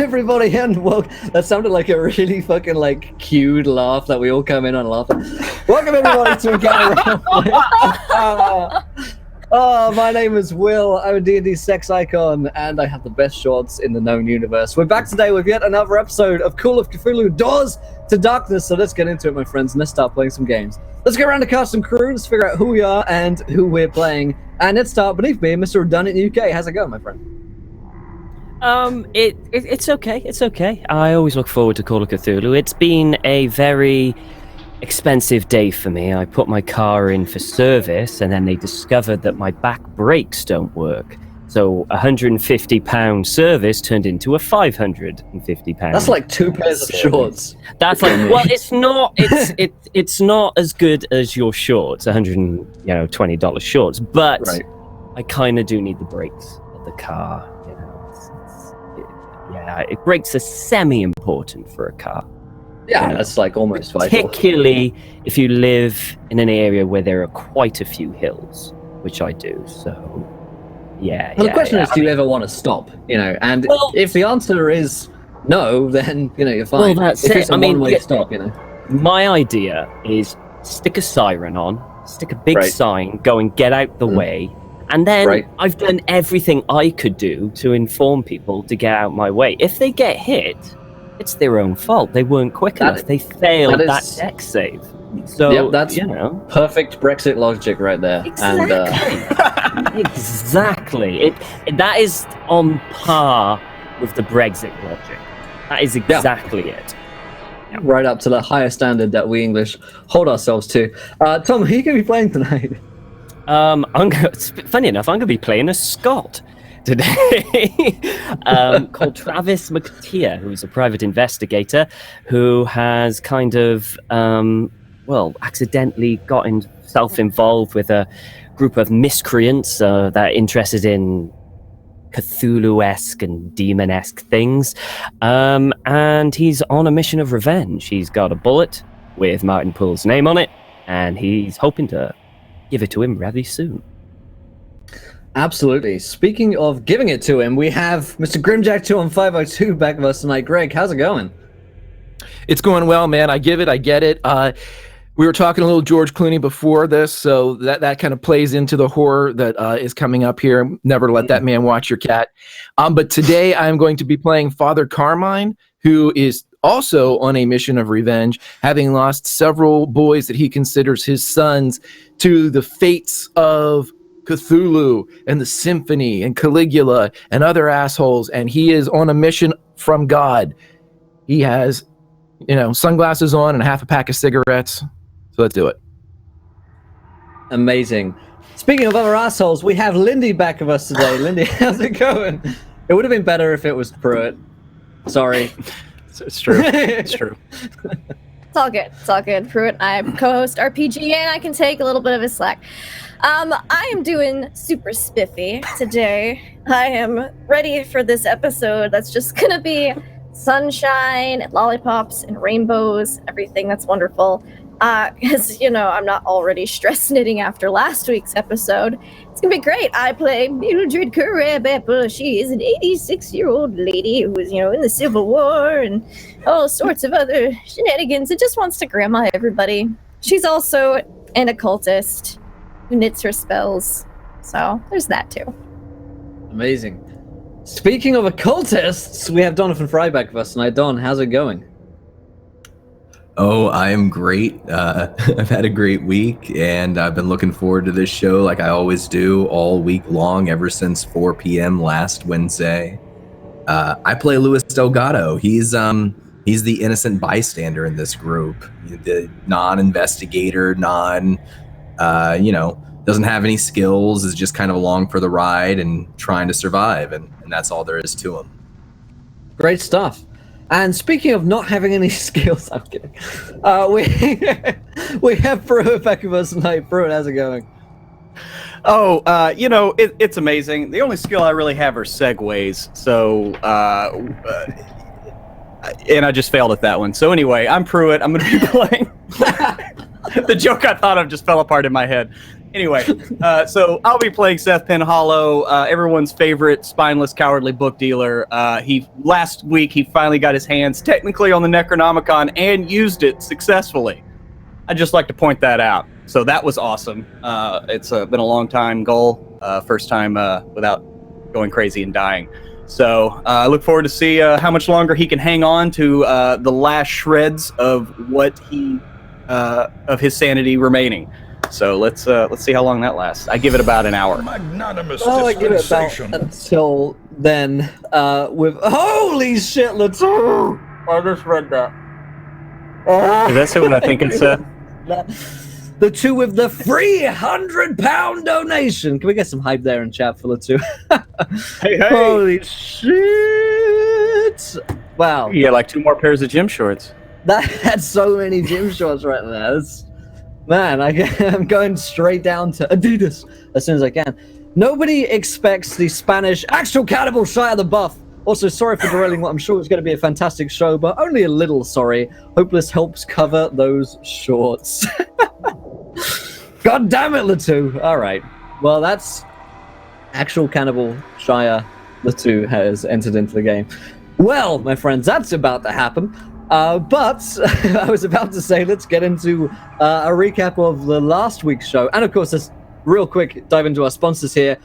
everybody, and that sounded like a really fucking like cued laugh that we all come in on laughing. Welcome everybody to Encounter Around. My name is Will. I'm a D&D sex icon, and I have the best shorts in the known universe. We're back today with yet another episode of Call of Cthulhu Doors to Darkness. So let's get into it, my friends, and let's start playing some games. Let's get around the cast and crew. Let's figure out who we are and who we're playing. And let's start beneath me, Mr. Redundant UK. How's it going, my friend? It's okay. It's okay. I always look forward to Call of Cthulhu. It's been a very expensive day for me. I put my car in for service, and then they discovered that my back brakes don't work. So £150 service turned into a £550. That's like 2 pairs of shorts. That's like, well, it's not. It's not as good as your shorts, $120 shorts. But right. I kind of do need the brakes of the car. Brakes are semi-important for a car. Yeah, that's like almost vital. Particularly if you live in an area where there are quite a few hills, which I do. So, yeah. Well, the question is, do you ever want to stop? And if the answer is no, then you're fine. Well, that's if it. It's a one-way stop. My idea is stick a siren on, stick a big sign, go and get out the way. And then I've done everything I could do to inform people to get out my way. If they get hit, it's their own fault. They weren't quick enough. They failed that deck save. So that's perfect Brexit logic right there. Exactly. And exactly. That is on par with the Brexit logic. That is exactly it. Right up to the higher standard that we English hold ourselves to. Tom, who are you going to be playing tonight? Funny enough, I'm going to be playing a Scot today called Travis McTeer, who's a private investigator who has kind of, accidentally got himself involved with a group of miscreants that are interested in Cthulhu-esque and demon-esque things. And he's on a mission of revenge. He's got a bullet with Martin Poole's name on it, and he's hoping to give it to him rather soon. Absolutely. Speaking of giving it to him, we have Mr. Grimjack2 on 502 back with us tonight. Greg, how's it going? It's going well, man. I get it. We were talking a little George Clooney before this, so that kind of plays into the horror that is coming up here. Never let that man watch your cat. But today I'm going to be playing Father Carmine, who is also on a mission of revenge, having lost several boys that he considers his sons to the fates of Cthulhu and the Symphony and Caligula and other assholes, and he is on a mission from God. He has, sunglasses on and half a pack of cigarettes. So let's do it. Amazing. Speaking of other assholes, we have Lindy back with us today. Lindy, how's it going? It would have been better if it was Pruitt. Sorry. It's true. It's true. It's all good. It's all good. Pruitt, I'm co-host RPG, and I can take a little bit of his slack. I am doing super spiffy today. I am ready for this episode that's just gonna be sunshine and lollipops and rainbows, everything that's wonderful. Because, I'm not already stress knitting after last week's episode. It's gonna be great. I play Mildred Carabappa. She is an 86-year-old lady who was, in the Civil War and all sorts of other shenanigans and just wants to grandma everybody. She's also an occultist who knits her spells. So there's that too. Amazing. Speaking of occultists, we have Donovan Fry back with us tonight. Don, how's it going? Oh, I am great. I've had a great week, and I've been looking forward to this show like I always do all week long, ever since 4 p.m. last Wednesday. I play Luis Delgado. He's the innocent bystander in this group, the non-investigator, doesn't have any skills, is just kind of along for the ride and trying to survive, and that's all there is to him. Great stuff. And speaking of not having any skills, I'm kidding. We have Pruitt back with us tonight. Pruitt, how's it going? Oh, it's amazing. The only skill I really have are segues. So, and I just failed at that one. So anyway, I'm Pruitt. I'm going to be playing. The joke I thought of just fell apart in my head. Anyway, so I'll be playing Seth Penhollow, everyone's favorite spineless, cowardly book dealer. Last week he finally got his hands technically on the Necronomicon and used it successfully. I'd just like to point that out. So that was awesome. It's been a long time goal, first time without going crazy and dying. So I look forward to see how much longer he can hang on to the last shreds of what of his sanity remaining. So let's see how long that lasts. I give it about an hour. Magnanimous I give it about dispensation. until then. With holy shit, let's. I just read that. Is that so what I think it said? The two with the £300 donation. Can we get some hype there in chat for the two? Hey. Holy shit! Wow. Yeah, like 2 more pairs of gym shorts. That had so many gym shorts right there. Man, I'm going straight down to Adidas as soon as I can. Nobody expects the Spanish actual cannibal Shia the Buff. Also, sorry for derailing what I'm sure is going to be a fantastic show, but only a little sorry. Hope this helps cover those shorts. God damn it, Latu. All right. Well, that's actual cannibal Shia Latu has entered into the game. Well, my friends, that's about to happen. But I was about to say, let's get into a recap of the last week's show. And of course, let's real quick dive into our sponsors here.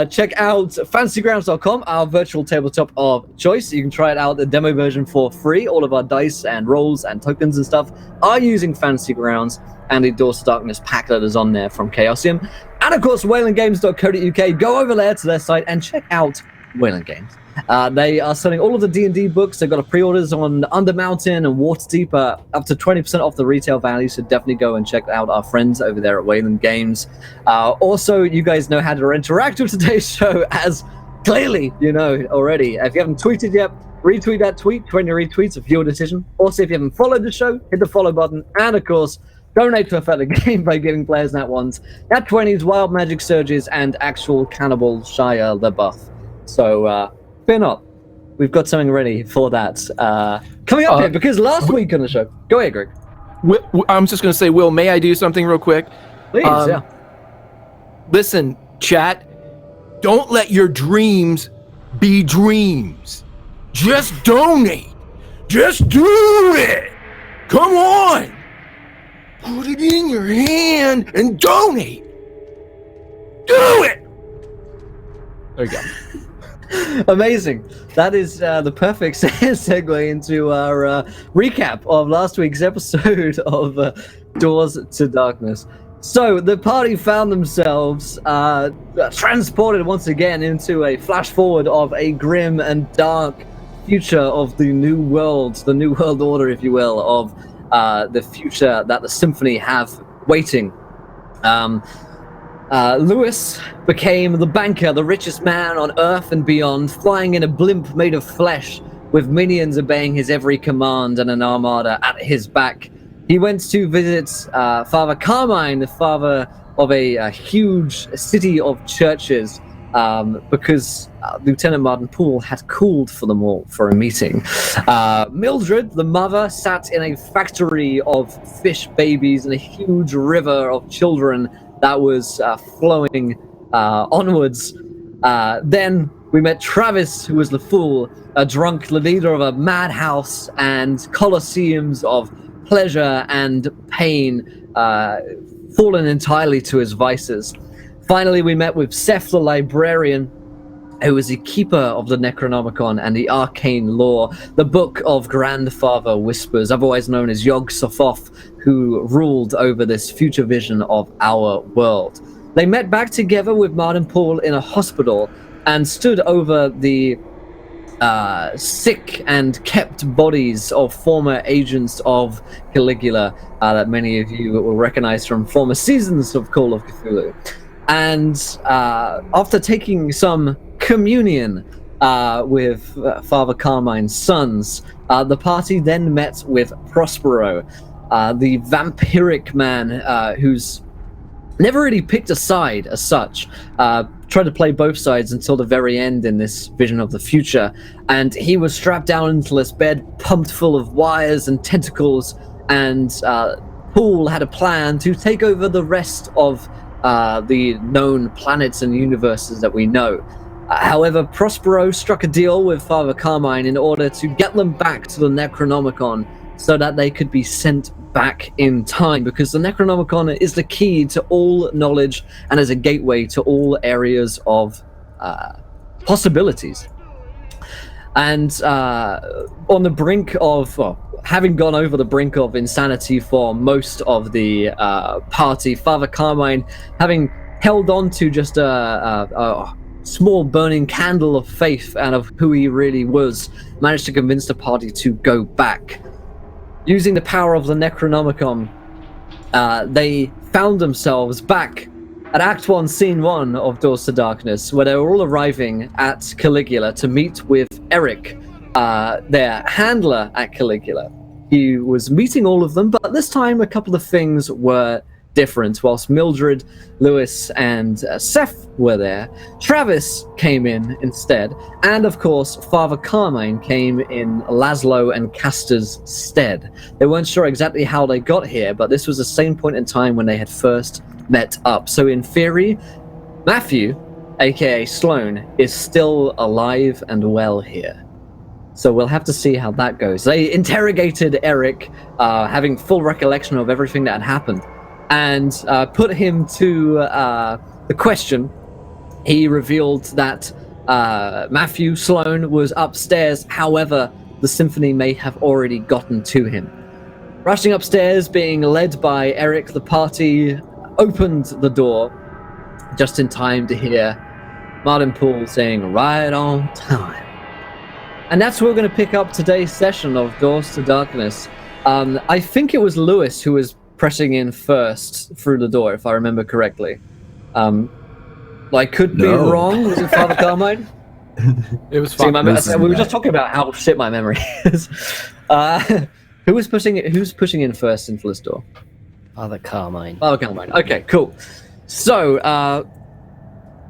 Check out fantasygrounds.com, our virtual tabletop of choice. You can try it out, the demo version for free. All of our dice and rolls and tokens and stuff are using Fantasy Grounds and the Doors to Darkness pack that is on there from Chaosium. And of course, waylandgames.co.uk. Go over there to their site and check out Wayland Games. They are selling all of the D&D books. They've got a pre-orders on Undermountain and Waterdeep, up to 20% off the retail value, so definitely go and check out our friends over there at Wayland Games. Also, you guys know how to interact with today's show, as clearly you know already. If you haven't tweeted yet, retweet that tweet. 20 retweets of your decision. Also, if you haven't followed the show, hit the follow button, and of course, donate to a fellow game by giving players nat 1s, nat 20s, wild magic surges, and actual cannibal Shia the Buff. So, fear not. We've got something ready for that coming up here, because last week on the show... Go ahead, Greg. I'm just going to say, Will, may I do something real quick? Please, yeah. Listen, chat, don't let your dreams be dreams. Just donate. Just do it. Come on. Put it in your hand and donate. Do it. There you go. Amazing. That is the perfect segue into our recap of last week's episode of Doors to Darkness. So the party found themselves transported once again into a flash forward of a grim and dark future of the new world order, if you will, of the future that the Symphony have waiting. Lewis became the banker, the richest man on Earth and beyond, flying in a blimp made of flesh, with minions obeying his every command and an armada at his back. He went to visit Father Carmine, the father of a huge city of churches, because Lieutenant Martin Poole had called for them all for a meeting. Mildred, the mother, sat in a factory of fish babies and a huge river of children that was flowing onwards. Then we met Travis, who was the fool, a drunk, the leader of a madhouse and colosseums of pleasure and pain, fallen entirely to his vices. Finally, we met with Seth, the librarian, who was the keeper of the Necronomicon and the arcane lore, the Book of Grandfather Whispers, otherwise known as Yog-Sothoth, who ruled over this future vision of our world. They met back together with Martin Poole in a hospital and stood over the sick and kept bodies of former agents of Caligula that many of you will recognize from former seasons of Call of Cthulhu. And after taking some communion with Father Carmine's sons, the party then met with Prospero, the vampiric man who's never really picked a side as such, tried to play both sides until the very end in this vision of the future. And he was strapped down into this bed, pumped full of wires and tentacles, and Poole had a plan to take over the rest of the known planets and universes that we know. However, Prospero struck a deal with Father Carmine in order to get them back to the Necronomicon so that they could be sent back in time, because the Necronomicon is the key to all knowledge and is a gateway to all areas of possibilities. And on the brink of, having gone over the brink of insanity for most of the party, Father Carmine, having held on to just a small burning candle of faith and of who he really was, managed to convince the party to go back. Using the power of the Necronomicon, they found themselves back at Act 1, Scene 1 of Doors to Darkness, where they were all arriving at Caligula to meet with Eric, their handler at Caligula. He was meeting all of them, but this time a couple of things were different. Whilst Mildred, Lewis, and Seth were there, Travis came in instead, and of course Father Carmine came in Laszlo and Castor's stead. They weren't sure exactly how they got here, but this was the same point in time when they had first met up. So in theory, Matthew, aka Sloane, is still alive and well here. So we'll have to see how that goes. They interrogated Eric, having full recollection of everything that had happened, and put him to the question. He revealed that Matthew Sloane was upstairs, however, the symphony may have already gotten to him. Rushing upstairs, being led by Eric, the party opened the door just in time to hear Martin Poole saying, "Right on time." And that's where we're going to pick up today's session of Doors to Darkness. I think it was Lewis who was pressing in first through the door, if I remember correctly. I could be wrong. Was it Father Carmine? It was See, fun. we were just talking about how shit my memory is. Who's pushing in first into this door? Father Carmine. Father Carmine. Okay, cool. So,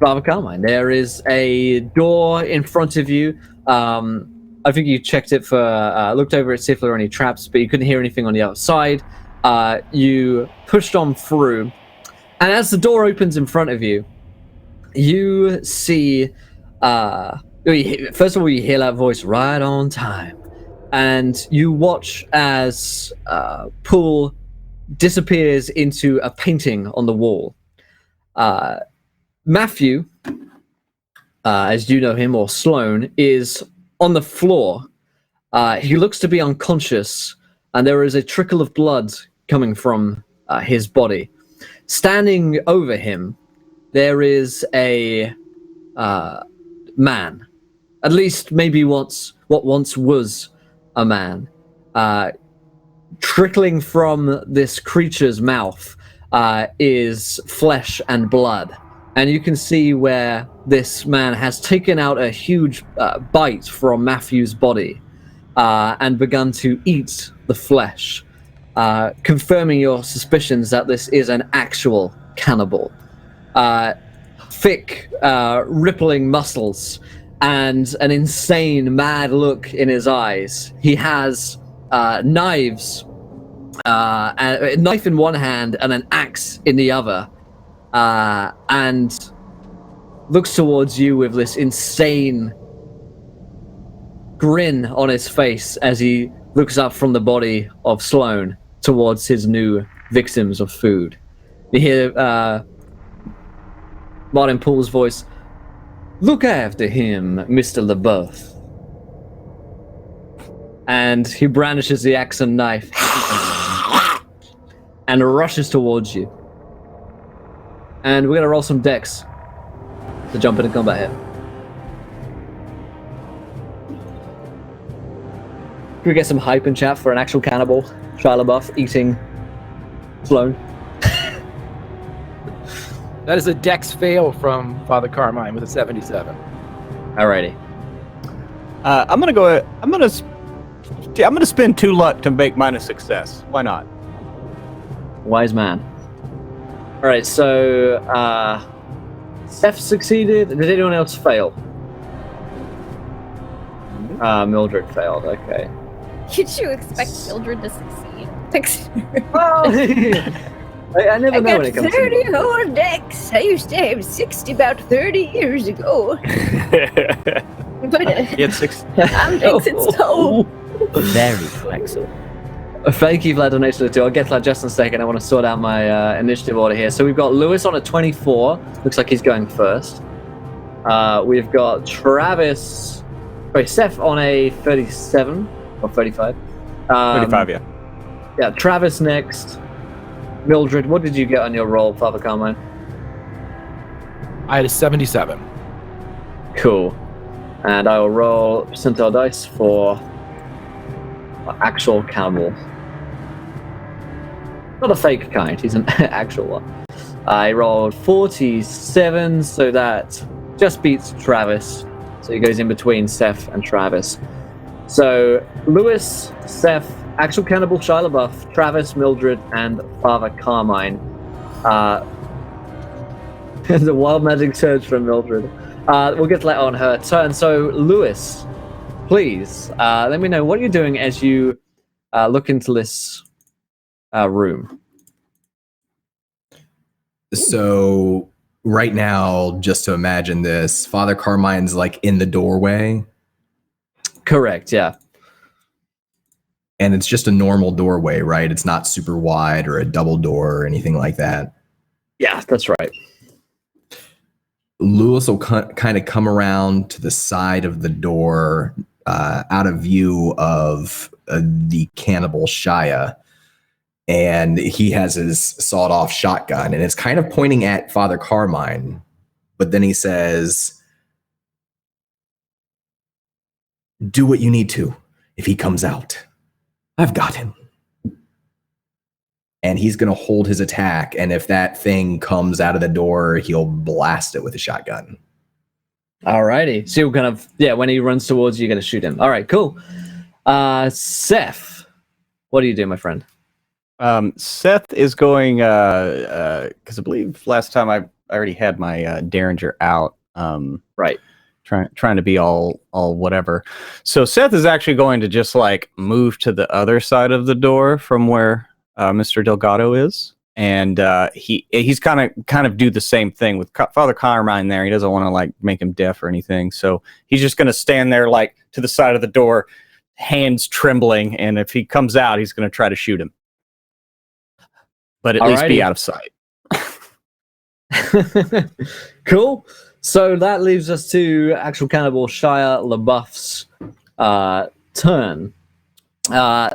Father Carmine, there is a door in front of you. I think you checked it for, looked over it, see if there were any traps, but you couldn't hear anything on the outside. You pushed on through, and as the door opens in front of you, you see, first of all, you hear that voice, "Right on time," and you watch as Poole disappears into a painting on the wall. Matthew, as you know him, or Sloane, is on the floor. He looks to be unconscious, and there is a trickle of blood coming from his body. Standing over him, there is a man, at least maybe what once was a man. Trickling from this creature's mouth is flesh and blood. And you can see where this man has taken out a huge bite from Matthew's body and begun to eat the flesh, confirming your suspicions that this is an actual cannibal. Thick, rippling muscles and an insane, mad look in his eyes. He has knives, a knife in one hand and an axe in the other. And looks towards you with this insane grin on his face as he looks up from the body of Sloane towards his new victims of food. You hear Martin Poole's voice, "Look after him, Mr. LaBeouf." And he brandishes the axe and knife and rushes towards you. And we're gonna roll some dex to jump into combat here. Can we get some hype in chat for an actual cannibal, Shia LaBeouf, eating Sloane? That is a dex fail from Father Carmine with a 77. Alrighty. I'm gonna spend 2 luck to make mine a success. Why not? Wise man. Alright, so Seth succeeded. Did anyone else fail? Mildred failed, okay. Did you expect Mildred to succeed? Well, I never I know got when it comes 30 to whole decks. I used to have 60 about 30 years ago. But Get 6. I'm decks and stone. Very flexible. Thank you for that donation too. I'll get to that just in a second. I want to sort out my initiative order here. So we've got Lewis on a 24. Looks like he's going first. We've got Seth on a 37 or 35. 35, yeah. Yeah, Travis next. Mildred, what did you get on your roll, Father Carmine? I had a 77. Cool. And I will roll percentile dice for actual cannibal. Not a fake kind, he's an actual one. I rolled 47, so that just beats Travis. So he goes in between Seth and Travis. So Lewis, Seth, actual cannibal Shia LaBeouf, Travis, Mildred, and Father Carmine. The wild magic surge from Mildred. We'll get to that on her turn. So Lewis, please let me know what you're doing as you look into this room. So right now, just to imagine this, Father Carmine's like in the doorway. Correct, yeah. And it's just a normal doorway, right? It's not super wide or a double door or anything like that. Yeah, that's right. Lewis will kind of come around to the side of the door, out of view of the cannibal Shia. And he has his sawed-off shotgun, and it's kind of pointing at Father Carmine. But then he says, do what you need to if he comes out. I've got him. And he's going to hold his attack, and if that thing comes out of the door, he'll blast it with a shotgun. Alrighty. So you're kind of, when he runs towards you, you're going to shoot him. All right, cool. Seth, what do you do, my friend? Seth is going, because I believe last time I already had my Derringer out. Right. Trying to be all whatever. So Seth is actually going to just like move to the other side of the door from where Mr. Delgado is, and he's kind of do the same thing with Father Carmine there. He doesn't want to like make him deaf or anything, so he's just going to stand there like to the side of the door, hands trembling, and if he comes out, he's going to try to shoot him, but at least be out of sight. Cool. So that leaves us to actual cannibal Shia LaBeouf's turn.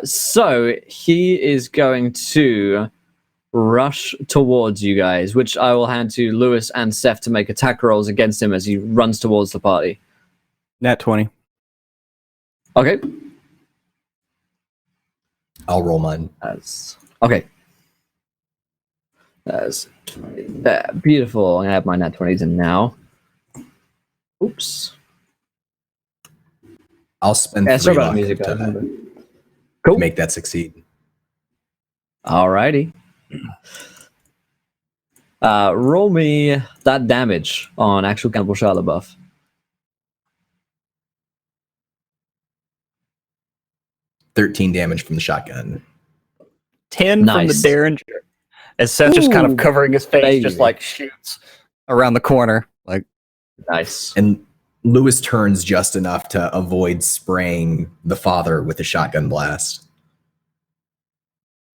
So he is going to rush towards you guys, which I will hand to Lewis and Seth to make attack rolls against him as he runs towards the party. Nat 20. Okay. I'll roll mine. Okay. That's beautiful. I'm going to have my nat 20s in now. Oops. I'll spend 3 luck to make that succeed. Alrighty. Roll me that damage on actual cannibal Shia LaBeouf. 13 damage from the shotgun. 10 from the Derringer. As Seth just kind of covering his face, just like shoots around the corner. Like, nice. And Lewis turns just enough to avoid spraying the father with a shotgun blast.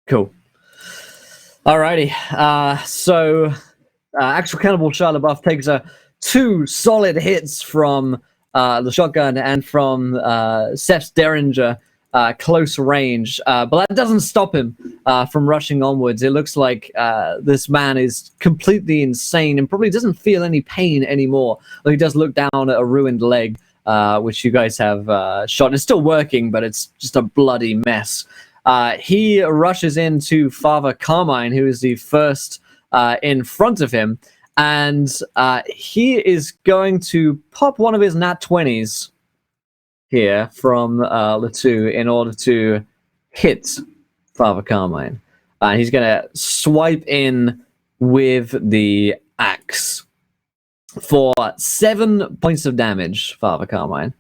Cool. Alrighty. So actual cannibal Shia LaBeouf takes 2 solid hits from the shotgun and from Seth's Derringer. Close range, but that doesn't stop him from rushing onwards. It looks like this man is completely insane and probably doesn't feel any pain anymore. Though he does look down at a ruined leg, which you guys have shot. It's still working, but it's just a bloody mess. He rushes into Father Carmine, who is the first in front of him, and he is going to pop one of his nat 20s here from Latu in order to hit Father Carmine. He's going to swipe in with the axe for 7 points of damage, Father Carmine.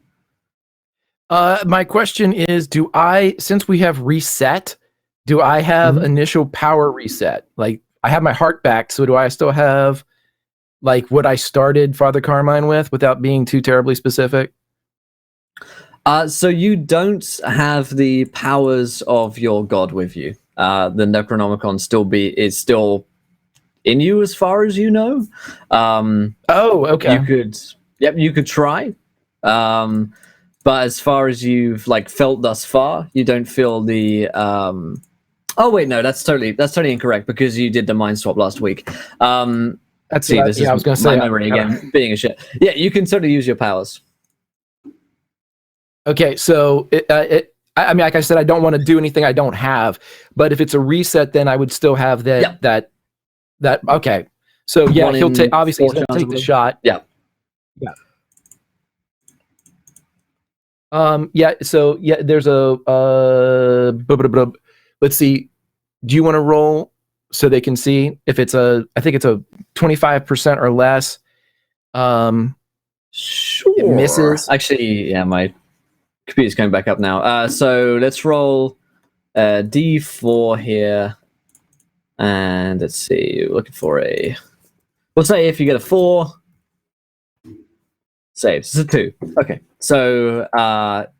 My question is, since we have reset, do I have initial power reset? Like, I have my heart back. So do I still have like what I started Father Carmine with without being too terribly specific? So you don't have the powers of your god with you. The Necronomicon is still in you as far as you know. Oh, okay. You could try. But as far as you've like felt thus far, you don't feel the oh wait, no, that's totally incorrect because you did the mind swap last week. That's See, what this is I was going to my say. memory again being a shit. Yeah, you can totally use your powers. Okay, so I mean, like I said, I don't want to do anything I don't have, but if it's a reset, then I would still have that. Yep. That. Okay, so yeah, One he'll in take. Obviously, he's four going to take the chances. shot. Yeah. Yeah. So yeah, there's a. Let's see. Do you want to roll so they can see if it's a? I think it's a 25% or less. Sure. It misses. Actually, yeah, my computer's going back up now. So let's roll D4 here. And let's see, we're looking for we'll say if you get a 4, saves. It's a 2. Okay. So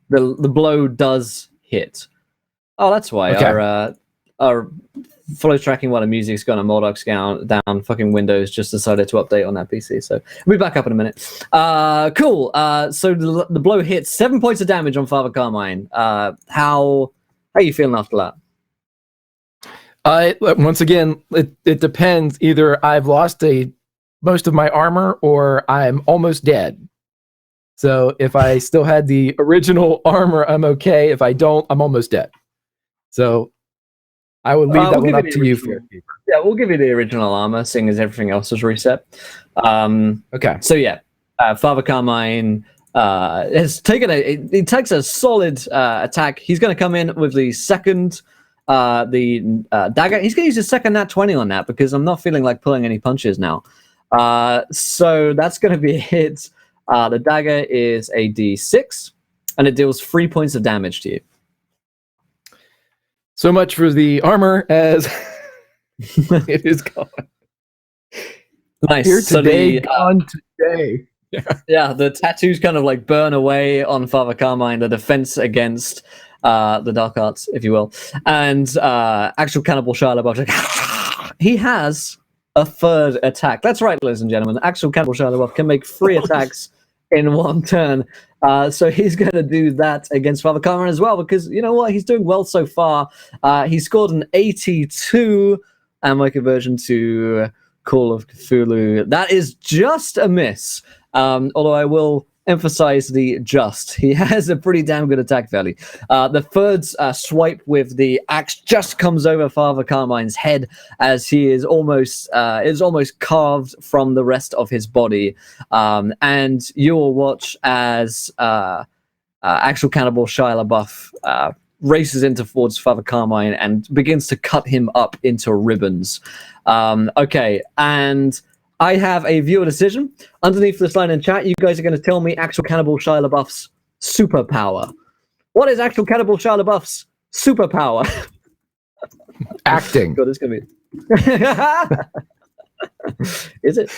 the blow does hit. Oh, that's why. Okay. Our follow tracking while the music's gone and Mordoc's down fucking Windows just decided to update on that PC. So we'll be back up in a minute. Cool. So the blow hits 7 points of damage on Father Carmine. How are you feeling after that? Once again, it depends. Either I've lost most of my armor or I'm almost dead. So if I still had the original armor, I'm okay. If I don't, I'm almost dead. So I would leave that one up to you. Yeah, we'll give you the original armor, seeing as everything else is reset. Okay. So yeah, Father Carmine has taken he takes a solid attack. He's going to come in with the second dagger. He's going to use his second nat 20 on that because I'm not feeling like pulling any punches now. So that's going to be a hit. The dagger is a D6, and it deals 3 points of damage to you. So much for the armor as it is gone. Nice. Here today, gone today. Yeah, the tattoos kind of like burn away on Father Carmine, the defense against the dark arts, if you will. And actual Cannibal Shia LaBeouf, he has a third attack. That's right, ladies and gentlemen. Actual Cannibal Shia LaBeouf can make 3 attacks in one turn. So he's going to do that against Father Carmine as well, because you know what? He's doing well so far. He scored an 82, and my conversion to Call of Cthulhu. That is just a miss. Although I will emphasize the just. He has a pretty damn good attack value. The third swipe with the axe just comes over Father Carmine's head as he is almost carved from the rest of his body. And you will watch as actual Cannibal Shia LaBeouf races towards Father Carmine and begins to cut him up into ribbons. Okay, and I have a viewer decision. Underneath this line in chat, you guys are going to tell me actual Cannibal Shia LaBeouf's superpower. What is actual Cannibal Shia LaBeouf's superpower? Acting. God, it's going to be... Is it?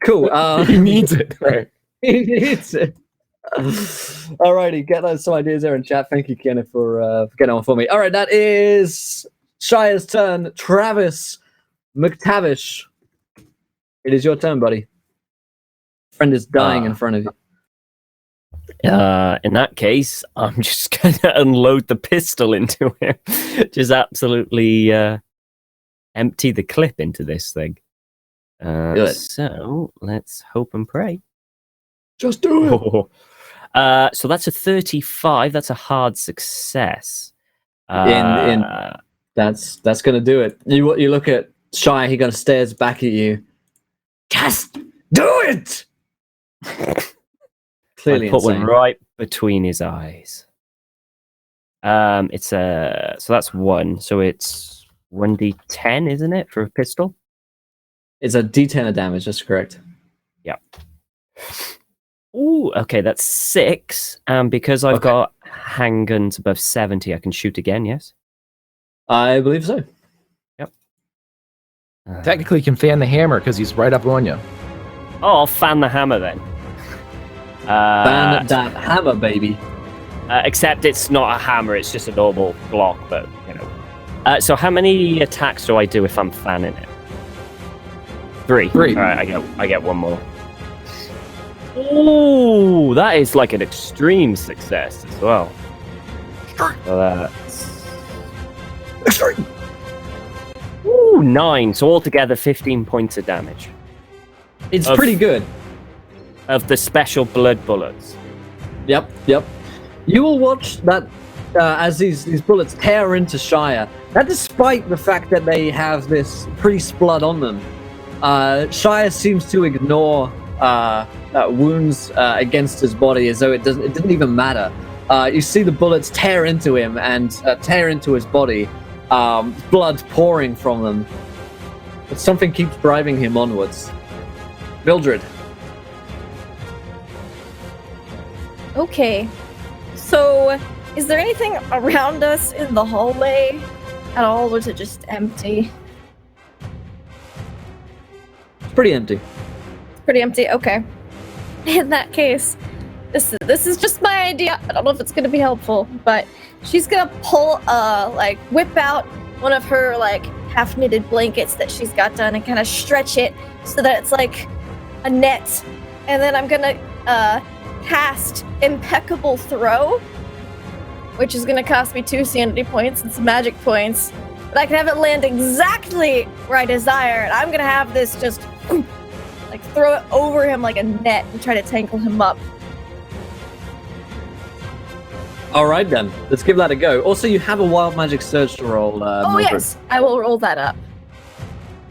Cool. He needs it. Right. He needs it. Alrighty, get those some ideas there in chat. Thank you, Kenneth, for getting on for me. All right, that is Shia's turn. Travis McTavish. It is your turn, buddy. Friend is dying in front of you. In that case, I'm just going to unload the pistol into him. Just absolutely empty the clip into this thing. So let's hope and pray. Just do it. So that's a 35. That's a hard success. That's going to do it. You look at Shia. He kind of stares back at you. Just do it. Clearly, I put insane. one right between his eyes. So that's 1. So it's 1d10, isn't it, for a pistol? It's a D10 of damage. That's correct. Yeah. Ooh, okay, that's 6. And because I've got handguns above 70, I can shoot again. Yes. I believe so. Yep. Technically, you can fan the hammer because he's right up on you. Oh, I'll fan the hammer then. Ban that hammer, baby. Except it's not a hammer; it's just a normal block. But you know. So how many attacks do I do if I'm fanning it? 3. 3. All right, I get one more. Ooh, that is like an extreme success as well. So that's Extreme. Ooh, 9. So altogether, 15 points of damage It's Of- pretty good. of the special blood bullets. Yep. You will watch that as these bullets tear into Shia. That, despite the fact that they have this priest blood on them, Shia seems to ignore wounds against his body as though it didn't even matter. You see the bullets tear into him and tear into his body, blood pouring from them. But something keeps driving him onwards. Mildred. Okay. So, is there anything around us in the hallway at all, or is it just empty? It's pretty empty. Pretty empty. Okay. In that case, this is just my idea. I don't know if it's gonna be helpful, but she's gonna pull whip out one of her half knitted blankets that she's got done and kind of stretch it so that it's like a net, and then I'm gonna cast Impeccable Throw, which is gonna cost me 2 sanity points and some magic points, but I can have it land exactly where I desire, and I'm gonna have this just throw it over him like a net and try to tangle him up. All right then, let's give that a go. Also, you have a wild magic surge to roll. Oh Mildred. yes, I will roll that up.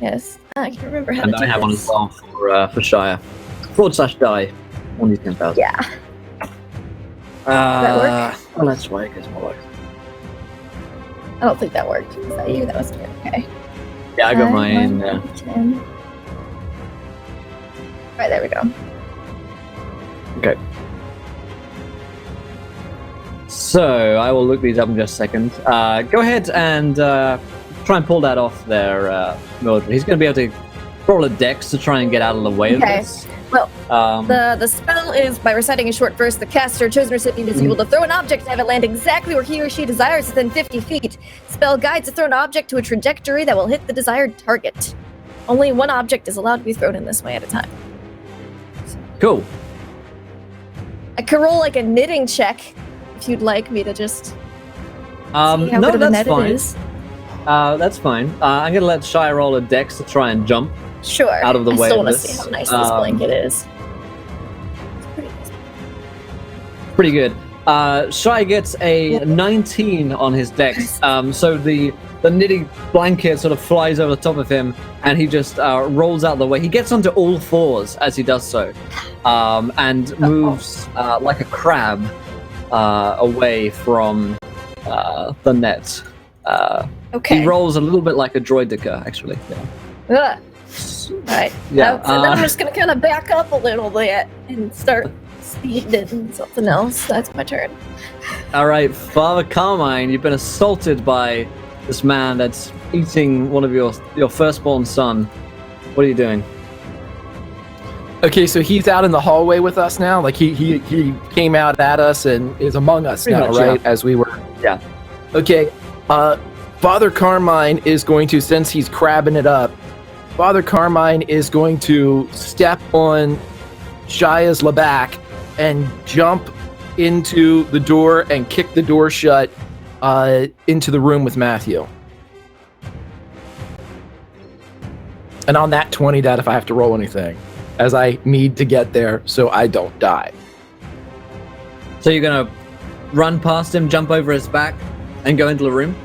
Yes, I can't remember how And to do I have one this. as well for Shia. /die. 1d10,000. Yeah. that work? Well, that's why it gets more work. I don't think that worked. Was that you? That was good. Okay. Yeah, I got 5, mine. 10. Right, there we go. Okay. So I will look these up in just a second. Go ahead and try and pull that off there, Mildred. He's going to be able to roll a dex to try and get out of the way of Okay. this. Well, Um, the spell is by reciting a short verse, the caster or chosen recipient is able to throw an object and have it land exactly where he or she desires within 50 feet. Spell guides the thrown object to a trajectory that will hit the desired target. Only one object is allowed to be thrown in this way at a time. cool. I could roll like a knitting check if you'd like me to just see how No, good of a that's net fine. it is. That's fine. I'm going to let Shia roll a dex to try and jump. Sure. Out of the I way still of want to this. see how nice this blanket is. Pretty good. Shia gets a 19 on his dex. So the knitting blanket sort of flies over the top of him, and he just rolls out the way. He gets onto all fours as he does so, and moves like a crab away from the net. Okay. He rolls a little bit like a droidica, actually. Yeah. Ugh. Right. Yeah, And then I'm just gonna kind of back up a little bit and start speeding something else. That's my turn. All right, Father Carmine, you've been assaulted by this man that's eating one of your firstborn son. What are you doing? Okay, so he's out in the hallway with us now. Like he came out at us and is among us Pretty now, much, right? yeah. As we were. Yeah. Okay. Father Carmine is going to, since he's crabbing it up, Father Carmine is going to step on Shia's back and jump into the door and kick the door shut into the room with Matthew. And on that 20, that if I have to roll anything, as I need to get there so I don't die. So you're gonna run past him, jump over his back, and go into the room?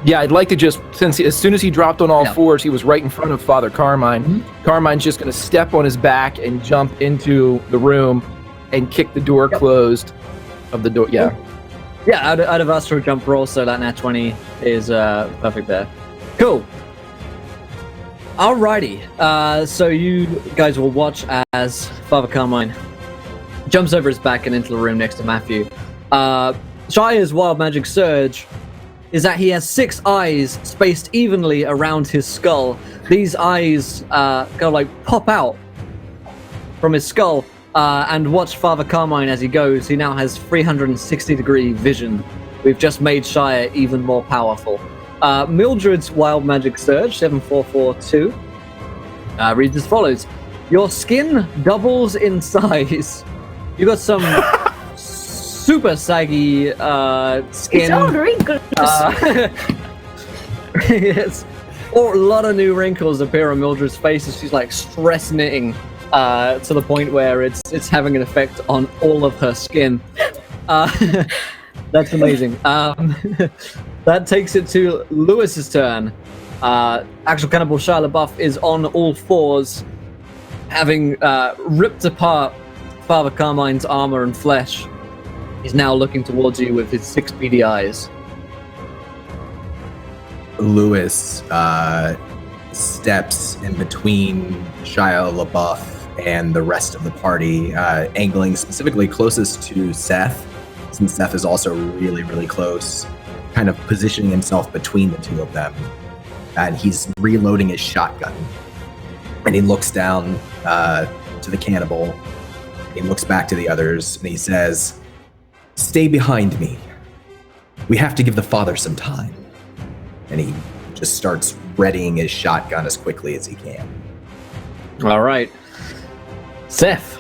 Yeah, I'd like to just, since as soon as he dropped on all Yeah. fours, he was right in front of Father Carmine. Carmine's just going to step on his back and jump into the room and kick the door closed of the door. Yeah. Yeah, I'd have asked for a jump roll, so that nat 20 is perfect there. Cool. Alrighty, so you guys will watch as Father Carmine jumps over his back and into the room next to Matthew. Shia's Wild Magic Surge is that he has 6 eyes spaced evenly around his skull. These eyes kind of like pop out from his skull and watch Father Carmine as he goes. He now has 360-degree vision. We've just made Shia even more powerful. Mildred's Wild Magic Surge, 7442, reads as follows. Your skin doubles in size. You got some super saggy skin. It's all wrinkles. Yes. Or a lot of new wrinkles appear on Mildred's face as she's like stress knitting to the point where it's having an effect on all of her skin. That's amazing. That takes it to Lewis's turn. Actual Cannibal Shia LaBeouf is on all fours, having ripped apart Father Carmine's armor and flesh. He's now looking towards you with his 6 beady eyes. Lewis steps in between Shia LaBeouf and the rest of the party, angling specifically closest to Seth, since Seth is also really, really close, kind of positioning himself between the two of them. And he's reloading his shotgun. And he looks down to the cannibal. He looks back to the others, and he says, "Stay behind me. We have to give the father some time." And he just starts readying his shotgun as quickly as he can. All right. Seth.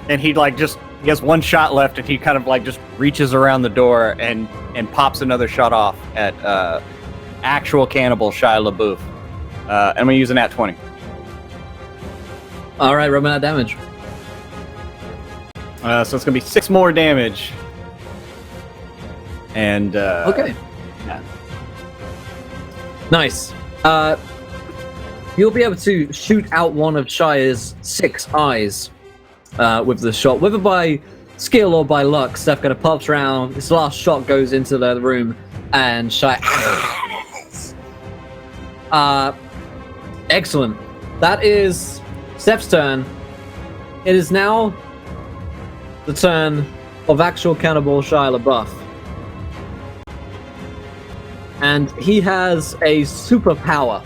And he like just he has one shot left, and he kind of like just reaches around the door and pops another shot off at actual cannibal Shia LaBeouf. And I'm gonna use an at 20. All right, roll that damage. So it's gonna be 6 more damage. And Okay. yeah. Nice. You'll be able to shoot out one of Shia's 6 eyes with the shot, whether by skill or by luck. Steph kind of pops around. This last shot goes into the room, and Shia. Excellent. That is Steph's turn. It is now the turn of actual cannibal Shia LaBeouf. And he has a superpower,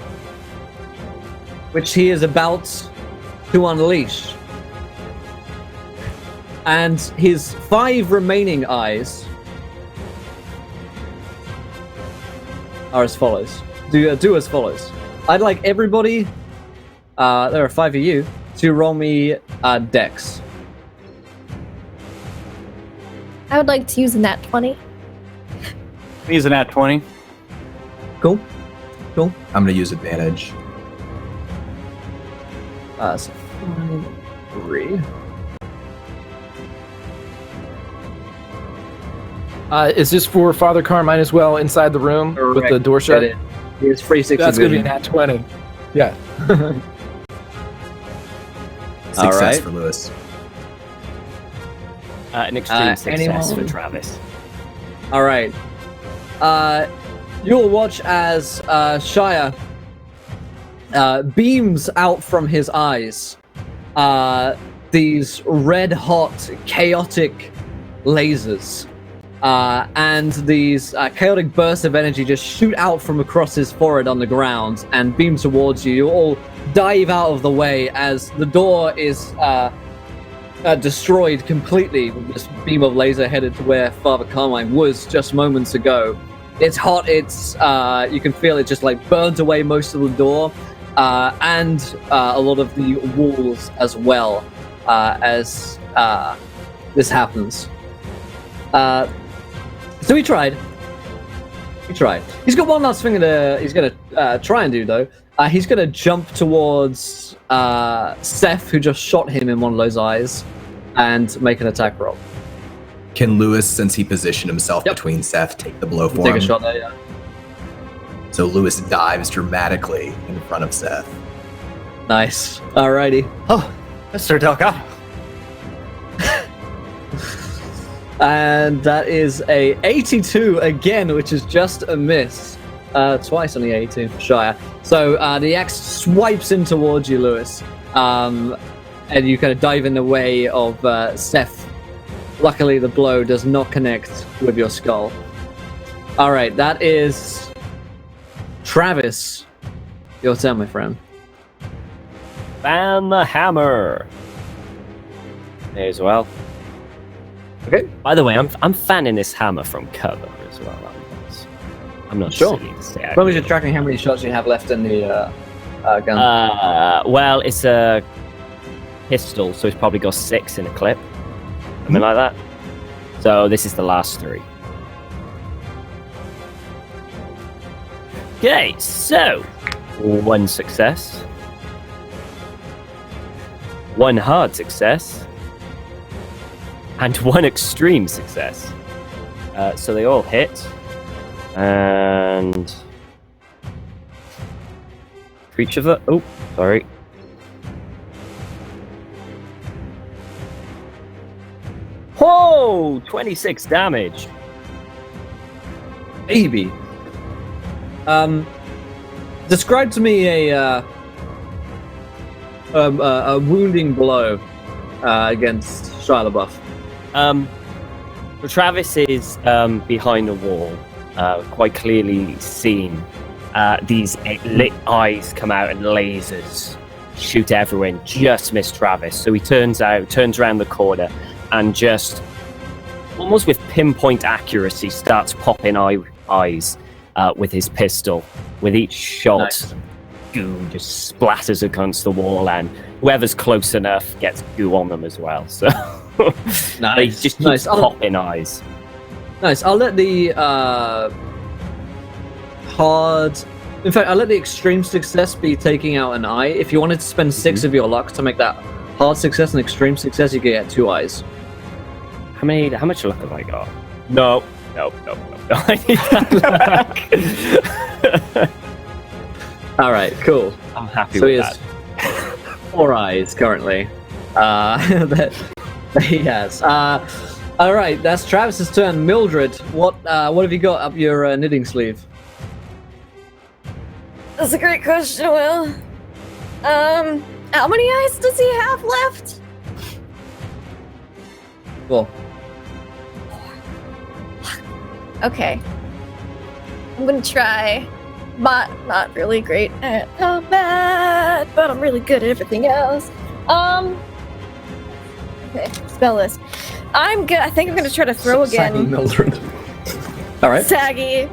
which he is about to unleash. And his 5 remaining eyes are as follows. Do as follows. I'd like everybody, there are 5 of you, to roll me dex. I would like to use a nat 20. He's an at 20. Cool. Cool. I'm going to use advantage. So 5, 3. Is this for Father Carmine as well inside the room with the door shut? It's free 60 That's going to be vision. an at 20. Yeah. Success All right. for Lewis. An extreme success anyone? for Travis. All right. You'll watch as Shia beams out from his eyes these red-hot, chaotic lasers. And these chaotic bursts of energy just shoot out from across his forehead on the ground and beam towards you. You all dive out of the way as the door is destroyed completely with this beam of laser headed to where Father Carmine was just moments ago. It's hot, it's you can feel it just like burns away most of the door and a lot of the walls as well as this happens. So he tried. He's got one last thing he's going to try and do, though. He's going to jump towards Seth, who just shot him in one of those eyes, and make an attack roll. Can Lewis, since he positioned himself Yep. between Seth, take the blow for Take him? a shot there, yeah. So Lewis dives dramatically in front of Seth. Nice. Alrighty. Oh, Mr. Delgado. And that is a 82 again, which is just a miss. Twice on the 82 for Shia. So the axe swipes in towards you, Lewis. And you kind of dive in the way of Seth Luckily, the blow does not connect with your skull. All right, that is Travis. Your turn, my friend. Fan the hammer. May as well. Okay. By the way, I'm fanning this hammer from cover as well. I'm not Sure. silly to say. As long as you're tracking how many shots you have left in the gun. Well, it's a pistol, so it's probably got 6 in a clip. Something like that. So this is the last 3. Okay, so 1 success. 1 hard success. And 1 extreme success. So they all hit. And creature that. Oh, sorry. Whoa! 26 damage. Baby. Describe to me a wounding blow against Shia LaBeouf. Travis is behind the wall, quite clearly seen. These lit eyes come out and lasers shoot everywhere and just miss Travis. So he turns around the corner and just, almost with pinpoint accuracy, starts popping eyes with his pistol. With each shot, Nice. goo just splatters against the wall, and whoever's close enough gets goo on them as well. So they just keep popping eyes. Nice. I'll let the hard. In fact, I'll let the extreme success be taking out an eye. If you wanted to spend 6 of your luck to make that hard success and extreme success, you could get 2 eyes. How much luck have I got? No. I need that luck. All right, cool. I'm happy So he with has that. 4 eyes currently. That he has. All right, that's Travis's turn. Mildred, what have you got up your knitting sleeve? That's a great question, Will. How many eyes does he have left? Well, Okay. I'm gonna try. Not really great at combat, but I'm really good at everything else. Okay, spell list. I think I'm gonna try to throw saggy again. Mildred. All right. Saggy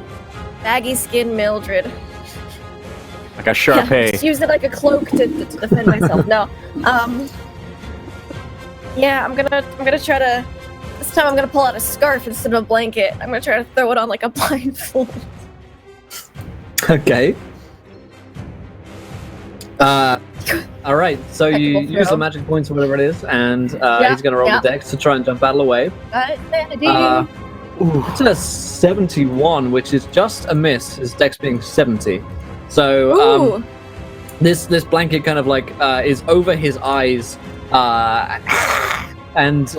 skin Mildred. Like a Yeah, Sharpay. just use it like a cloak to defend myself. No. Yeah, I'm gonna try to. This time I'm gonna pull out a scarf instead of a blanket. I'm gonna try to throw it on like a blindfold. Okay. All right. So you Technical use the throw. magic points or whatever it is, and Yeah, he's going to roll yeah. the dex to try and jump battle away. Sanity. It's a 71, which is just a miss. His dex being 70. So Ooh. this blanket kind of like is over his eyes, and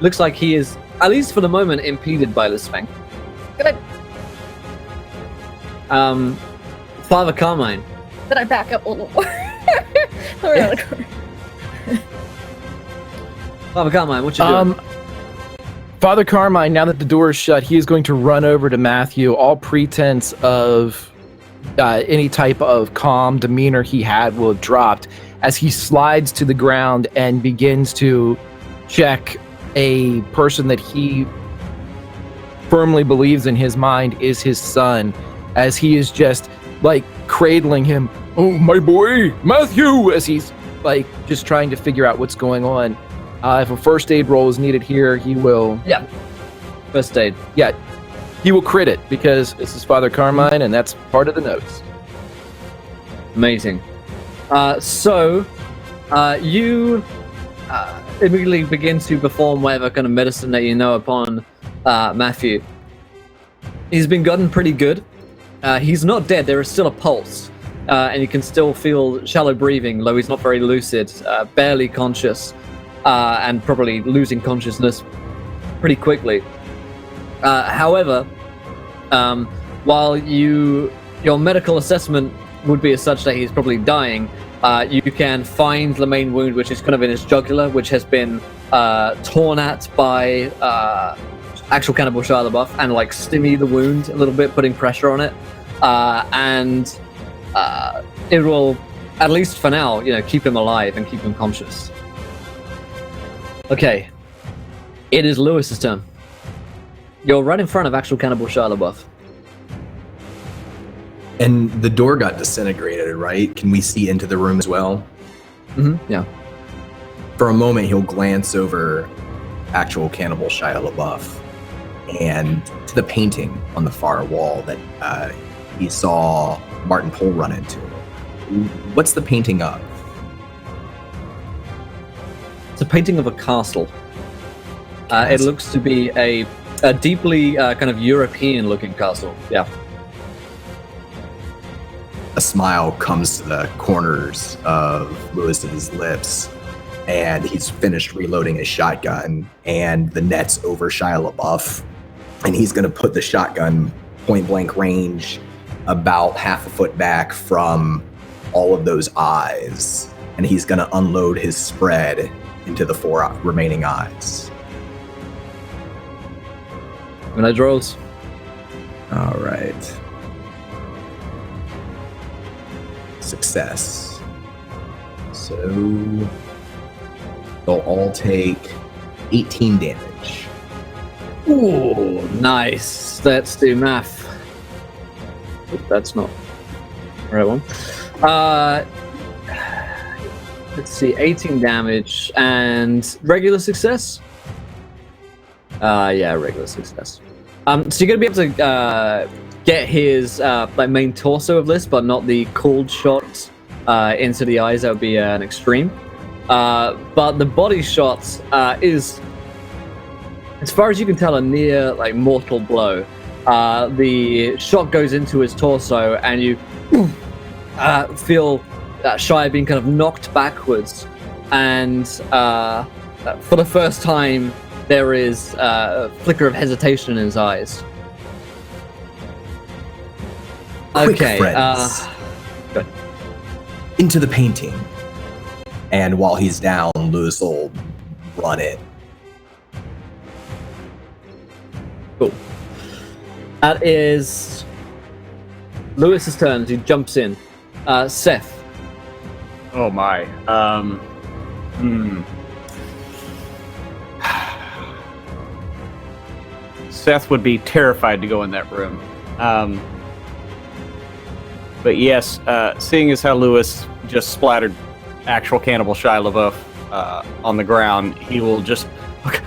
looks like he is, at least for the moment, impeded by this thing. Good. Father Carmine. Then I back up a little more. Around the corner. Father Carmine, what you doing? Father Carmine, now that the door is shut, he is going to run over to Matthew, all pretense of any type of calm demeanor he had will have dropped as he slides to the ground and begins to check a person that he firmly believes in his mind is his son, as he is just like cradling him. Oh, my boy, Matthew, as he's like just trying to figure out what's going on. If a first aid roll is needed here, he will. Yeah. First aid. Yeah, he will crit it because this is Father Carmine, and that's part of the notes. Amazing. So you immediately begin to perform whatever kind of medicine that you know upon Matthew. He's been gotten pretty good. He's not dead. There is still a pulse, and you can still feel shallow breathing, though he's not very lucid, barely conscious, and probably losing consciousness pretty quickly. However, while your medical assessment would be as such that he's probably dying, you can find the main wound, which is kind of in his jugular, which has been torn at by actual Cannibal Shia LaBeouf and like stimmy the wound a little bit, putting pressure on it, and it will, at least for now, keep him alive and keep him conscious. Okay, it is Lewis's turn. You're right in front of actual Cannibal Shia LaBeouf. And the door got disintegrated, right? Can we see into the room as well? Mm-hmm. Yeah. For a moment, he'll glance over actual Cannibal Shia LaBeouf and to the painting on the far wall that he saw Martin Pohl run into. What's the painting of? It's a painting of a castle. It looks to be a deeply kind of European-looking castle. Yeah. A smile comes to the corners of Lewis's lips, and he's finished reloading his shotgun, and the net's over Shia LaBeouf, and he's going to put the shotgun point-blank range about half a foot back from all of those eyes, and he's going to unload his spread into the 4 remaining eyes. When I draws. All right. Success. So they'll all take 18 damage. Ooh, nice. Let's do math. Oop, that's not the right one. Let's see, 18 damage and regular success. Yeah, regular success. So you're gonna be able to get his main torso of this, but not the cold shot into the eyes. That would be an extreme. But the body shot is, as far as you can tell, a near mortal blow. The shot goes into his torso, and you feel Shia being kind of knocked backwards, and for the first time, there is a flicker of hesitation in his eyes. Quick, okay, friends. good. Into the painting. And while he's down, Lewis will run it. Cool. That is Lewis's turn as he jumps in. Seth. Oh my. Seth would be terrified to go in that room. But yes, seeing as how Lewis just splattered actual Cannibal Shia LaBeouf on the ground, he will just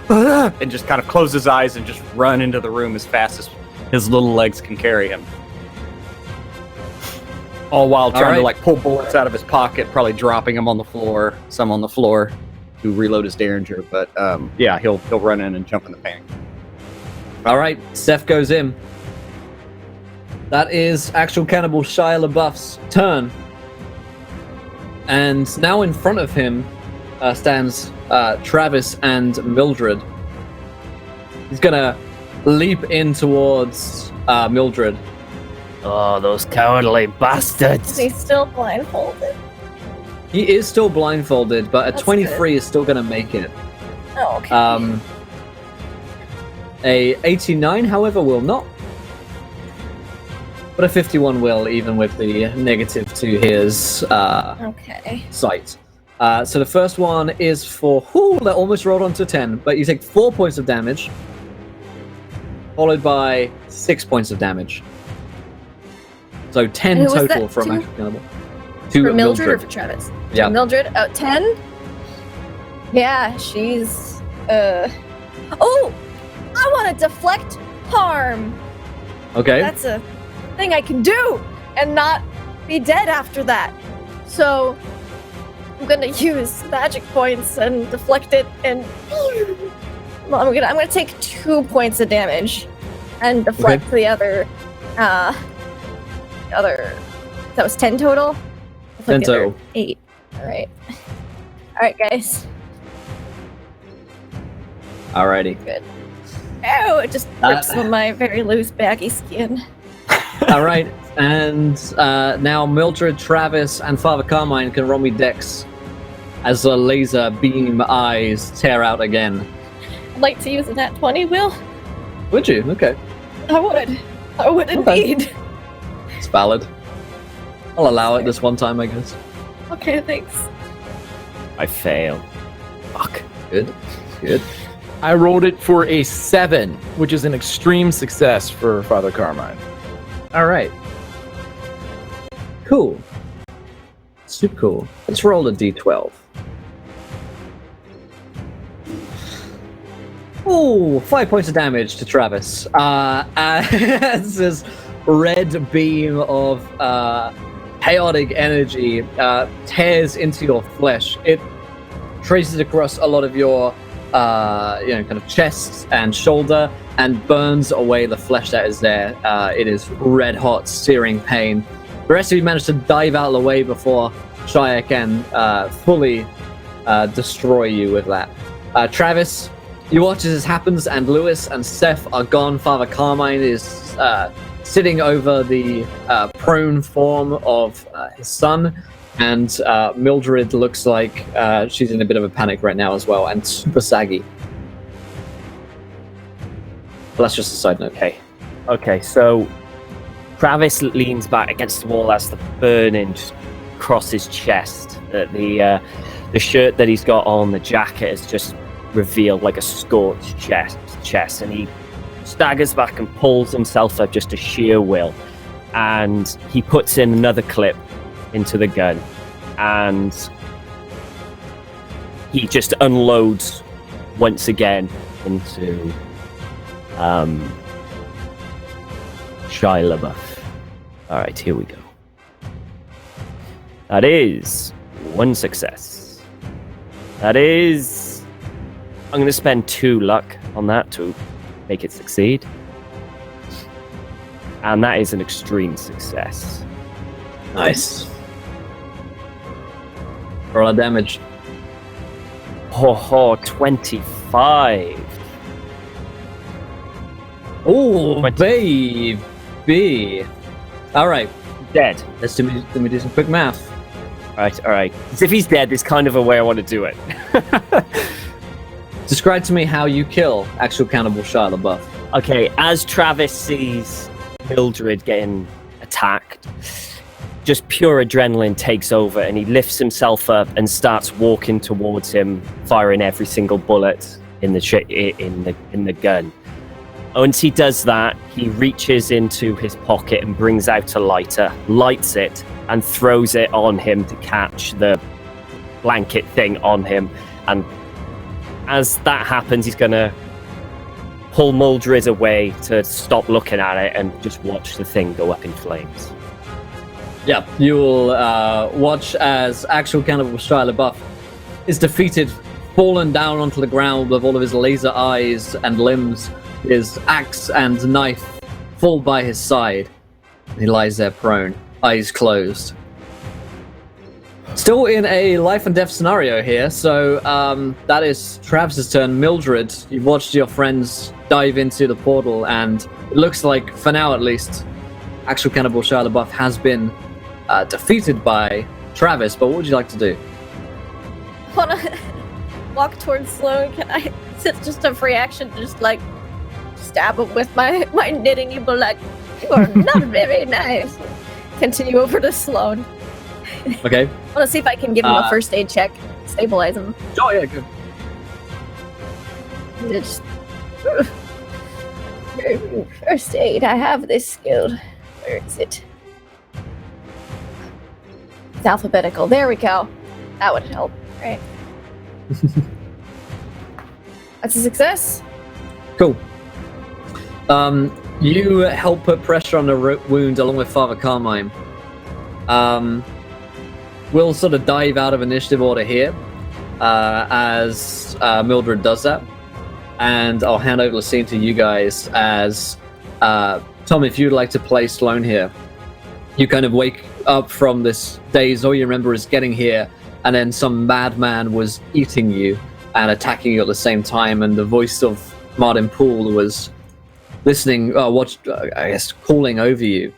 and just kind of close his eyes and just run into the room as fast as his little legs can carry him. All while trying to pull bullets out of his pocket, probably dropping them on the floor, some on the floor to reload his Derringer. But yeah, he'll run in and jump in the painting. All right, Seth goes in. That is actual Cannibal Shia LaBeouf's turn. And now in front of him stands Travis and Mildred. He's gonna leap in towards Mildred. Oh, those cowardly bastards! He's still blindfolded. He is still blindfolded, but That's a 23 good. is still gonna make it. Oh, okay. A 89, however, will not. But a 51 will, even with the negative to his Okay. sight. So the first one is for... Ooh, that almost rolled onto 10, but you take 4 points of damage, followed by 6 points of damage. So 10 And who was total that from to? actual Cannibal. To For Mildred or for Travis? Yeah. For Mildred? 10? Yeah, she's... Oh! I want to deflect harm! Okay. That's a thing I can do! And not be dead after that. So... I'm gonna use magic points and deflect it, and well, I'm gonna take 2 points of damage and deflect the other. That was 10 total. 10 total. 8. All right, guys. Alrighty. Good. Oh, it just rips with my very loose, baggy skin. All right, and now Mildred, Travis, and Father Carmine can roll me dex. as the laser beam eyes tear out again. I'd like to use a nat 20, Will. Would you? Okay. I would. I would Okay. indeed. It's valid. I'll allow it this one time, I guess. Okay, thanks. I fail. Fuck. Good. Good. I rolled it for a 7, which is an extreme success for Father Carmine. All right. Cool. Super cool. Let's roll a d12. Ooh, 5 points of damage to Travis. As this red beam of chaotic energy tears into your flesh, it traces across a lot of your kind of chest and shoulder and burns away the flesh that is there. It is red hot, searing pain. The rest of you managed to dive out of the way before Shia can fully destroy you with that. Travis, you watch as this happens, and Lewis and Seth are gone. Father Carmine is sitting over the prone form of his son, and Mildred looks like she's in a bit of a panic right now as well, and super saggy. But that's just a side note. Okay, so Travis leans back against the wall as the burning just across his chest. The shirt that he's got on, the jacket, is just revealed like a scorched chest, and he staggers back and pulls himself up just a sheer will, and he puts in another clip into the gun, and he just unloads once again into Shia LaBeouf. All right, here we go. That is 1 success. That is... I'm going to spend 2 luck on that to make it succeed. And that is an extreme success. Nice. Roll a damage. Ho, 25. Oh, 20. baby. All right. Dead. Let me do some quick math. All right. As if he's dead, is kind of a way I want to do it. Describe to me how you kill actual cannibal Shia LaBeouf. Okay, as Travis sees Mildred getting attacked, just pure adrenaline takes over, and he lifts himself up and starts walking towards him, firing every single bullet in the gun. Once he does that, he reaches into his pocket and brings out a lighter, lights it, and throws it on him to catch the blanket thing on him. And as that happens, he's going to pull Mildred away to stop looking at it and just watch the thing go up in flames. Yeah, you will watch as actual cannibal Shia LaBeouf is defeated, fallen down onto the ground with all of his laser eyes and limbs. His axe and knife fall by his side. He lies there prone, eyes closed. Still in a life and death scenario here, so that is Travis's turn. Mildred, you've watched your friends dive into the portal, and it looks like, for now at least, actual cannibal Shia LaBeouf has been defeated by Travis, but what would you like to do? I wanna walk towards Sloane. Can I? It's just a free action to just like stab him with my knitting. You be like, you are not very nice. Continue over to Sloane. Okay. I want to see if I can give him a first aid check, stabilize him. Oh yeah, good. Just first aid. I have this skill. Where is it? It's alphabetical. There we go. That would help, right? That's a success. Cool. You help put pressure on the wound along with Father Carmine. We'll sort of dive out of initiative order here as Mildred does that. And I'll hand over the scene to you guys as Tom, if you'd like to play Sloane here. You kind of wake up from this daze. All you remember is getting here, and then some madman was eating you and attacking you at the same time, and the voice of Martin Poole was listening, calling over you.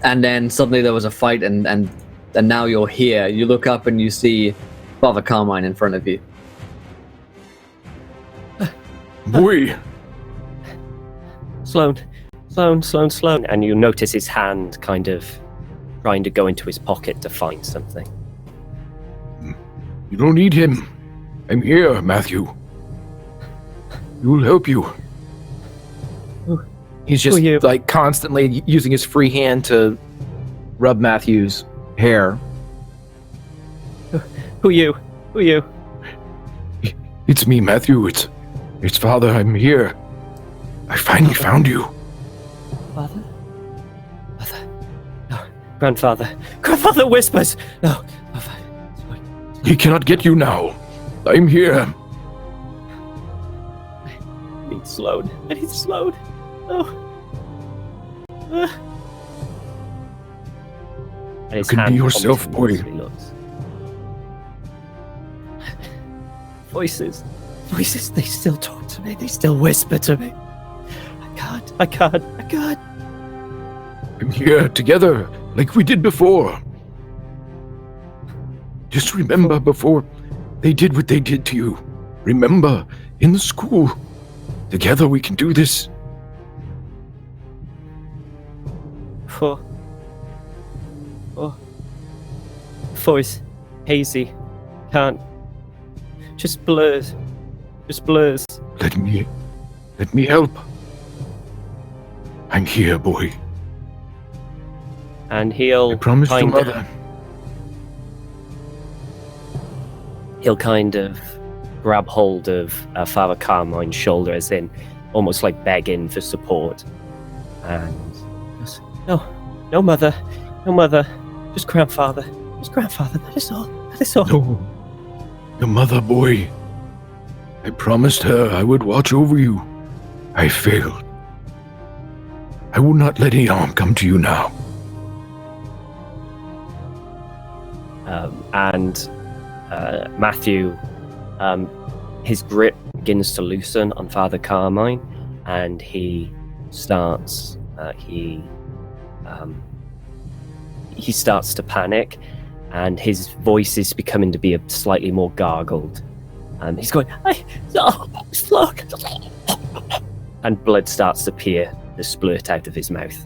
And then suddenly there was a fight, and now you're here. You look up and you see Father Carmine in front of you. Boy. Sloane. And you notice his hand kind of trying to go into his pocket to find something. You don't need him. I'm here, Matthew. We will help you. He's just like constantly using his free hand to rub Matthew's hair. Who are you? It's me, Matthew. It's Father. I'm here. I finally found you. Father? No. Grandfather whispers. No. He cannot get you now. I'm here. I need Sloane. No. And his You can hand be yourself, comes boy. as he looks. Voices, they still talk to me. They still whisper to me. I can't. I'm here together, like we did before. Just remember before they did what they did to you. Remember, in the school. Together we can do this. Voice, hazy, can't. Just blurs. Let me help. I'm here, boy. And he'll I promised your kind mother. he'll kind of grab hold of Father Carmine's shoulder, as in almost like begging for support. And goes, no mother, just grandfather, that is all. No. Your mother, boy. I promised her I would watch over you. I failed. I will not let any harm come to you now. And Matthew, his grip begins to loosen on Father Carmine, and he starts he starts to panic, and his voice is becoming to be a slightly more gargled. He's going, look, and blood starts to splurt out of his mouth.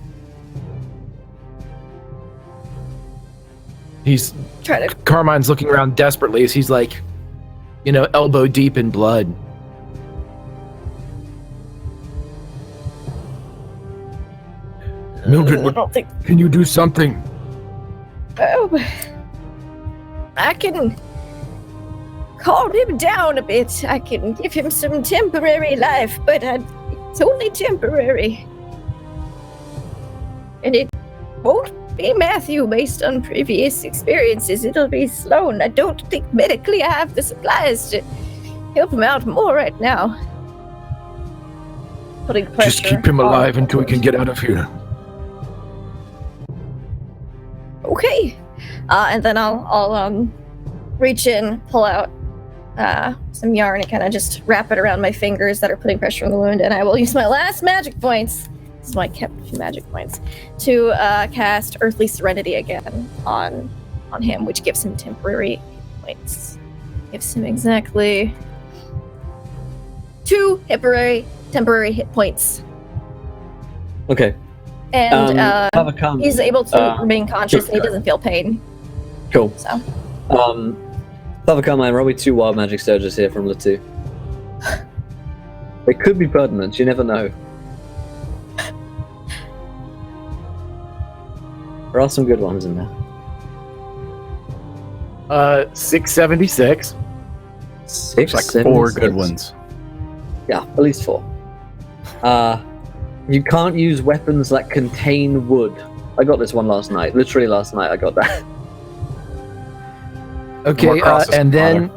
Carmine's looking around desperately as he's like, elbow deep in blood. Mildred, can you do something? Oh, I can calm him down a bit. I can give him some temporary life, but it's only temporary. And it won't be Matthew based on previous experiences. It'll be Sloane. I don't think medically I have the supplies to help him out more right now. Putting pressure. Just keep him alive until we can get out of here. Okay. And then I'll reach in, pull out some yarn, and kind of just wrap it around my fingers that are putting pressure on the wound, and I will use my last magic points. This is why I kept a few magic points to cast Earthly Serenity again on him, which gives him temporary points. Gives him exactly 2 temporary hit points. Okay. And Father Carmine, he's able to remain conscious, and he doesn't feel pain. Cool. So. Father Carmine, roll me 2 wild magic surges here from the 2. They could be pertinent, you never know. There are some good ones in there. 676. Six, Like 7, 4 6. good ones. Yeah, at least 4. You can't use weapons that contain wood. I got this one last night. Literally last night I got that. Okay, across this and then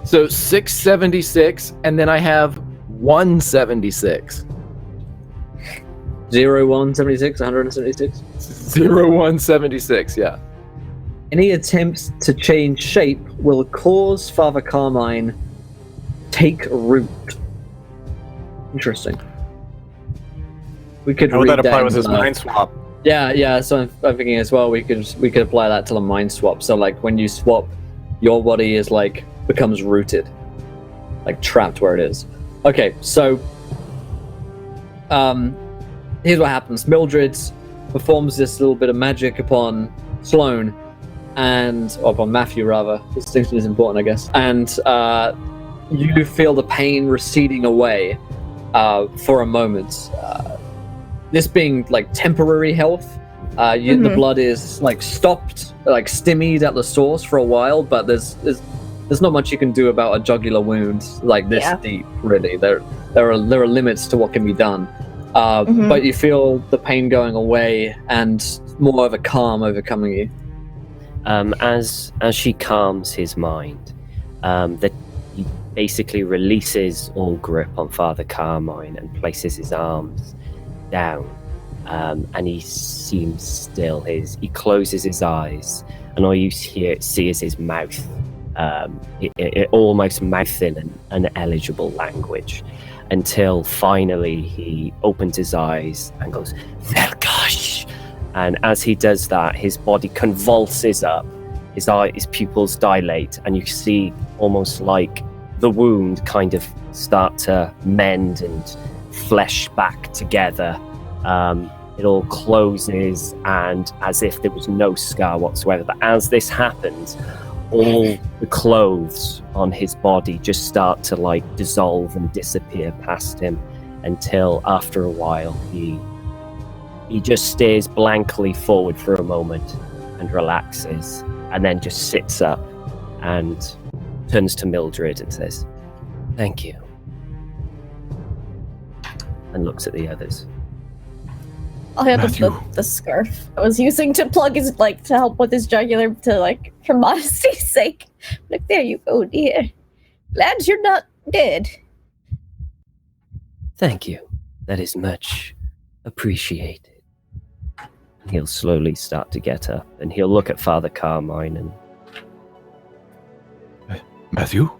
so 676, and then I have 176. 0176, 176. 0176, yeah. Any attempts to change shape will cause Father Carmine take root. Interesting. We could How would read that apply with into his mind swap? Yeah. So I'm thinking as well. We could apply that to the mind swap. So like when you swap your body is like becomes rooted, like trapped where it is. Okay, so here's what happens. Mildred performs this little bit of magic upon Sloane, or upon Matthew rather. Distinction is important, I guess. And you feel the pain receding away for a moment. This being like temporary health, the blood is like stopped, like stymied at the source for a while, but there's not much you can do about a jugular wound like this deep. Really, there are limits to what can be done. But you feel the pain going away and more of a calm overcoming you. As she calms his mind, that he basically releases all grip on Father Carmine and places his arms down, and he seems still. He closes his eyes, and all you see is his mouth. It almost mouths in an unintelligible language, until finally he opens his eyes and goes, "Velkash!" And as he does that, his body convulses up, his pupils dilate, and you see almost like the wound kind of start to mend and flesh back together. It all closes, and as if there was no scar whatsoever. But as this happens, all the clothes on his body just start to like dissolve and disappear past him, until after a while he just stares blankly forward for a moment and relaxes, and then just sits up and turns to Mildred and says, "Thank you," and looks at the others. I'll hand Matthew. him the scarf I was using to plug his, to help with his jugular, for modesty's sake. Look, there you go, dear. Glad you're not dead. Thank you. That is much appreciated. And he'll slowly start to get up, and he'll look at Father Carmine and... Matthew?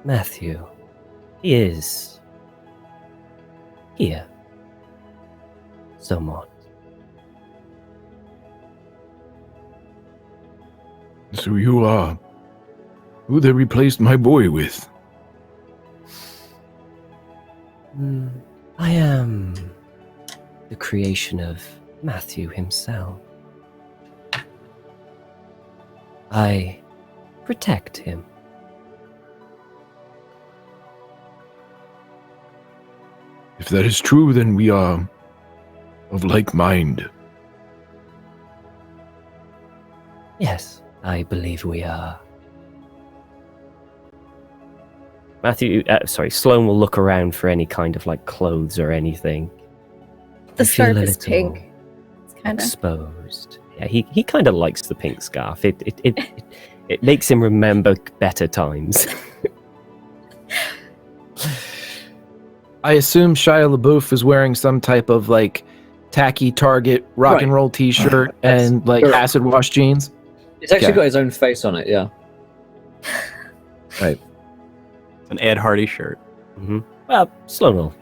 Matthew. He is... here. Somewhat. So you are who they replaced my boy with? I am the creation of Matthew himself. I protect him. If that is true, then we are of like mind. Yes, I believe we are. Sloane will look around for any kind of clothes or anything. The I feel scarf a is little pink. It's kind of... exposed. Yeah, he kind of likes the pink scarf. It makes him remember better times. I assume Shia LaBeouf is wearing some type of tacky Target rock and roll T-shirt and acid wash jeans. It's actually got his own face on it, yeah. Right. An Ed Hardy shirt. Mm-hmm. Well, Sloane will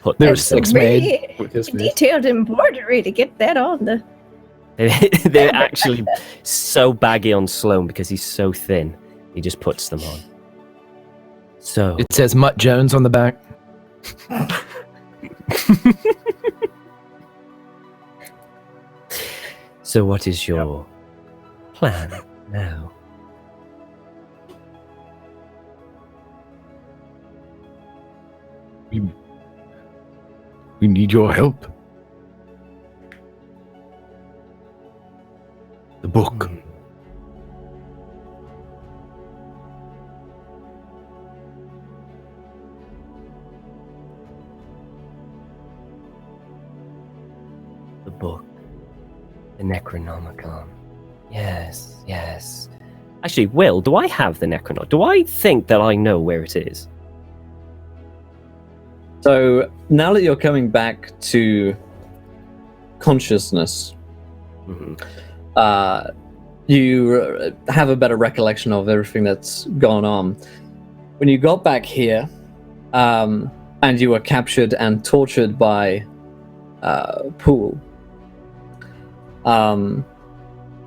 put There's them. six made with his face. detailed embroidery to get that on the... They're actually so baggy on Sloane because he's so thin. He just puts them on. So It says Mutt Jones on the back. So what is your plan now? We need your help. The book. The book. The Necronomicon. Yes. Actually, Will, do I have the Necronomicon? Do I think that I know where it is? So now that you're coming back to consciousness, you have a better recollection of everything that's gone on. When you got back here, and you were captured and tortured by Poole,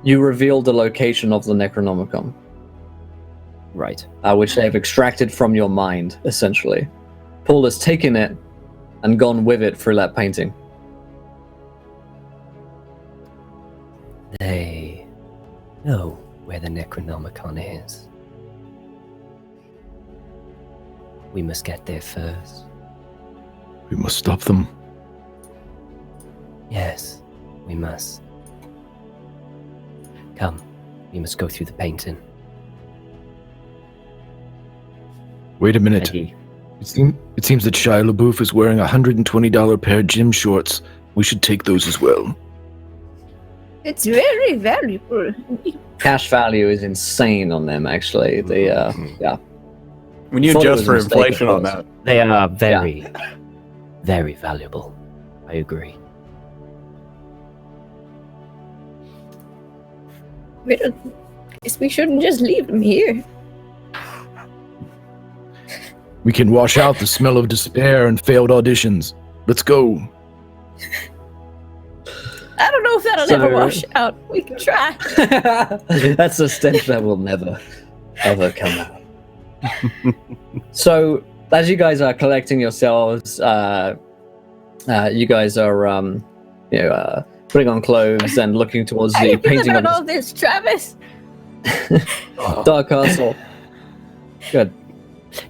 you reveal the location of the Necronomicon, Right. which they've extracted from your mind, essentially. Paul has taken it and gone with it through that painting. They know where the Necronomicon is. We must get there first. We must stop them. Yes, we must. Come, we must go through the painting. Wait a minute. Eddie. It seems that Shia LaBeouf is wearing a $120 pair of gym shorts. We should take those as well. It's very valuable. Cash value is insane on them, actually. Yeah. When you Thought it adjust was for a mistake, inflation of on course. that. They are very, very valuable. I agree. Guess we shouldn't just leave them here. We can wash out the smell of despair and failed auditions. Let's go. I don't know if that'll So- ever wash out. We can try. That's a stench that will never, ever come out. So, as you guys are collecting yourselves, you guys are, putting on clothes and looking towards How the you feel painting about of all this, Travis? Dark Castle. Good.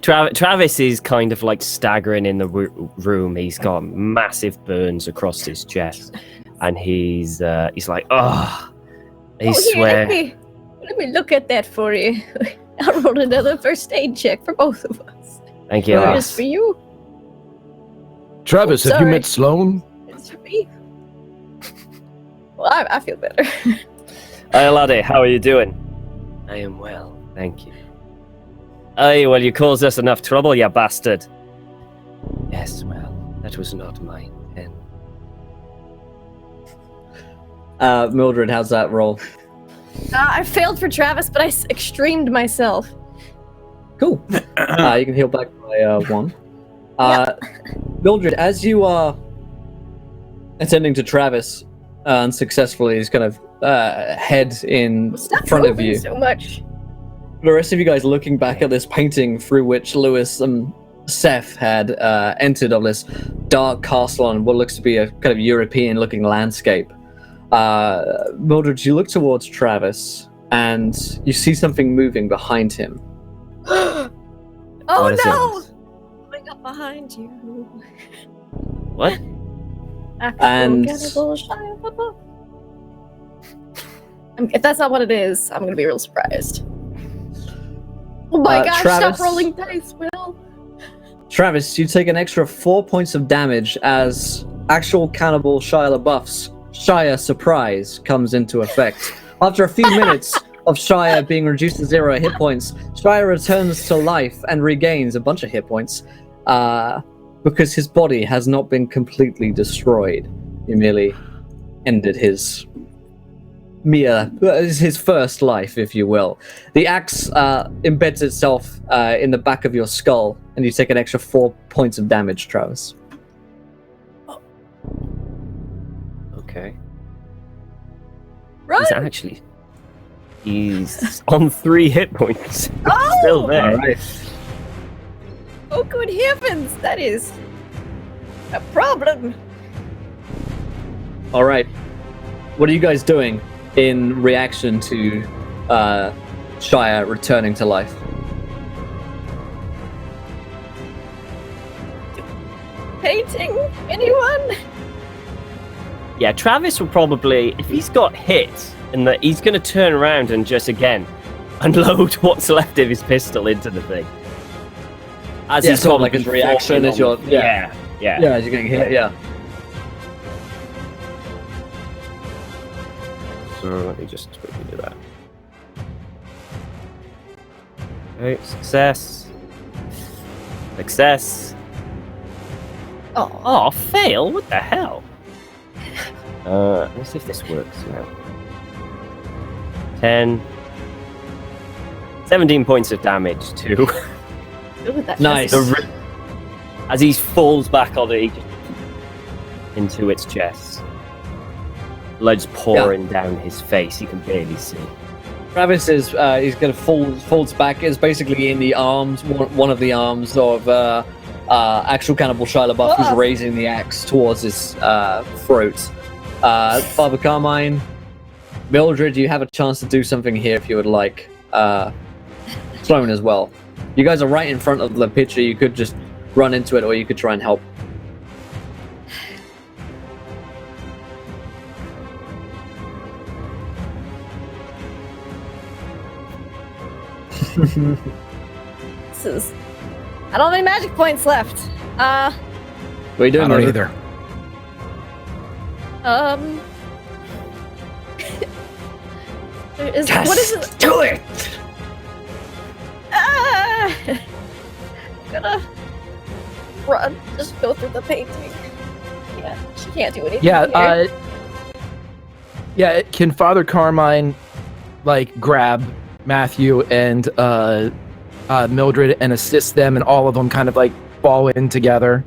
Travis is kind of like staggering in the room. He's got massive burns across his chest, and he's like, oh, he Here, swear. let me look at that for you. I'll roll another first aid check for both of us. Thank you. Or just for you. Travis, have you Sorry. met Sloane? It's for me. Well, I feel better. Hey, laddie, how are you doing? I am well, thank you. Aye, well, you caused us enough trouble, you bastard. Yes, well, that was not my intent. Mildred, how's that roll? I failed for Travis, but I extremed myself. Cool. You can heal back by 1. Mildred, as you are attending to Travis unsuccessfully, he's kind of head in Stop front of moving you. so much. The rest of you guys looking back at this painting through which Lewis and Seth had entered of this dark castle on what looks to be a kind of European-looking landscape. Mildred, you look towards Travis, and you see something moving behind him. Oh What is no! it? Going up behind you. What? And- Cannibal Shia. If that's not what it is, I'm gonna be real surprised. Oh my gosh, Travis- stop rolling dice, Will. Travis, you take an extra 4 points of damage as actual cannibal Shia LaBeouf's Shia surprise comes into effect. After a few minutes of Shia being reduced to 0 hit points, Shia returns to life and regains a bunch of hit points because his body has not been completely destroyed. He merely ended his first life, if you will. The axe embeds itself in the back of your skull, and you take an extra 4 points of damage, Travis. Okay. Run! He's on 3 hit points. Oh! Still there. All right. Oh, good heavens, that is a problem. All right. What are you guys doing in reaction to Shia returning to life? Painting? Anyone? Yeah, Travis will probably, if he's got hit, and that he's going to turn around and just again unload what's left of his pistol into the thing. As Yeah, he's sort of like probably his reaction falling as you're- on- yeah. yeah. Yeah, as you're getting hit, yeah. So let me just quickly do that. Okay, success. Success. Oh, fail? What the hell? Let's see if this works now. 10. 17 points of damage to Ooh, that Nice. just- as he falls back on it into its chest. blood's pouring down his face. You can barely see. Travis is he's gonna folds back. Is basically in the arms, one of the arms of actual Cannibal Shia LaBeouf, who's raising the axe towards his throat. Father Carmine, Mildred, you have a chance to do something here if you would like. Sloane as well. You guys are right in front of the picture. You could just run into it, or you could try and help. This is. I don't have any magic points left. What are you doing? I don't Mildred? either. What is it? Do it! I'm gonna run. Just go through the painting. Yeah, she can't do anything. Yeah, here. can Father Carmine, like, grab Matthew and Mildred and assist them, and all of them kind of, like, fall in together?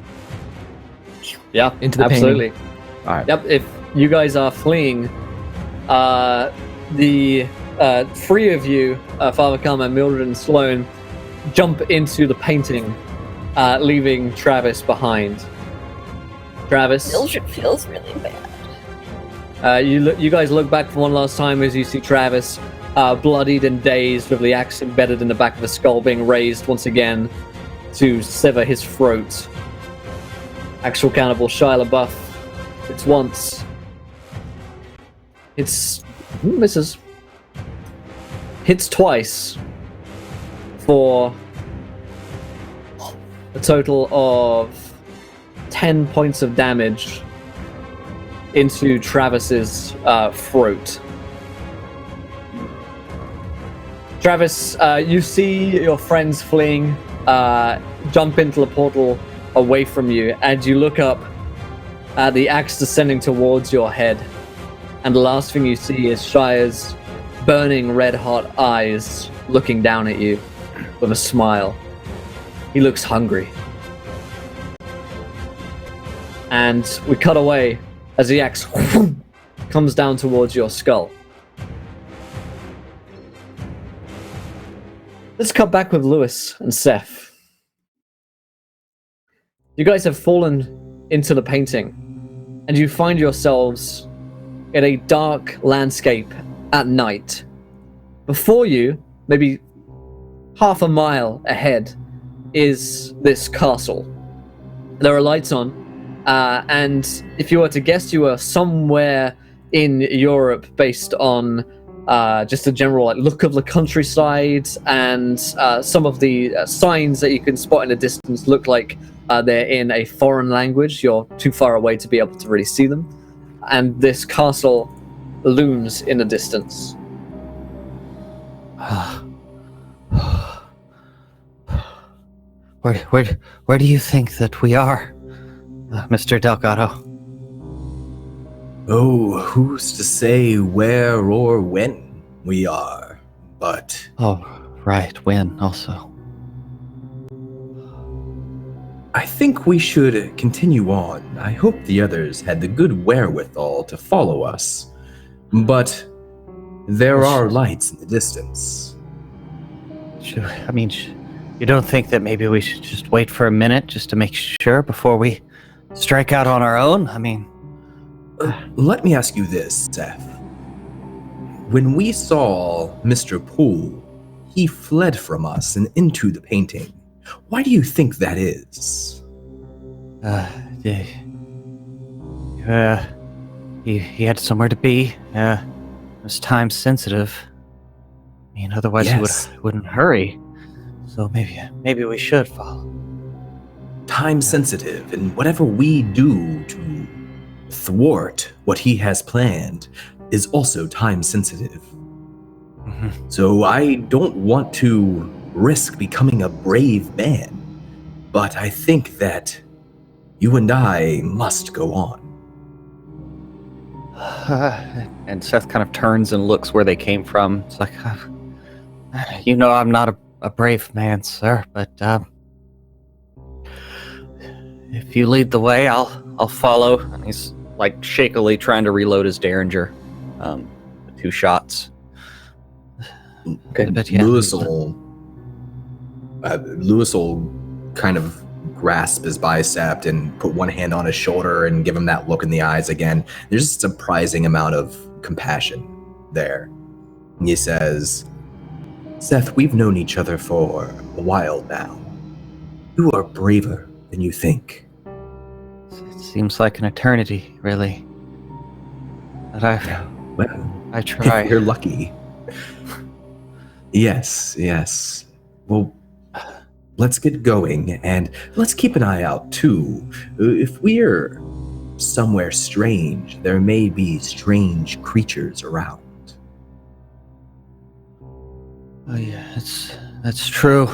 Yeah, into the absolutely. painting. All right. Yep, if you guys are fleeing, the three of you, Father Carmine, Mildred, and Sloane, jump into the painting, leaving Travis behind. Travis, Mildred feels really bad. you guys look back for one last time as you see Travis, bloodied and dazed, with the axe embedded in the back of the skull, being raised once again to sever his throat. Actual Cannibal Shia LaBeouf. It's once. It's misses. Hits twice for a total of 10 points of damage into Travis's throat. Travis, you see your friends fleeing, jump into the portal away from you, and you look up at the axe descending towards your head, and the last thing you see is Shia's burning red-hot eyes looking down at you with a smile. He looks hungry. And we cut away as the axe comes down towards your skull. Let's cut back with Lewis and Seth. You guys have fallen into the painting, and you find yourselves in a dark landscape at night. Before you, maybe half a mile ahead, is this castle. There are lights on, and if you were to guess, you are somewhere in Europe based on just a general look of the countryside, and some of the signs that you can spot in the distance look like they're in a foreign language. You're too far away to be able to really see them. And this castle looms in the distance. Where do you think that we are, Mr. Delgado? Oh, who's to say where or when we are, but... Oh, right, when also. I think we should continue on. I hope the others had the good wherewithal to follow us. But there are lights in the distance. You don't think that maybe we should just wait for a minute just to make sure before we strike out on our own? Let me ask you this, Seth. When we saw Mr. Poole, he fled from us and into the painting. Why do you think that is? He had somewhere to be. It was time sensitive. Otherwise Yes. he wouldn't hurry. So maybe we should follow. Time sensitive, and whatever we do to thwart what he has planned is also time sensitive. Mm-hmm. So I don't want to risk becoming a brave man, but I think that you and I must go on. And Seth kind of turns and looks where they came from. It's like, I'm not a brave man, sir, but if you lead the way, I'll follow. And he's like shakily trying to reload his Derringer. 2 shots. Okay. But yeah. Lewis will kind of grasp his bicep and put one hand on his shoulder and give him that look in the eyes again. There's a surprising amount of compassion there. And he says, Seth, we've known each other for a while now. You are braver than you think. It seems like an eternity, really. But I try. If you're lucky. Yes. Well, let's get going, and let's keep an eye out, too. If we're somewhere strange, there may be strange creatures around. Oh yeah, that's true.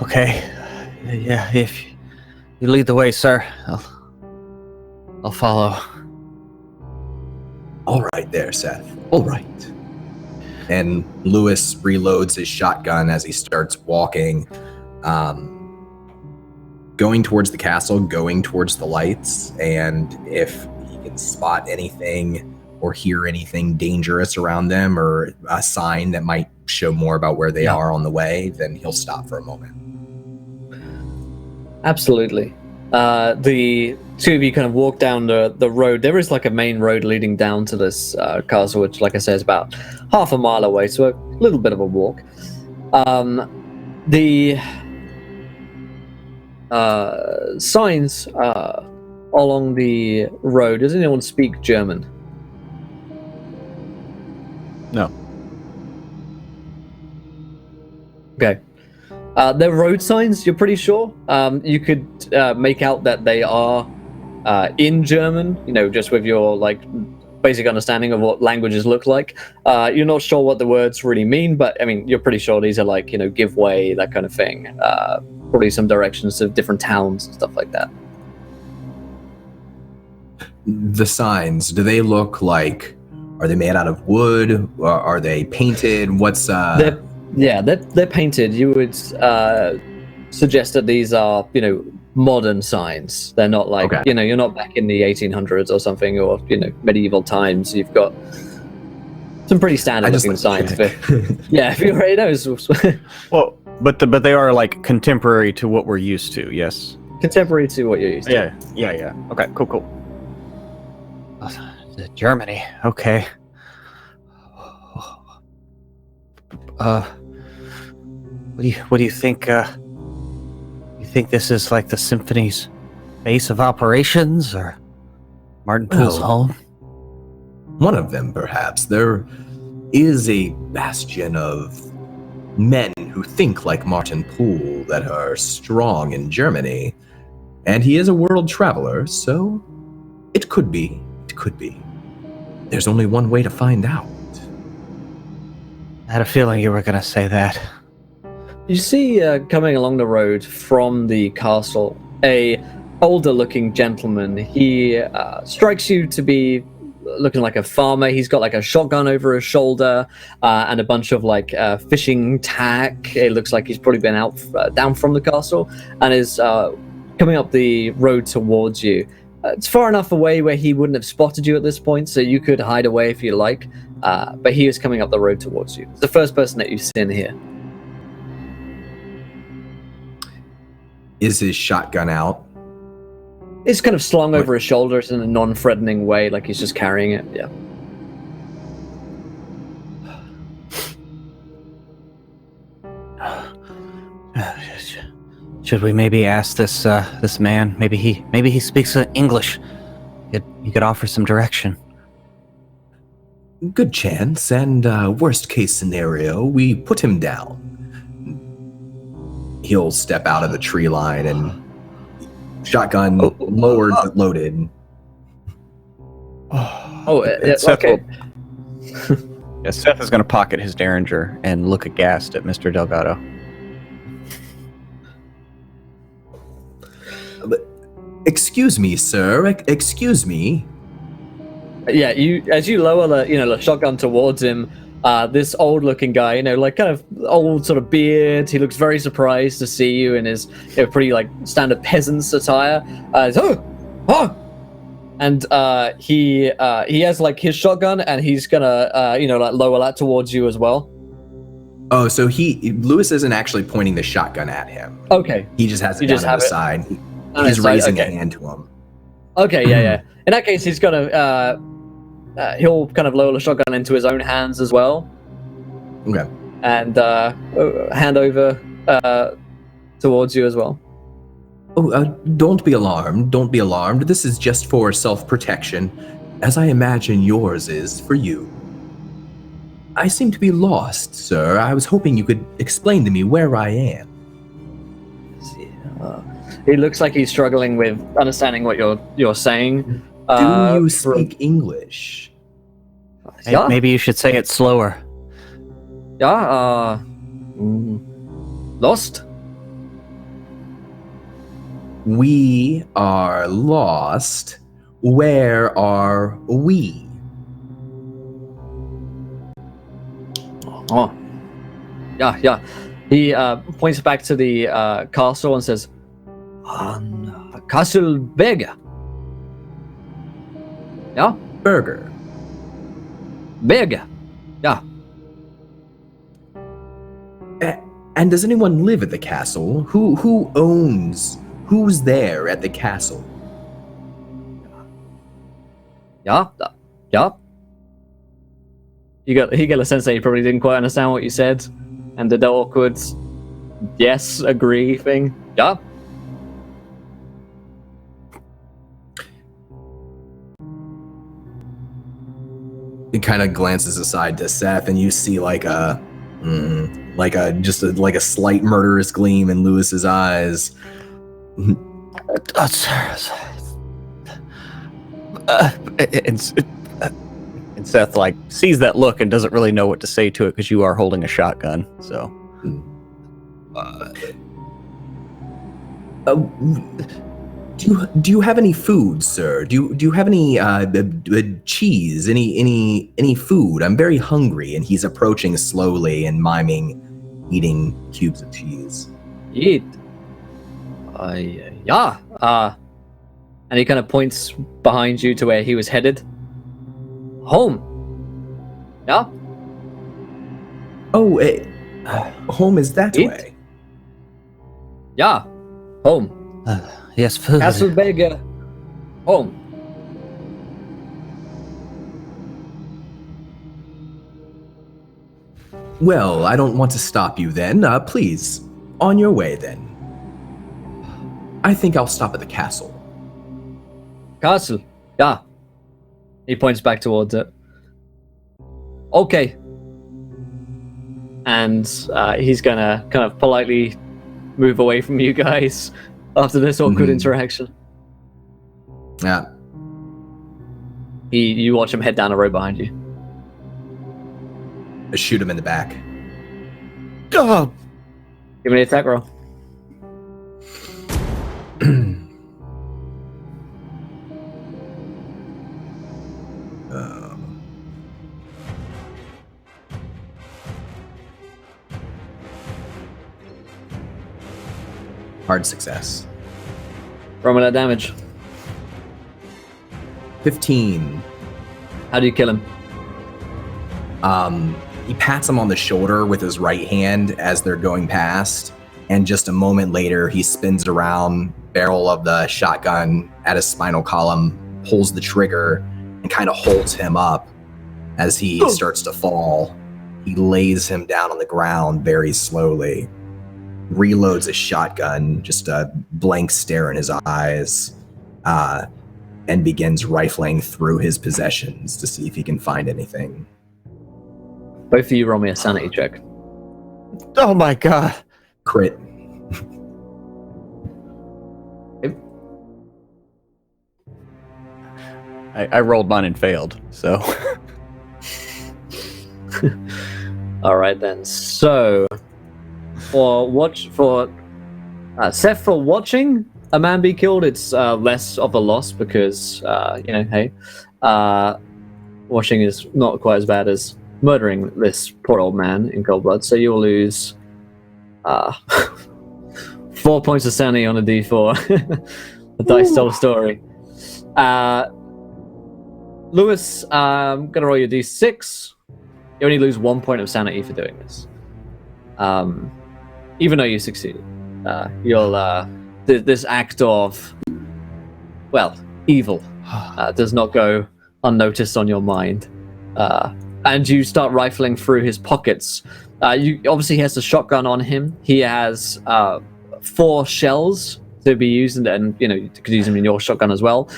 Okay. Yeah, if you lead the way, sir, I'll follow. All right there, Seth. All right. And Lewis reloads his shotgun as he starts walking, going towards the castle, going towards the lights, and if he can spot anything or hear anything dangerous around them or a sign that might show more about where they are on the way, then he'll stop for a moment. Absolutely. The two of you kind of walk down the road. There is like a main road leading down to this castle, which, like I said, is about half a mile away, so a little bit of a walk. The signs along the road, does anyone speak German? No. Okay. They're road signs, you're pretty sure? You could make out that they are in German, just with your basic understanding of what languages look like. You're not sure what the words really mean, but I mean, you're pretty sure these are give way, that kind of thing. Probably some directions of different towns and stuff like that. The signs, do they look like, are they made out of wood? Or are they painted? What's They're painted. You would suggest that these are, modern signs. They're not like, Okay. You're not back in the 1800s or something, or, medieval times. You've got some pretty standard looking signs. If you already know. Well, but they are contemporary to what we're used to. Yes. Contemporary to what you're used to. Yeah. Okay, cool. Germany. Okay. What do you think? You think this is like the Symphony's base of operations, or Martin Poole's home? One of them, perhaps. There is a bastion of men who think like Martin Poole that are strong in Germany, and he is a world traveler, so it could be. It could be. There's only one way to find out. I had a feeling you were going to say that. You see, coming along the road from the castle, a older-looking gentleman. He strikes you to be looking like a farmer. He's got a shotgun over his shoulder and a bunch of fishing tack. It looks like he's probably been out down from the castle and is coming up the road towards you. It's far enough away where he wouldn't have spotted you at this point, so you could hide away if you like. But he is coming up the road towards you. It's the first person that you've seen here. Is his shotgun out? It's kind of slung over his shoulders in a non-threatening way, like he's just carrying it. Yeah. Should we maybe ask this man? Maybe he speaks English. He could offer some direction. Good chance, and worst case scenario, we put him down. He'll step out of the tree line and shotgun lowered but loaded. Okay. Yeah, Seth is going to pocket his Derringer and look aghast at Mr. Delgado. Excuse me, sir. Excuse me. Yeah, as you lower the shotgun towards him, this old-looking guy, like kind of old sort of beard. He looks very surprised to see you in his pretty like standard peasant's attire. And he has like his shotgun, and he's gonna like lower that towards you as well. Oh, so Lewis isn't actually pointing the shotgun at him. Okay. He just has it down on the side. He's raising a hand to him. Okay, yeah. In that case, he's gonna he'll kind of lower the shotgun into his own hands as well. Okay. And hand over towards you as well. Oh, don't be alarmed. Don't be alarmed. This is just for self-protection, as I imagine yours is for you. I seem to be lost, sir. I was hoping you could explain to me where I am. He looks like he's struggling with understanding what you're saying. Do you speak English? Yeah. Maybe you should say it slower. Yeah. Lost. We are lost. Where are we? Oh. Yeah. He points back to the castle and says, Castle Burger. Yeah? Burger. Burger. Yeah. And does anyone live at the castle? Who's there at the castle? Yeah. You get a sense that he probably didn't quite understand what you said, and the awkward yes, agree thing. Yeah. He kind of glances aside to Seth, and you see like a slight murderous gleam in Lewis's eyes. And Seth like sees that look and doesn't really know what to say to it because you are holding a shotgun. So, do you have any food, sir? Do you have any cheese? Any food? I'm very hungry. And he's approaching slowly and miming eating cubes of cheese. Eat. Yeah. And he kind of points behind you to where he was headed. Home. Yeah. Oh, home is that way. Yeah. Home. yes, food. Castleberger. Home. Well, I don't want to stop you then. Please, on your way then. I think I'll stop at the castle. Castle. Yeah. He points back towards it. Okay. And he's gonna kind of politely move away from you guys after this awkward interaction. Yeah. You watch him head down the road behind you. I shoot him in the back. Oh. Give me an attack roll. Hard success. Roll me that damage. 15. How do you kill him? He pats him on the shoulder with his right hand as they're going past, and just a moment later, he spins around, barrel of the shotgun at his spinal column, pulls the trigger, and kind of holds him up as he starts to fall. He lays him down on the ground very slowly, reloads his shotgun, just a blank stare in his eyes, and begins rifling through his possessions to see if he can find anything. Both of you roll me a sanity check. Oh my god. Crit. I rolled mine and failed, so. All right then. So, Seth, for watching a man be killed, it's less of a loss because hey, watching is not quite as bad as murdering this poor old man in cold blood. So you'll lose 4 points of sanity on a d4. The dice tell a story. Lewis, I'm gonna roll your d6. You only lose 1 point of sanity for doing this. Even though you succeeded. This act of, well, evil does not go unnoticed on your mind. And you start rifling through his pockets. Obviously, he has a shotgun on him. He has 4 shells to be used, and you could use them in your shotgun as well.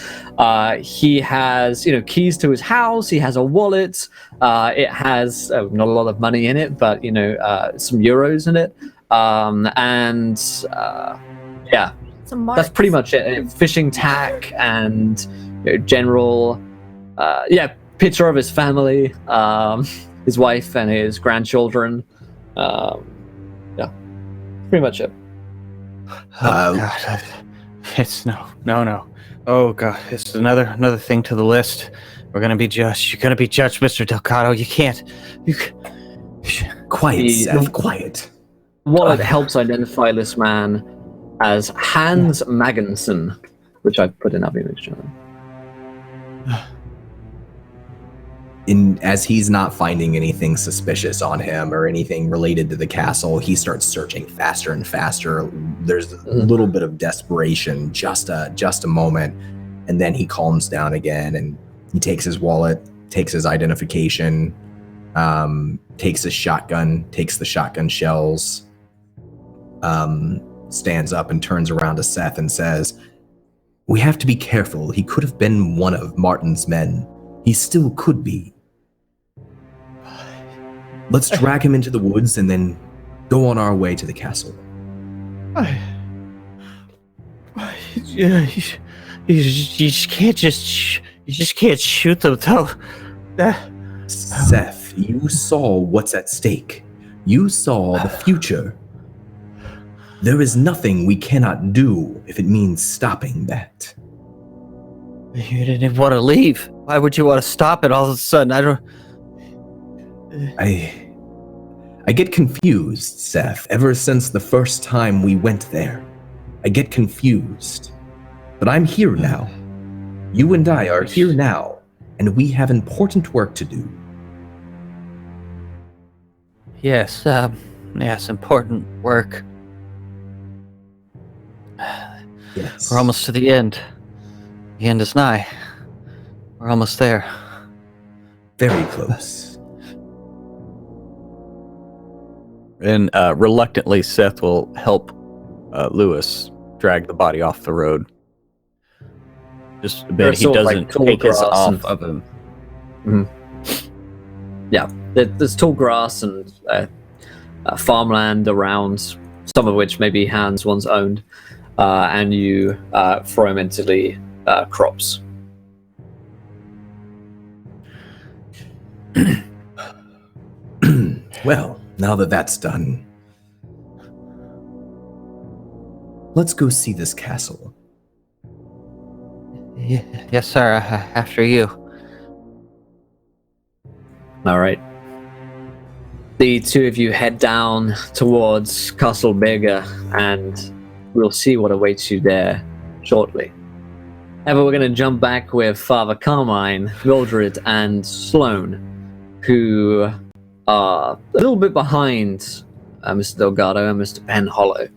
He has keys to his house. He has a wallet. It has not a lot of money in it, but some euros in it. Yeah, that's pretty much it. Fishing tack and general. Picture of his family, his wife and his grandchildren. Pretty much it. God, it's no. Oh God, it's another thing to the list. We're gonna be judged. You're gonna be judged, Mr. Delgado. You can't. Quiet, Seth. Quiet. Wallet helps identify this man as Hans Magnuson, which I've put in our image channel. As he's not finding anything suspicious on him or anything related to the castle, he starts searching faster and faster. There's a little bit of desperation, just a moment, and then he calms down again and he takes his wallet, takes his identification, takes his shotgun, takes the shotgun shells, stands up and turns around to Seth and says, "We have to be careful. He could have been one of Martin's men. He still could be. Let's drag him into the woods and then go on our way to the castle." You just can't shoot them though. Seth, you saw what's at stake. You saw the future. There is nothing we cannot do if it means stopping that. You didn't want to leave. Why would you want to stop it all of a sudden? I get confused, Seth, ever since the first time we went there. I get confused. But I'm here now. You and I are here now, and we have important work to do. Yes, important work. Yes. We're almost to the end. The end is nigh. We're almost there. Very close. And reluctantly, Seth will help Lewis drag the body off the road. Just a bit. He doesn't take his off of him. Mm-hmm. Yeah, there's tall grass and farmland around, some of which maybe Hans once owned, and you throw him into the crops. Well, now that that's done, let's go see this castle. Yes, sir. After you. All right. The two of you head down towards Castle Bega, and we'll see what awaits you there shortly. However, we're going to jump back with Father Carmine, Mildred, and Sloane, who are a little bit behind Mr. Delgado and Mr. Penhollow.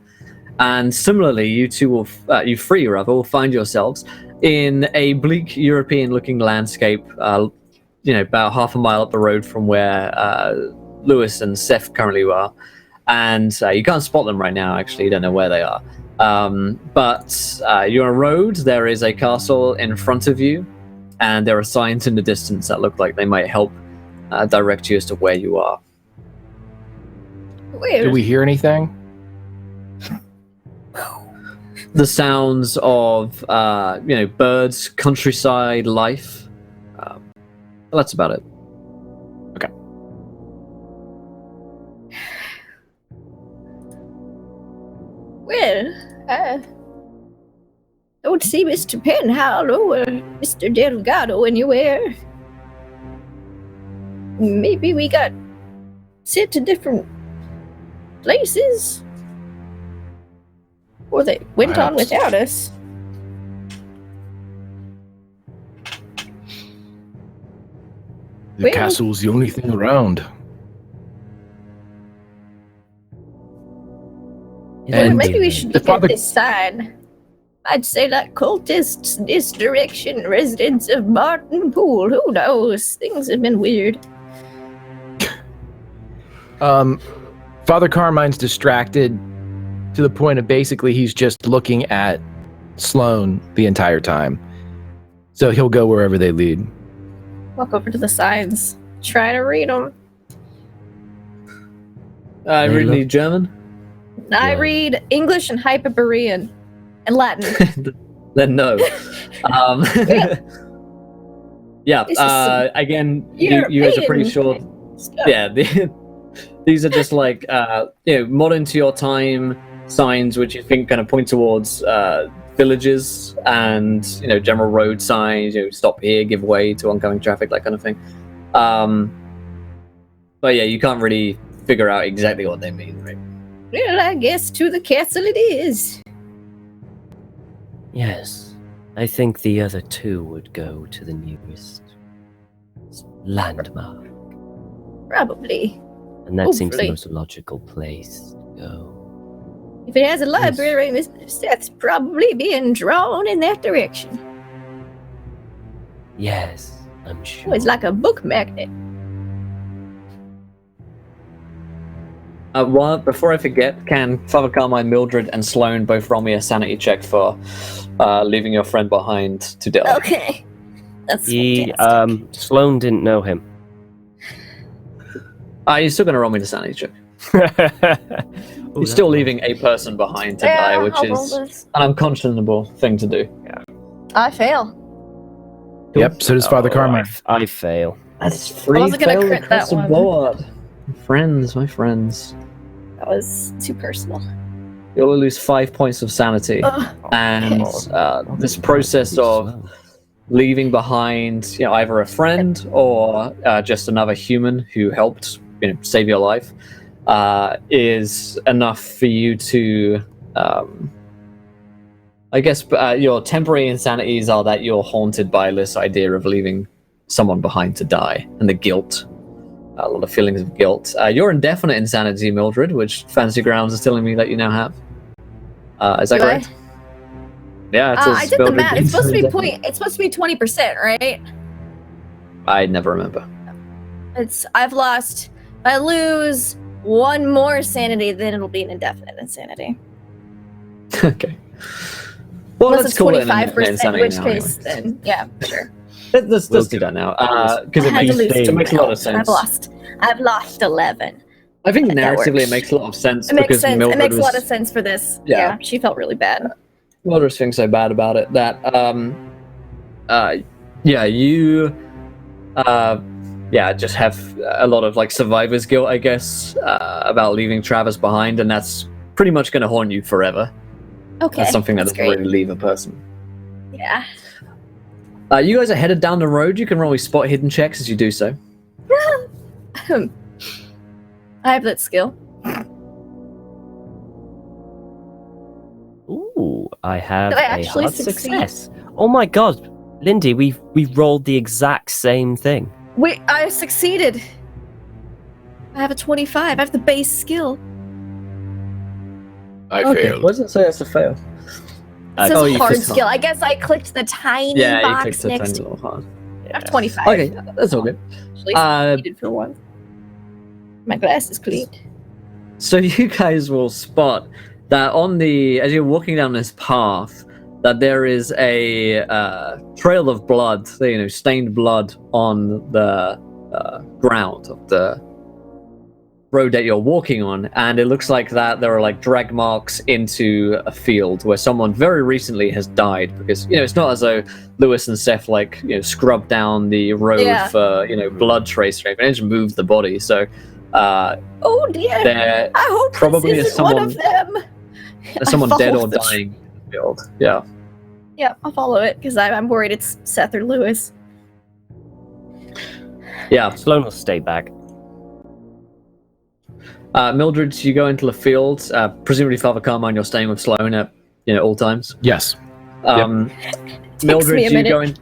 And similarly, you two will, you three rather, will find yourselves in a bleak European-looking landscape, about half a mile up the road from where Lewis and Seth currently are. And you can't spot them right now, actually. You don't know where they are. But you're on a road. There is a castle in front of you, and there are signs in the distance that look like they might help direct you as to where you are. Weird. Did we hear anything? The sounds of birds, countryside life. That's about it. Okay. Well, I don't see Mr. Penhollow or Mr. Delgado anywhere. maybe we got sent to different places. Or they went on Perhaps. without us. The Well- castle's the only thing around. And Maybe we should the look father- at this sign. I'd say that cultists, this direction, residents of Martin Pool. Who knows? Things have been weird. Father Carmine's distracted to the point of basically he's just looking at Sloane the entire time. So he'll go wherever they lead. Walk over to the signs. Try to read them. I They read look- any German? I Yeah. read English and Hyperborean and Latin. Then no. Yeah. This is some Again, you guys are pretty European sure. stuff. Yeah. These are just like modern to your time signs, which you think kind of point towards villages and general road signs. Stop here, give way to oncoming traffic, that kind of thing. But yeah, you can't really figure out exactly what they mean, right? Well, I guess to the castle it is. Yes, I think the other two would go to the nearest landmark, Probably. and that seems the Hopefully. most logical place to go. If it has a library, Mr. Seth's probably being drawn in that direction. Yes, I'm sure. Oh, it's like a book magnet. Before I forget, can Father Carmine, Mildred, and Sloane both roll me a sanity check for leaving your friend behind to die? Okay. That's He, fantastic. Sloane didn't know him. You're still going to roll me the sanity check. Oh, You're still leaving a person behind to die, which I'll roll is this. an unconscionable thing to do. I fail. Yep, so does Father Oh, Carmine. I fail. That's free wasn't gonna fail crit across that the one. board. My friends. That was too personal. You'll lose 5 points of sanity. Ugh. And this process of leaving behind, either a friend or just another human who helped, save your life, is enough for you to, I guess, your temporary insanities are that you're haunted by this idea of leaving someone behind to die, and the guilt, a lot of feelings of guilt. Your indefinite insanity, Mildred, which Fantasy Grounds is telling me that you now have. Is that Do I? correct? Yeah, it I says did the Mildred math. It's supposed to be indefinite. It's supposed to be 20%, right? I never remember. If I lose one more sanity, then it'll be an indefinite insanity. Okay. Well, Unless let's it's call it an 25%, in insanity which now, case, anyway. then yeah, sure. Let's We'll do that now, because I had to lose it makes a lot of two. sense. I've lost 11. I think That narratively works. it makes a lot of sense It makes because sense. Mildred It makes a was, lot of sense for this. Yeah. Yeah, she felt really bad. Mildred's feeling so bad about it that you just have a lot of like survivor's guilt, I guess, about leaving Travis behind, and that's pretty much going to haunt you forever. Okay, That's something that that's doesn't great. really leave a person. Yeah. You guys are headed down the road. You can roll me spot hidden checks as you do so. I have that skill. Ooh, I have Did I a actually hard succeed? success. Oh my god, Lindy, we rolled the exact same thing. Wait, I succeeded. I have a 25. I have the base skill. I Okay, failed. what does it say that's a fail? It says you hard clicked skill. I guess I clicked the tiny Yeah, you box clicked the next tiny to little hard. I have 25. Okay, that's all good. Actually Uh, succeeded for one. My glass is clean. So you guys will spot that as you're walking down this path, that there is a trail of blood, stained blood on the ground of the road that you're walking on, and it looks like that there are like drag marks into a field where someone very recently has died, because it's not as though Lewis and Seth scrubbed down the road Yeah. for blood trace or anything. They just moved the body. So Oh dear. there I hope probably this is isn't one of them. there's someone I dead follow or the- dying in the field. Yeah. Yeah, I'll follow it because I'm worried it's Seth or Lewis. Yeah. Sloane will stay back. Mildred, you go into the field. Presumably, Father Carmine, you're staying with Sloane at all times. Yes. Mildred, me a you minute. go in.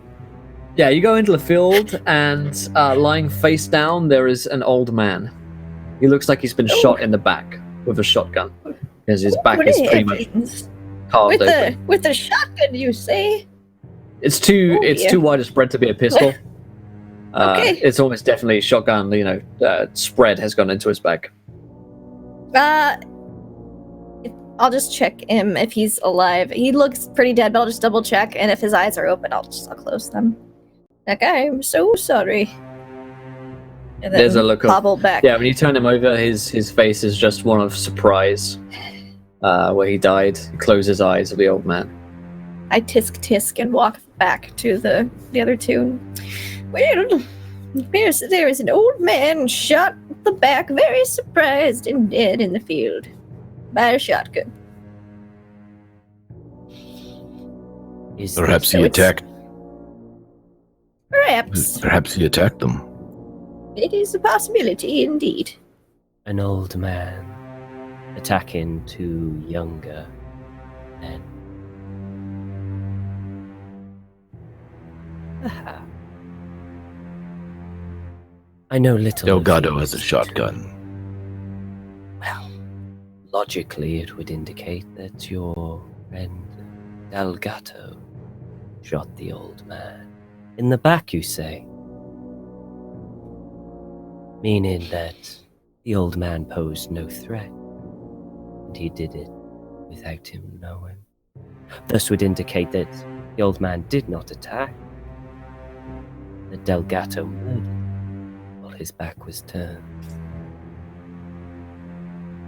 Yeah, you go into the field, and lying face down, there is an old man. He looks like he's been shot in the back with a shotgun, because his back is pretty much carved open. With a shotgun, you say? It's too dear. too widespread to be a pistol. Okay. It's almost definitely shotgun. Spread has gone into his back. I'll just check him if he's alive. He looks pretty dead, but I'll just double check, and if his eyes are open, I'll close them. Like, I'm so sorry. And then There's a look of hobble back. Yeah, when you turn him over, his face is just one of surprise. Where he died, he closed his eyes of the old man. I tisk and walk back to the other two. Well, there is an old man shot in the back, very surprised and dead in the field by a shotgun. Perhaps So he it's- attacked. Perhaps. Perhaps he attacked them. It is a possibility, indeed. An old man attacking two younger men. I know little. of Delgado these. has a shotgun. Well, logically, it would indicate that your friend Delgado shot the old man. In the back, you say? Meaning that the old man posed no threat, and he did it without him knowing. This would indicate that the old man did not attack, that Delgado murdered while his back was turned.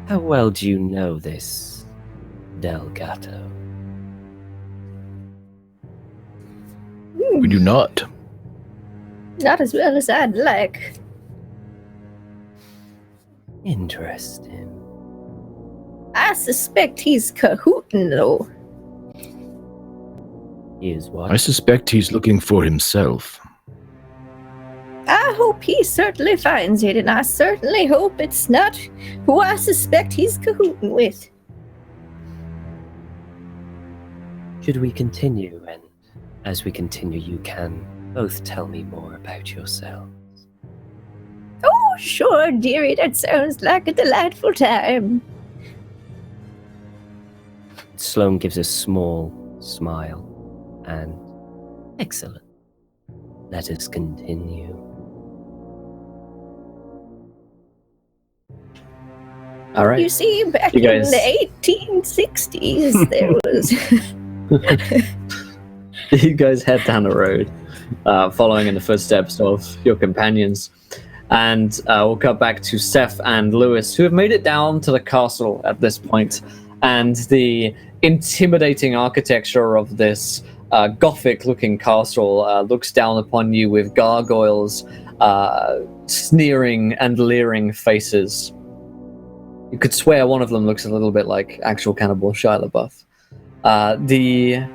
How well do you know this Delgado? We do not. Not as well as I'd like. Interesting. I suspect he's cahooting, though. He is what? I suspect he's looking for himself. I hope he certainly finds it, and I certainly hope it's not who I suspect he's cahooting with. Should we continue? And as we continue, you can both tell me more about yourselves. Oh, sure, dearie, that sounds like a delightful time. Sloane gives a small smile and excellent. Let us continue. All right. You see, back You in guys- the 1860s, there was... You guys head down the road, following in the footsteps of your companions. And we'll cut back to Seth and Lewis, who have made it down to the castle at this point. And the intimidating architecture of this Gothic-looking castle looks down upon you with gargoyles, sneering and leering faces. You could swear one of them looks a little bit like actual cannibal Shia LaBeouf. The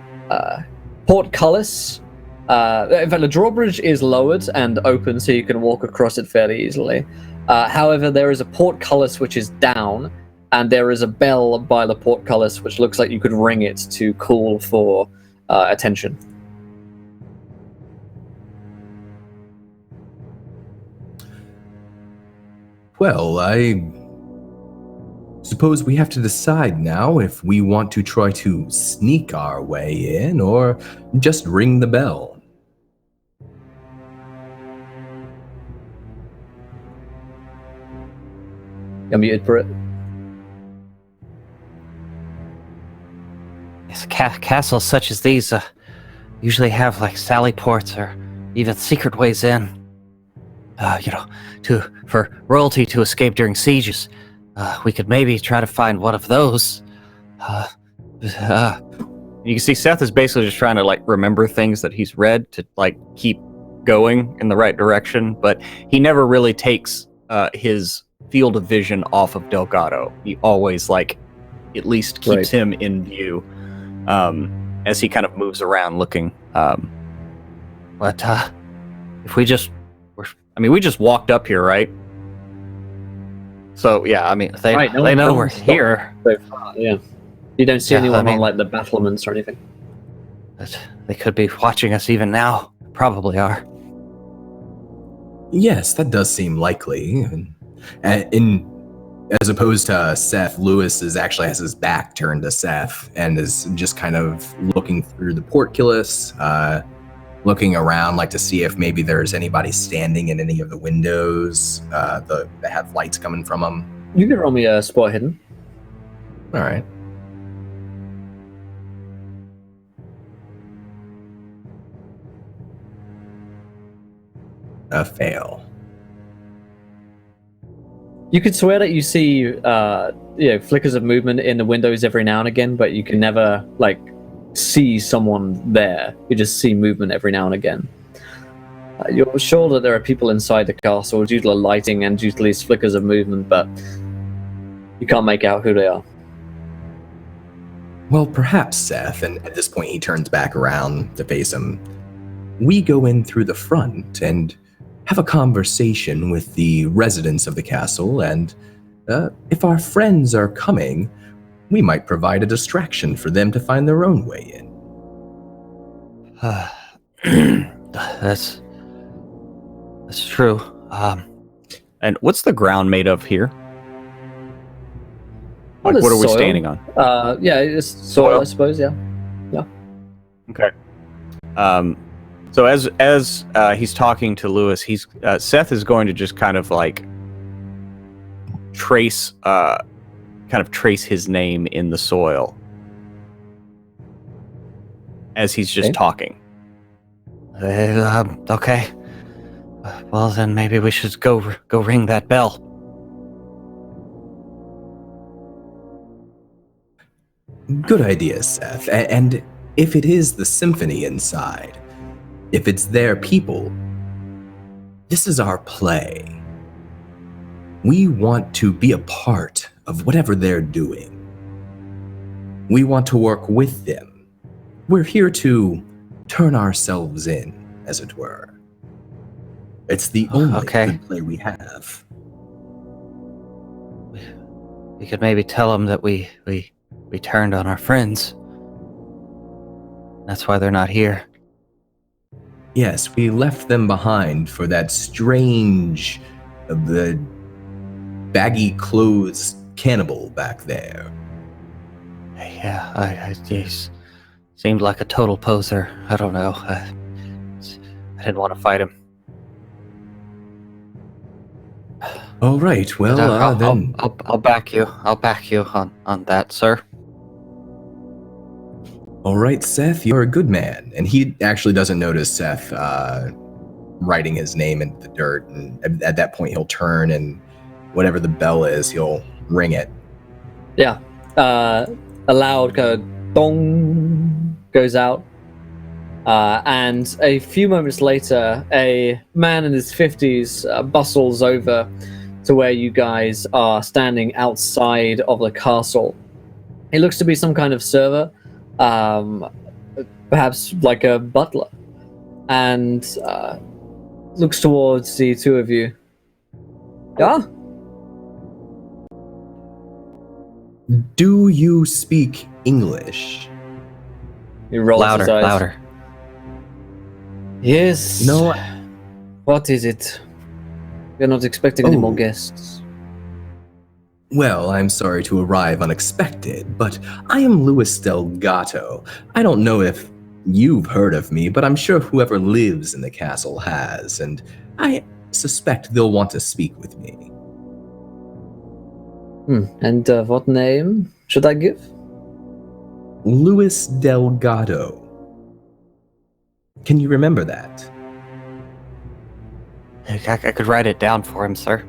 portcullis, in fact, the drawbridge is lowered and open, so you can walk across it fairly easily. However, there is a portcullis which is down, and there is a bell by the portcullis which looks like you could ring it to call for attention. Well, I suppose we have to decide now if we want to try to sneak our way in or just ring the bell. You're muted, Britt. Yes, castles such as these usually have like sally ports or even secret ways in. For royalty to escape during sieges. We could maybe try to find one of those. You can see Seth is basically just trying to like remember things that he's read to like keep going in the right direction, but he never really takes his field of vision off of Delgado. He always like at least keeps him in view as he kind of moves around looking. But if we just I mean, we just walked up here, right? So yeah, I mean, they Right, they know we're one's here. So far, yeah. You don't see Yeah, I anyone mean- on like the battlements or anything. But they could be watching us even now. Probably are. Yes, that does seem likely. As opposed to Seth, Lewis actually has his back turned to Seth and is just kind of looking through the portcullis, looking around like to see if maybe there's anybody standing in any of the windows that have lights coming from them. You can roll me a spot hidden. All right. A fail. You could swear that you see, flickers of movement in the windows every now and again, but you can never like see someone there. You just see movement every now and again. You're sure that there are people inside the castle due to the lighting and due to these flickers of movement, but you can't make out who they are. Well, perhaps, Seth, and at this point he turns back around to face him. We go in through the front and have a conversation with the residents of the castle, and if our friends are coming, we might provide a distraction for them to find their own way in. That's true. And what's the ground made of here? Like, what are we soil. standing on? Yeah, it's soil, I suppose. Yeah. Okay. So as he's talking to Lewis, Seth is going to just kind of like trace his name in the soil as he's just talking. Okay. Well, then maybe we should go ring that bell. Good idea, Seth. And if it is the symphony inside, if it's their people, this is our play. We want to be a part of whatever they're doing. We want to work with them. We're here to turn ourselves in, as it were. It's the only good play we have. We could maybe tell them that we turned on our friends. That's why they're not here. Yes, we left them behind for that strange, the baggy clothes cannibal back there. Yeah, he seemed like a total poser. I don't know. I didn't want to fight him. All right, well, then... I'll back you. I'll back you on that, sir. All right, Seth, you're a good man. And he actually doesn't notice Seth writing his name into the dirt. And at that point, he'll turn and whatever the bell is, he'll ring it. Yeah. A loud kind of dong goes out. And a few moments later, a man in his 50s bustles over to where you guys are standing outside of the castle. He looks to be some kind of server. Perhaps like a butler, and looks towards the two of you. Yeah? Do you speak English? He rolls his eyes. Louder. Yes. No. What is it? We're not expecting any more guests. Well, I'm sorry to arrive unexpected, but I am Luis Delgato. I don't know if you've heard of me, but I'm sure whoever lives in the castle has, and I suspect they'll want to speak with me. And what name should I give? Luis Delgado. Can you remember that? I could write it down for him, sir.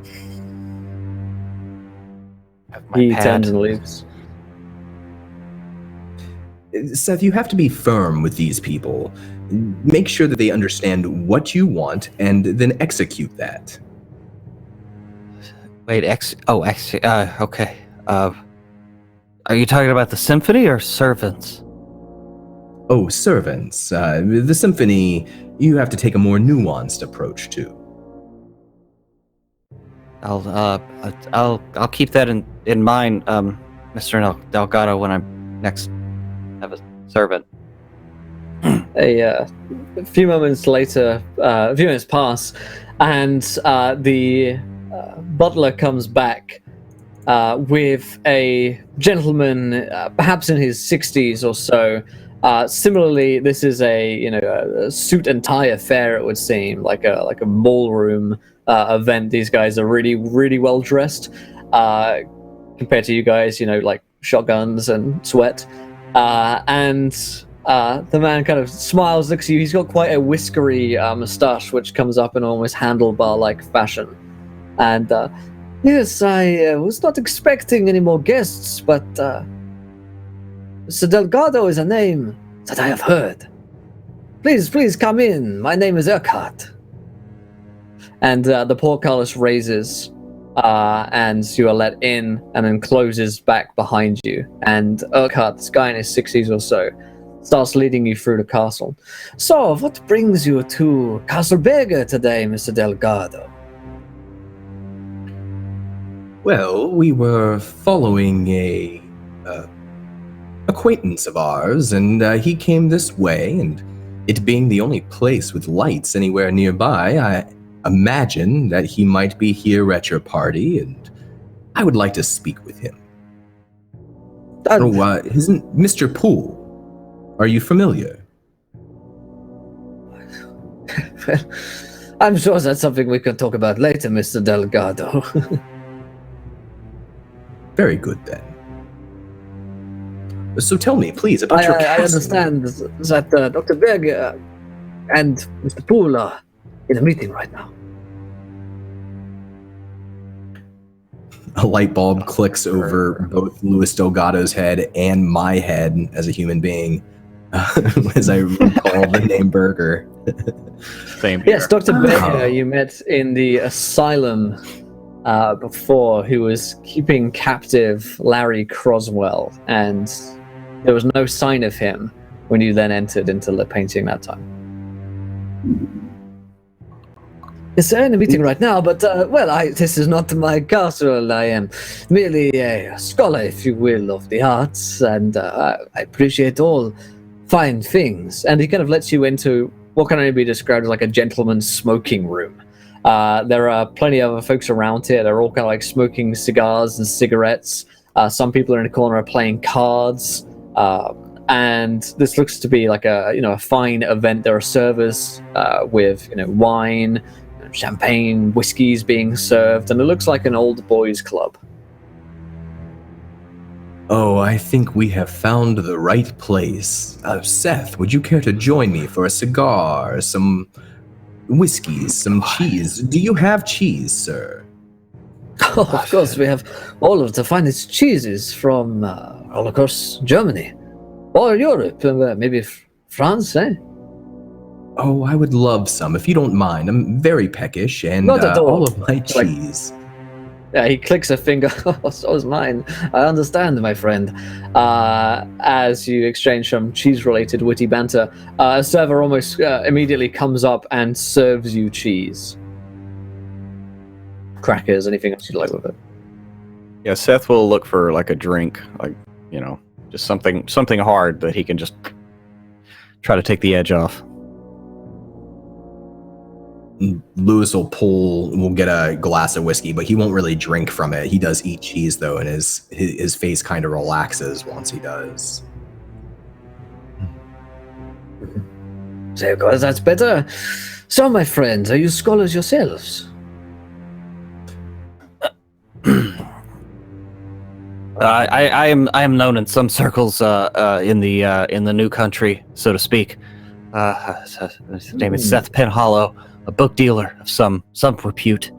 He turns and leaves. Seth, you have to be firm with these people. Make sure that they understand what you want and then execute that. Wait, okay. Are you talking about the symphony or servants? Oh, servants. The symphony, you have to take a more nuanced approach to. I'll keep that in mind, Mr. Delgado, when I next have a servant. A few moments later, a few minutes pass, and the butler comes back with a gentleman, perhaps in his 60s or so. Similarly, this is a suit and tie affair. It would seem like a ballroom event. These guys are really, really well dressed compared to you guys. Like shotguns and sweat. And the man kind of smiles, looks at you. He's got quite a whiskery moustache, which comes up in almost handlebar-like fashion. And yes, I was not expecting any more guests, but Mr. Delgado is a name that I have heard. Please come in. My name is Urquhart. And the portcullis raises, and you are let in, and then closes back behind you. And Urquhart, this guy in his 60s or so, starts leading you through the castle. So, what brings you to Castle Berger today, Mr. Delgado? Well, we were following a acquaintance of ours, and he came this way, and it being the only place with lights anywhere nearby, I imagine that he might be here at your party, and I would like to speak with him. Isn't Mr. Poole? Are you familiar? I'm sure that's something we can talk about later, Mr. Delgado. Very good, then. So tell me, please, about your castle. I understand that Dr. Berger and Mr. Poole are in a meeting right now. A light bulb clicks over both Luis Delgado's head and my head as a human being, as I recall the name Berger. Same here. Yes, Dr. Berger, you met in the asylum before, who was keeping captive Larry Croswell, and there was no sign of him when you then entered into the painting that time. Yes, they're in a meeting right now, but, this is not my castle. I am merely a scholar, if you will, of the arts, and I appreciate all fine things. And he kind of lets you into what can only be described as like a gentleman's smoking room. There are plenty of other folks around here. They're all kind of like smoking cigars and cigarettes. Some people are in a corner are playing cards. And this looks to be like a fine event. There are servers with wine, champagne, whiskeys being served, and it looks like an old boys club. Oh, I think we have found the right place. Seth, would you care to join me for a cigar, some whiskeys, some cheese? Do you have cheese, sir? Oh, of course, we have all of the finest cheeses from all across Germany, or Europe, maybe France, eh? Oh, I would love some, if you don't mind. I'm very peckish, and Not at all of my cheese. Yeah, he clicks a finger. Oh, so is mine. I understand, my friend. As you exchange some cheese-related witty banter, a server almost immediately comes up and serves you cheese. Crackers, anything else you'd like with it. Yeah, Seth will look for like a drink, just something hard that he can just try to take the edge off. Lewis will get a glass of whiskey, but he won't really drink from it. He does eat cheese though, and his face kind of relaxes once he does. So, of course, that's better. So, my friends, are you scholars yourselves? I am known in some circles in the new country, so to speak. His name is Seth Penhollow, a book dealer of some repute.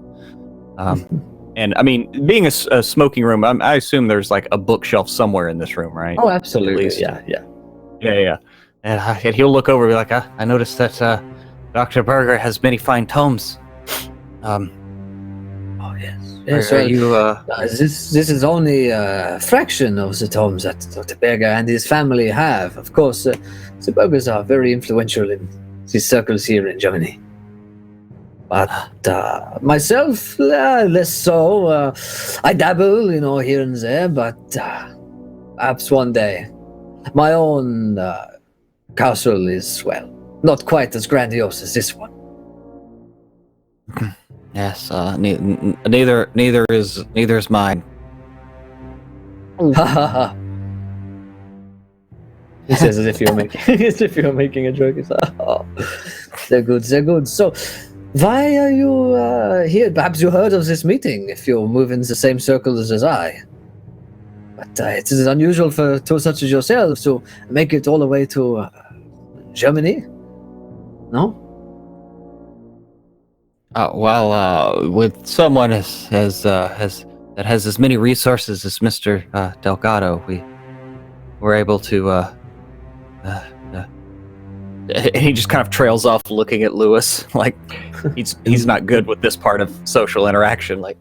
And I mean, being a smoking room, I assume there's like a bookshelf somewhere in this room, right? Oh, absolutely. Yeah. And he'll look over and be like, I noticed that Dr. Berger has many fine tomes. Oh, yes. Yes, are you, this is only a fraction of the tomes that Dr. Berger and his family have. Of course, the Bergers are very influential in these circles here in Germany. But myself, less so. I dabble, here and there, but perhaps one day. My own castle is, well, not quite as grandiose as this one. Yes, neither is mine. Ha ha ha. He says as if you're making a joke. He's like, oh, they're good. So, why are you here? Perhaps you heard of this meeting if you move in the same circles as I. But it is unusual for two such as yourselves to make it all the way to Germany. No? With someone that has as many resources as Mr. Delgado, we're able to. And he just kind of trails off, looking at Lewis like he's not good with this part of social interaction. Like,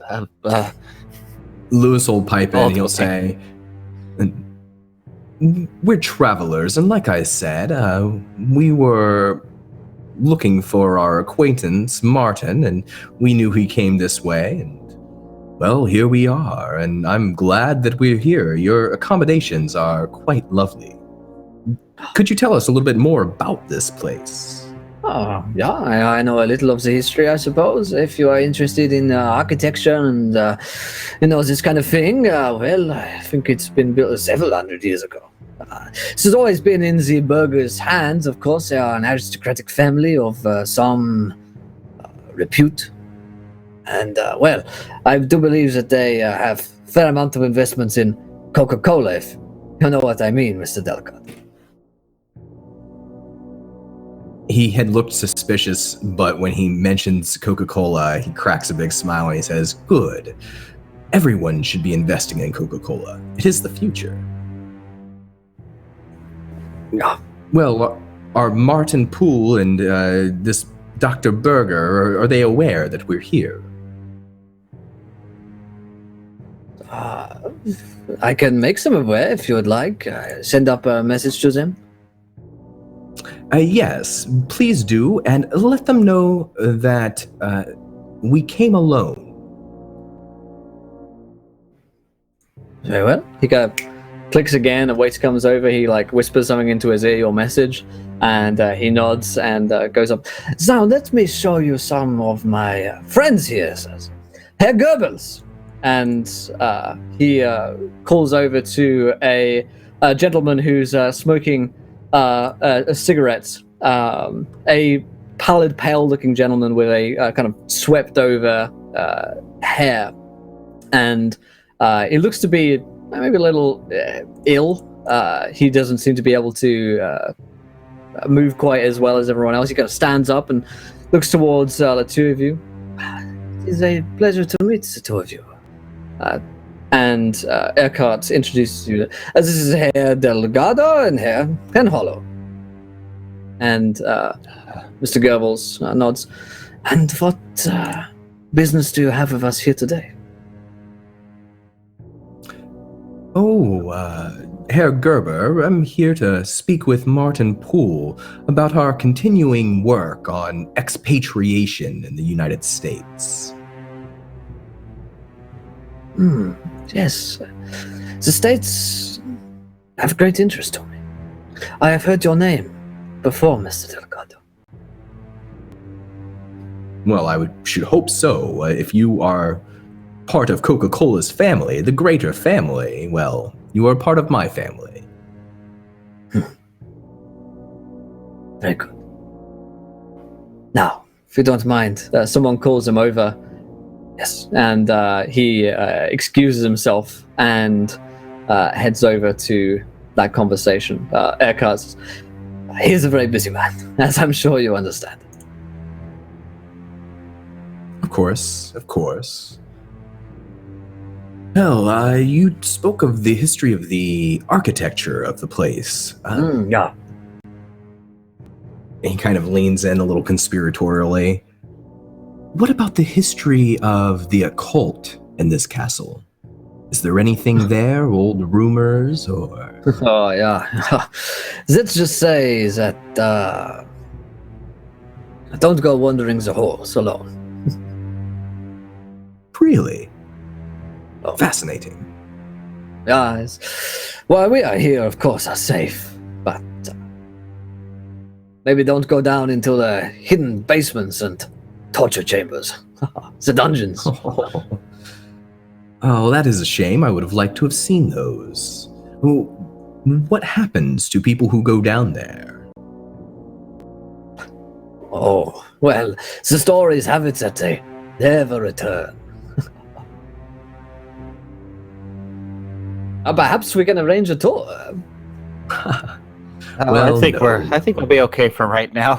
Lewis will pipe in and he'll say, "We're travelers, and like I said, we were looking for our acquaintance Martin, and we knew he came this way, and well, here we are, and I'm glad that we're here. Your accommodations are quite lovely. Could you tell us a little bit more about this place?" Oh, yeah, I know a little of the history, I suppose. If you are interested in architecture and, this kind of thing, well, I think it's been built several hundred years ago. This has always been in the burghers' hands, of course. They are an aristocratic family of some repute. And, well, I do believe that they have a fair amount of investments in Coca-Cola, if you know what I mean, Mr. Delgado. He had looked suspicious, but when he mentions Coca-Cola, he cracks a big smile and he says, "Good. Everyone should be investing in Coca-Cola. It is the future." Well, are Martin Poole and this Dr. Berger, are they aware that we're here? I can make them aware if you would like. Send up a message to them. Yes, please do, and let them know that we came alone. Very well. He kind of clicks again, a waiter comes over, he whispers something into his ear, your message, and he nods and goes up. "Now, let me show you some of my friends here," says Herr Goebbels. And he calls over to a gentleman who's smoking cigarettes, a pallid, pale-looking gentleman with a kind of swept-over hair, and he looks to be maybe a little ill. He doesn't seem to be able to move quite as well as everyone else. He kind of stands up and looks towards the two of you. "It is a pleasure to meet the two of you." And Eckhart introduces you as this is Herr Delgado and Herr Penhollow. And Mr. Goebbels nods. "And what business do you have with us here today?" "Oh, Herr Gerber, I'm here to speak with Martin Poole about our continuing work on expatriation in the United States." Yes. The States have great interest to me. I have heard your name before, Mr. Delgado. Well, I should hope so. If you are part of Coca-Cola's family, the greater family, well, you are part of my family. Very good. Now, if you don't mind, someone calls him over. Yes, and he excuses himself and heads over to that conversation. Eckhart says, "He's a very busy man, as I'm sure you understand." Of course. Well, you spoke of the history of the architecture of the place. Yeah. And he kind of leans in a little conspiratorially. What about the history of the occult in this castle? Is there anything there, old rumors, or... Oh, yeah. Let's just say that Don't go wandering the halls alone. Really? Oh. Fascinating. Yes. Well, we are here, of course, are safe, but maybe don't go down into the hidden basements and torture chambers. The dungeons. Oh, that is a shame. I would have liked to have seen those. What happens to people who go down there? Oh, well, the stories have it that they never return. Perhaps we can arrange a tour. Well, I think no. I think we'll be okay for right now.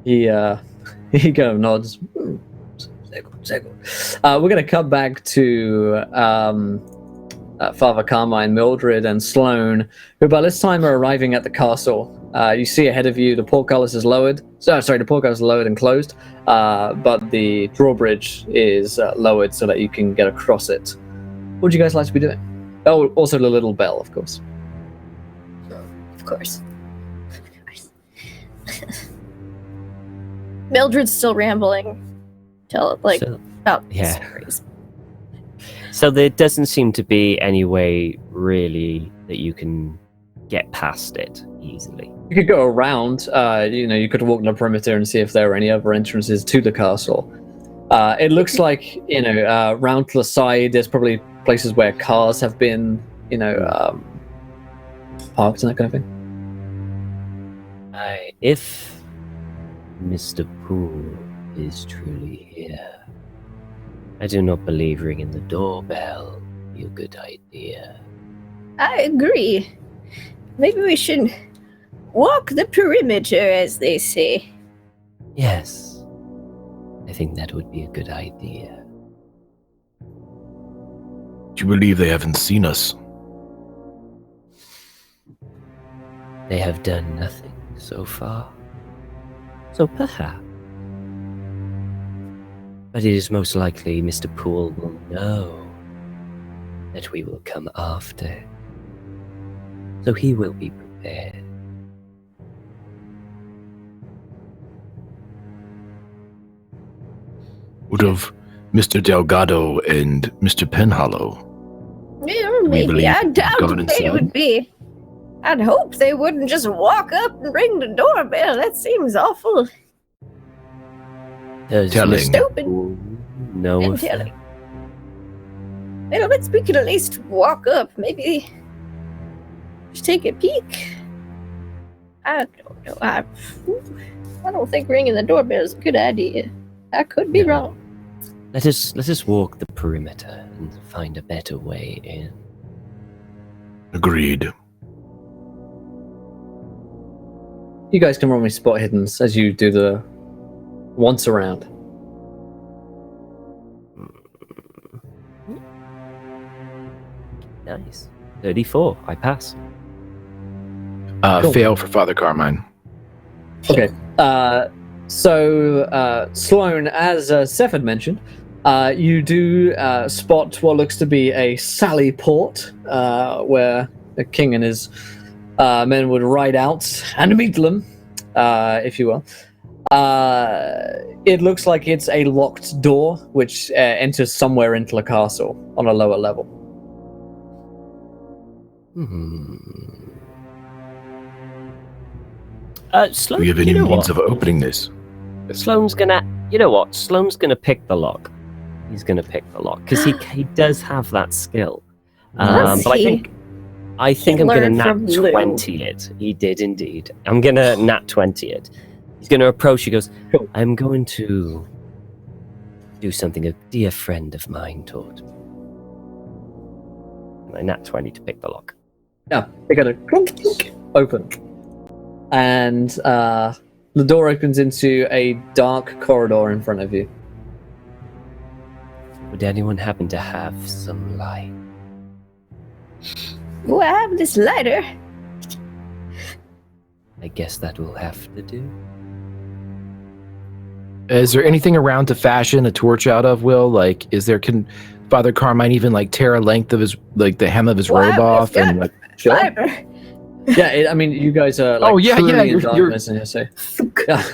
He kind of nods. Very good. We're going to cut back to Father Carmine, Mildred, and Sloane, who by this time are arriving at the castle. You see ahead of you the portcullis is lowered. The portcullis is lowered and closed, but the drawbridge is lowered so that you can get across it. What would you guys like to be doing? Oh, also the little bell, of course. Of course. Mildred's still rambling. About stories. So there doesn't seem to be any way really that you can get past it easily. You could go around. You could walk the perimeter and see if there are any other entrances to the castle. It looks like round to the side. There's probably places where cars have been, parked and that kind of thing. If Mr. Poole is truly here, I do not believe ringing the doorbell would be a good idea. I agree. Maybe we should walk the perimeter, as they say. Yes, I think that would be a good idea. Do you believe they haven't seen us? They have done nothing so far. So perhaps. But it is most likely Mr. Poole will know that we will come after. So he will be prepared. What of Mr. Delgado and Mr. Penhollow? Yeah, We maybe. believe I doubt God they inside. would be. I'd hope they wouldn't just walk up and ring the doorbell. That seems awful. Does Telling. Mr. Stupid. Poole know And of telling. that? Well, we could at least walk up. Maybe just take a peek. I don't know. I don't think ringing the doorbell is a good idea. I could be No. wrong. Let us walk the perimeter and find a better way in. Agreed. You guys can roll me spot hiddens as you do the once around. Nice. 34. I pass. Cool. Fail for Father Carmine. Okay. So Sloane, as Seth had mentioned, you do spot what looks to be a sally port, where the king and his men would ride out and meet them, if you will. It looks like it's a locked door, which enters somewhere into the castle on a lower level. Sloane, Do we have any you know means what? of opening this? Sloane's gonna, you know what? Sloane's gonna pick the lock. He's gonna pick the lock because he does have that skill. Does But he? I think I'm gonna learned nat from Lou. 20 it. He did indeed. I'm gonna nat 20 it. He's gonna approach. He goes, Cool. I'm going to do something a dear friend of mine taught me. And I nat 20 to pick the lock. Yeah, they got a clunk, clunk, open. And the door opens into a dark corridor in front of you. Would anyone happen to have some light? Oh, I have this lighter. I guess that will have to do. Is there anything around to fashion a torch out of, Will? Like, can Father Carmine even like tear a length of his, like the hem of his Well, robe I've off got and like Sure. fiber. Yeah, I mean, you guys are like truly in darkness in here, so yeah.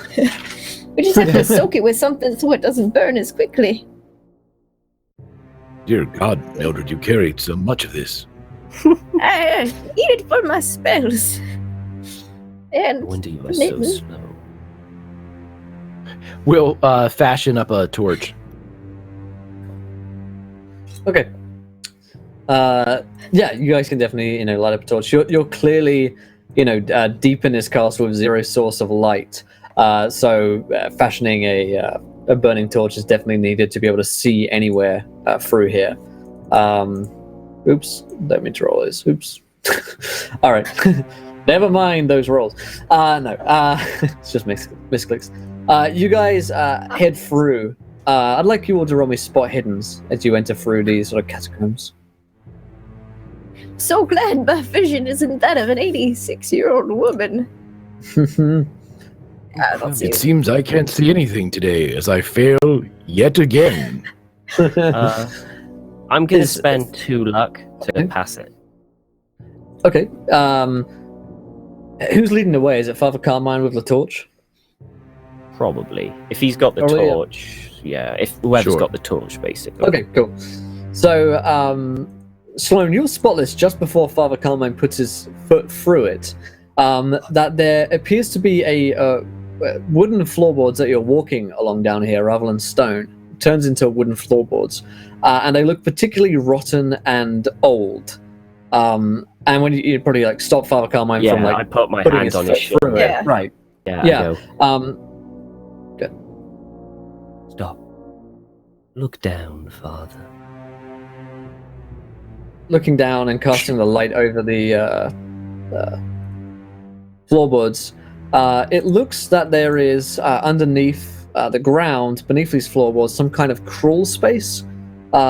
We just have to soak it with something so it doesn't burn as quickly. Dear God, Mildred, you carried so much of this. I need it for my spells. And No wonder you are so slow. We'll fashion up a torch. Okay. Yeah, you guys can definitely, light up a torch. You're clearly, deep in this castle with zero source of light. So fashioning a burning torch is definitely needed to be able to see anywhere through here. Oops, don't mean to roll this. Oops. All right. Never mind those rolls. No, it's just misclicks. You guys head through. I'd like you all to roll me spot hiddens as you enter through these sort of catacombs. So glad my vision isn't that of an 86-year-old woman. It seems I can't see anything today as I fail yet again. I'm going to spend 2 luck to pass it. Okay. Who's leading the way? Is it Father Carmine with the torch? Probably. If he's got the torch, yeah. If whoever's got the torch, basically. Okay, cool. So, Sloane, you'll spot this just before Father Carmine puts his foot through it. That there appears to be a wooden floorboards that you're walking along down here rather than stone. It turns into wooden floorboards. And they look particularly rotten and old. And when you probably like stop Father Carmine from like I put my putting hand his on foot his shoulder. through it. Right. Yeah. Yeah. I go, Stop. Look down, Father. Looking down and casting the light over the floorboards, it looks that there is underneath the ground, beneath these floorboards, some kind of crawl space,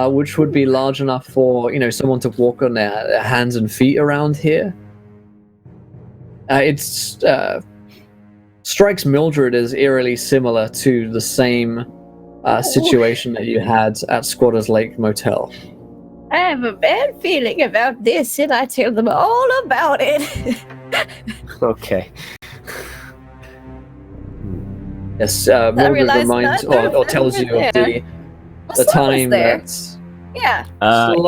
which would be large enough for someone to walk on their hands and feet around here. It strikes Mildred as eerily similar to the same situation that you had at Squatters Lake Motel. I have a bad feeling about this, and I tell them all about it. Okay. Yes, Mildred reminds or tells you of the time that... Yeah.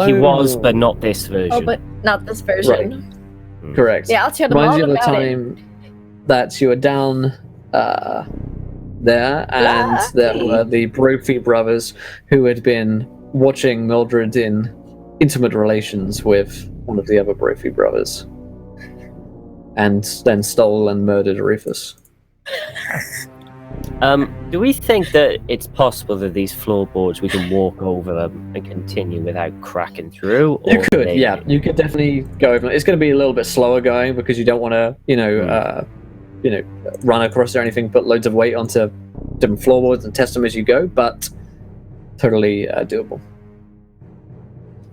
He was, but not this version. Oh, but not this version. Right. Correct. Yeah, I'll tell them Reminds all you of the about time that you were down there, and there were the Brophy brothers who had been watching Mildred in intimate relations with one of the other Brophy brothers, and then stole and murdered Rufus. Do we think that it's possible that these floorboards, we can walk over them and continue without cracking through? You could, yeah. You could definitely go over them. It's going to be a little bit slower going because you don't want to, run across or anything, put loads of weight onto different floorboards and test them as you go, but totally doable.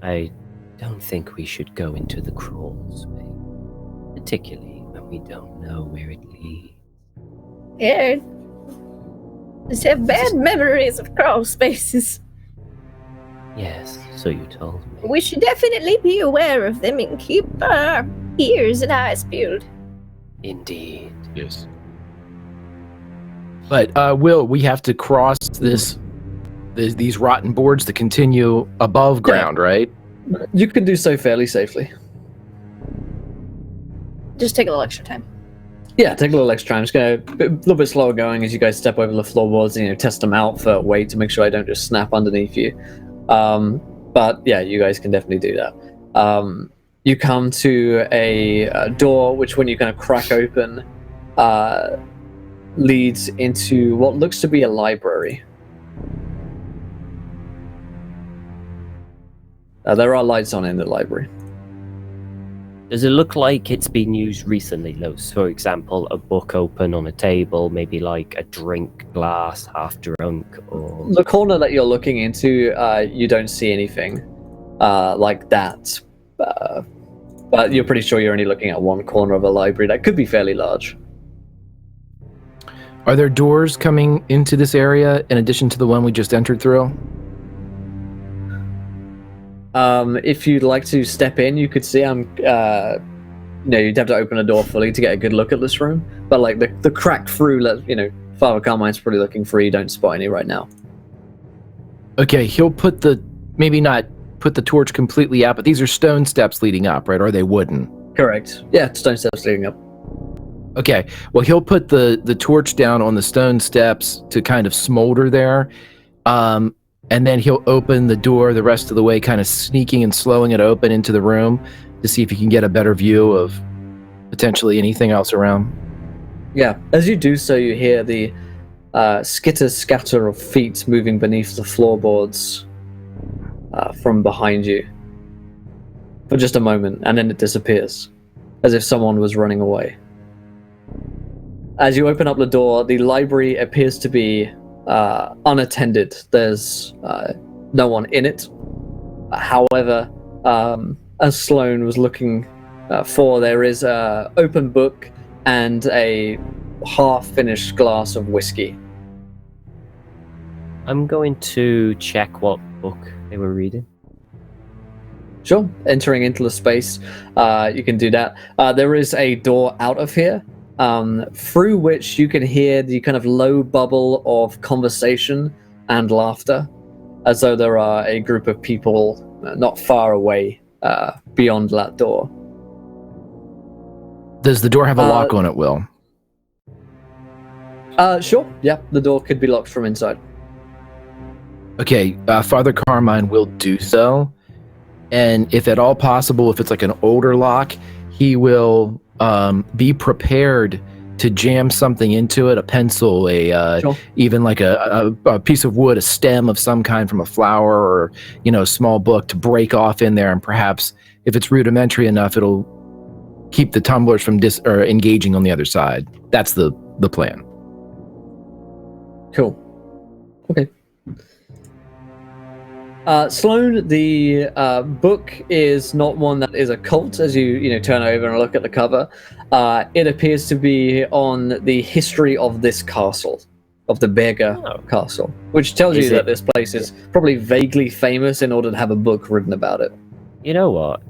I don't think we should go into the crawl space, particularly when we don't know where it leads. Yeah. Just have bad memories of crawl spaces. Yes, so you told me. We should definitely be aware of them and keep our ears and eyes peeled. Indeed. Yes. But Will, we have to cross these rotten boards to continue above ground, right? You can do so fairly safely. Just take a little extra time. Yeah, take a little extra time. It's going to be a little bit slower going as you guys step over the floorboards and test them out for weight to make sure I don't just snap underneath you. But yeah, you guys can definitely do that. You come to a door which, when you kind of crack open, leads into what looks to be a library. There are lights on in the library. Does it look like it's been used recently, though? For example, a book open on a table, maybe like a drink glass half drunk, or... The corner that you're looking into, you don't see anything like that. But you're pretty sure you're only looking at one corner of a library that could be fairly large. Are there doors coming into this area in addition to the one we just entered through? If you'd like to step in, you could see I'm you'd have to open a door fully to get a good look at this room. But like the crack through, Father Carmine's probably looking for. You don't spot any right now. Okay, he'll maybe not put the torch completely out, but these are stone steps leading up, right? Or are they wooden? Correct. Yeah, stone steps leading up. Okay, well, he'll put the torch down on the stone steps to kind of smolder there. And then he'll open the door the rest of the way, kind of sneaking and slowing it open into the room to see if he can get a better view of potentially anything else around. Yeah, as you do so, you hear the skitter-scatter of feet moving beneath the floorboards from behind you for just a moment, and then it disappears, as if someone was running away. As you open up the door, the library appears to be unattended. There's no one in it. However, as Sloane was looking for, there is an open book and a half-finished glass of whiskey. I'm going to check what book they were reading. Sure. Entering into the space, you can do that. There is a door out of here, through which you can hear the kind of low bubble of conversation and laughter, as though there are a group of people not far away beyond that door. Does the door have a lock on it, Will? Sure. Yeah, the door could be locked from inside. Okay, Father Carmine will do so. And if at all possible, if it's like an older lock, he will be prepared to jam something into it, a pencil, Sure. even like a piece of wood, a stem of some kind from a flower, or a small book to break off in there. And perhaps if it's rudimentary enough, it'll keep the tumblers from engaging on the other side. That's the plan. Cool. Okay. Sloane, the book is not one that is occult. As you turn over and look at the cover, it appears to be on the history of this castle, of the Berger Castle, which tells you that this place is probably vaguely famous in order to have a book written about it. You know what?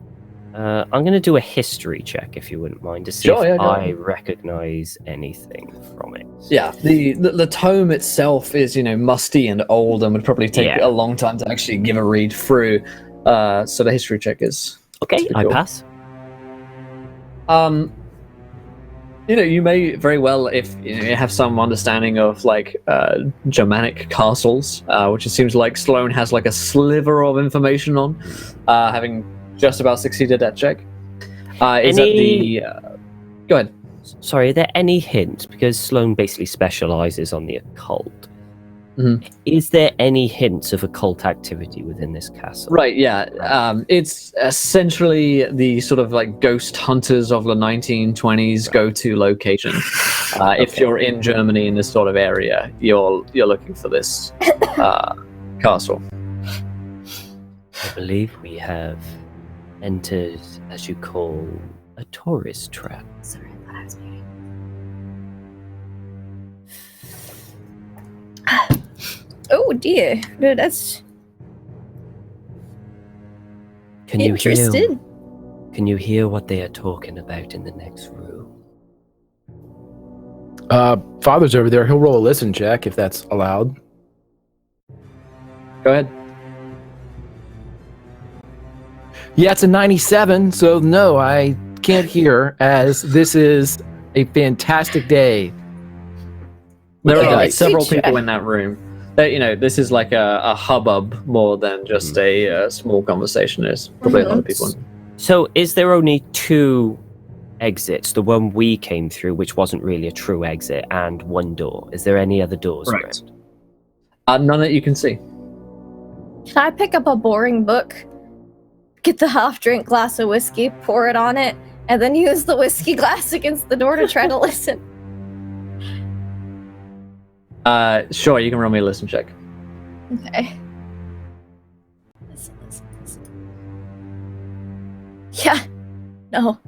I'm going to do a history check, if you wouldn't mind, to see if I recognize anything from it. Yeah, the tome itself is musty and old and would probably take a long time to actually give a read through. So the history check is okay. I cool. pass. You may very well, if you have some understanding of Germanic castles, which it seems like Sloane has like a sliver of information on, having just about succeeded that check. Is that the? Go ahead. Sorry, are there any hints? Because Sloane basically specializes on the occult. Mm-hmm. Is there any hints of occult activity within this castle? Right, yeah. It's essentially the sort of like ghost hunters of the 1920s go-to location. If you're in Germany in this sort of area, you're looking for this castle. I believe we have entered, as you call, a tourist trap. Sorry, I thought I was muted. Oh dear, no, that's interested. Can you hear what they are talking about in the next room? Father's over there. He'll roll a listen check if that's allowed. Go ahead. Yeah, it's a 97, so no, I can't hear, as this is a fantastic day. There are several people in that room. This is like a hubbub more than just a small conversation. There's probably a lot of people in. So is there only two exits? The one we came through, which wasn't really a true exit, and one door. Is there any other doors around? None that you can see. Can I pick up a boring book, get the half-drink glass of whiskey, pour it on it, and then use the whiskey glass against the door to try to listen? Sure, you can roll me a listen check. Okay. Listen. Yeah. No.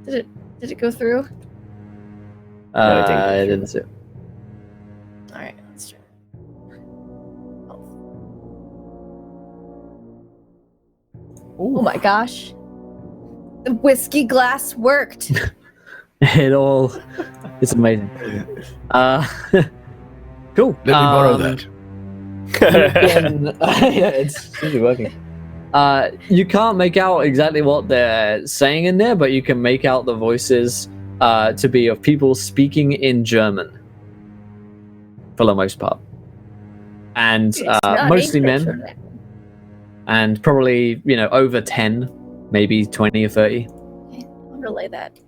Did it go through? No, it didn't go I through. didn't see it. Alright, let's try. Oh my gosh. The whiskey glass worked. It's amazing. Cool. Let me borrow that. Yeah, it's really working. You can't make out exactly what they're saying in there, but you can make out the voices to be of people speaking in German, for the most part, and mostly men, and probably over 10, maybe 20 or 30. Okay, I'll relay that.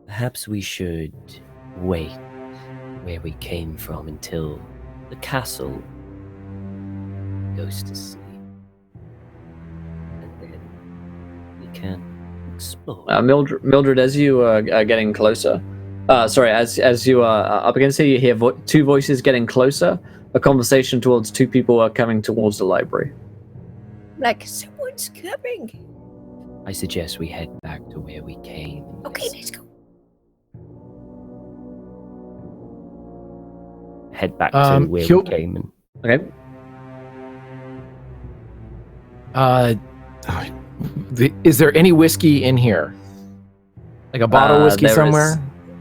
Perhaps we should wait where we came from until the castle goes to sleep. And then we can explore. Mildred, as you are getting closer, as you are up against it, you hear two voices getting closer. A conversation towards two people are coming towards the library. Like, someone's coming. I suggest we head back to where we came. Okay, let's go. Head back to where we came. Okay. Is there any whiskey in here? Like a bottle of whiskey somewhere?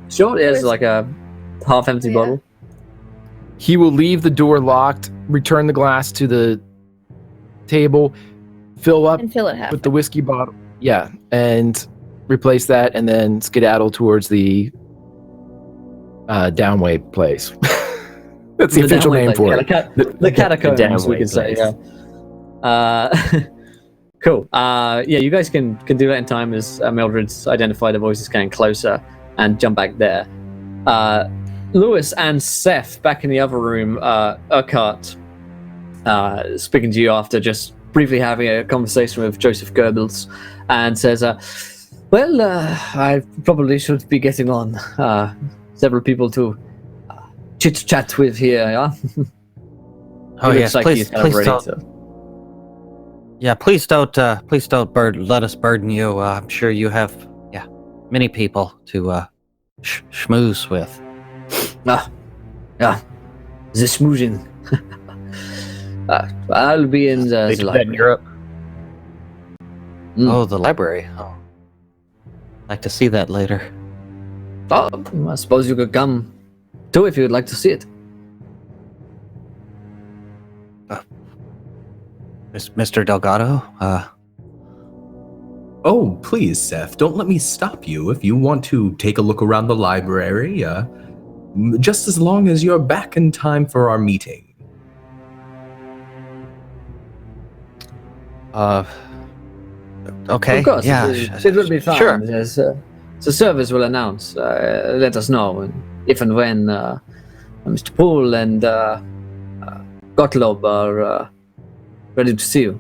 Sure, there's like a half-empty bottle. He will leave the door locked, return the glass to the table, fill up And fill it half. with the whiskey bottle. Yeah, and replace that, and then skedaddle towards the downway place. That's the official name for it. The catacombs, we could say. Yeah. Cool. You guys can do that in time as Mildred's identify the voices getting closer and jump back there. Lewis and Seth back in the other room. Urquhart speaking to you after just briefly having a conversation with Joseph Goebbels, and says, I probably should be getting on. Several people to chit-chat with here, yeah? Oh, yes, like please don't. Yeah, please don't let us burden you. I'm sure you have, many people to schmooze with. The schmoozing. I'll be in the library. In Europe. Oh, the library. Oh, like to see that later. Oh, I suppose you could come too if you'd like to see it. Mr. Delgado? Oh, please, Seth, don't let me stop you if you want to take a look around the library, just as long as you're back in time for our meeting. Okay. Of course, yeah, it will be fine. Sure. As, the service will announce. Let us know if and when Mr. Poole and Gottlob are ready to see you.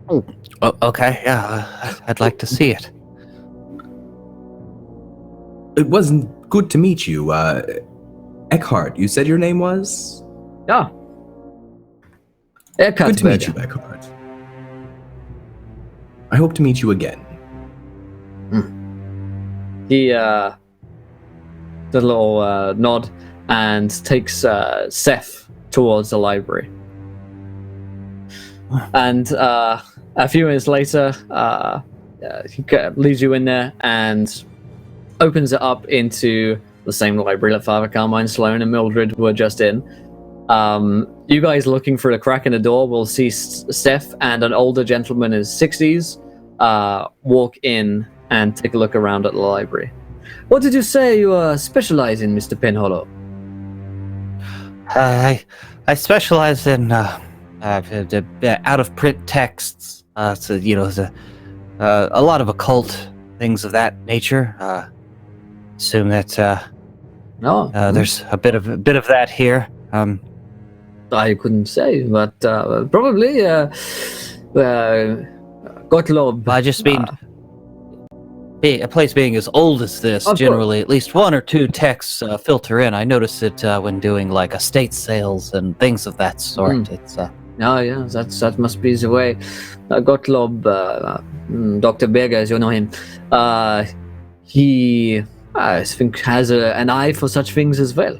Oh, okay. Yeah, I'd like to see it. It wasn't good to meet you. Eckhart, you said your name was? Yeah. Eckhart. Good to meet you, Eckhart. I hope to meet you again. He does a little nod and takes Seth towards the library. And a few minutes later, he leaves you in there and opens it up into the same library that Father Carmine, Sloane, and Mildred were just in. You guys looking through the crack in the door will see Seth and an older gentleman in his 60s walk in and take a look around at the library. What did you say you specialize in, Mr. Penhollow? I specialize in out-of-print texts. So a lot of occult things of that nature. Assume that there's a bit of that here. I couldn't say, but probably Gottlob. I just mean a place being as old as this, generally at least one or two texts filter in. I notice it when doing like estate sales and things of that sort. It's that must be the way. Gottlob, Dr. Berger, as you know him, he I think has an eye for such things as well.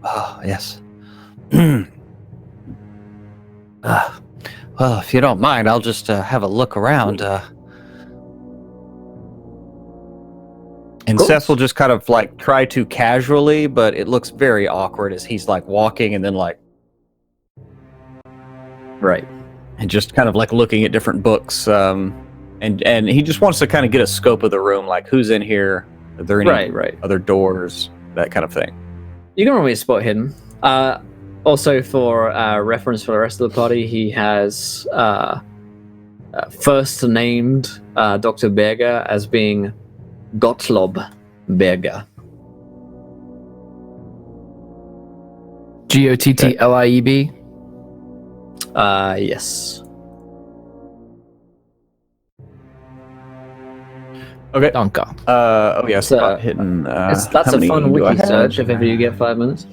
Oh, yes. Well, if you don't mind, I'll just have a look around. And course. Seth will just kind of like try to casually, but it looks very awkward as he's like walking and then like Right. and just kind of like looking at different books. And he just wants to kind of get a scope of the room, like who's in here, are there any Right. other doors, that kind of thing. You can always spot hidden. Also, for reference for the rest of the party, he has first named Dr. Berger as being Gottlob Berger. Gottlieb. Yes. Okay. Danke. Oh yeah, So, spot hidden. That's how a many fun do I wiki have? search if ever you get 5 minutes.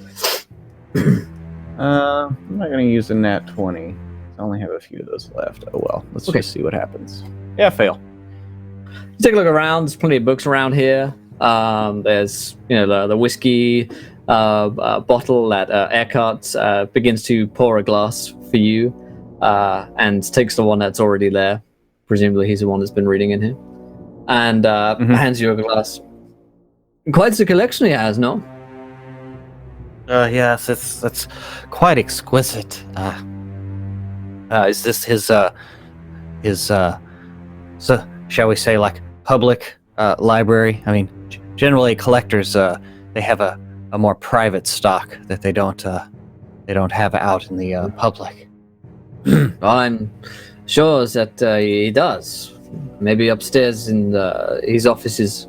I'm not going to use a nat 20. I only have a few of those left. Oh well, let's Okay. just see what happens. Yeah, fail. Take a look around. There's plenty of books around here. There's the whiskey bottle that Eckhart begins to pour a glass for you, and takes the one that's already there. Presumably he's the one that's been reading in here, and hands you a glass. Quite the collection he has, no? Yes, that's quite exquisite. Is this his so shall we say like public library? I mean, generally collectors they have a more private stock that they don't have out in the public. I'm sure that he does. Maybe upstairs in his offices.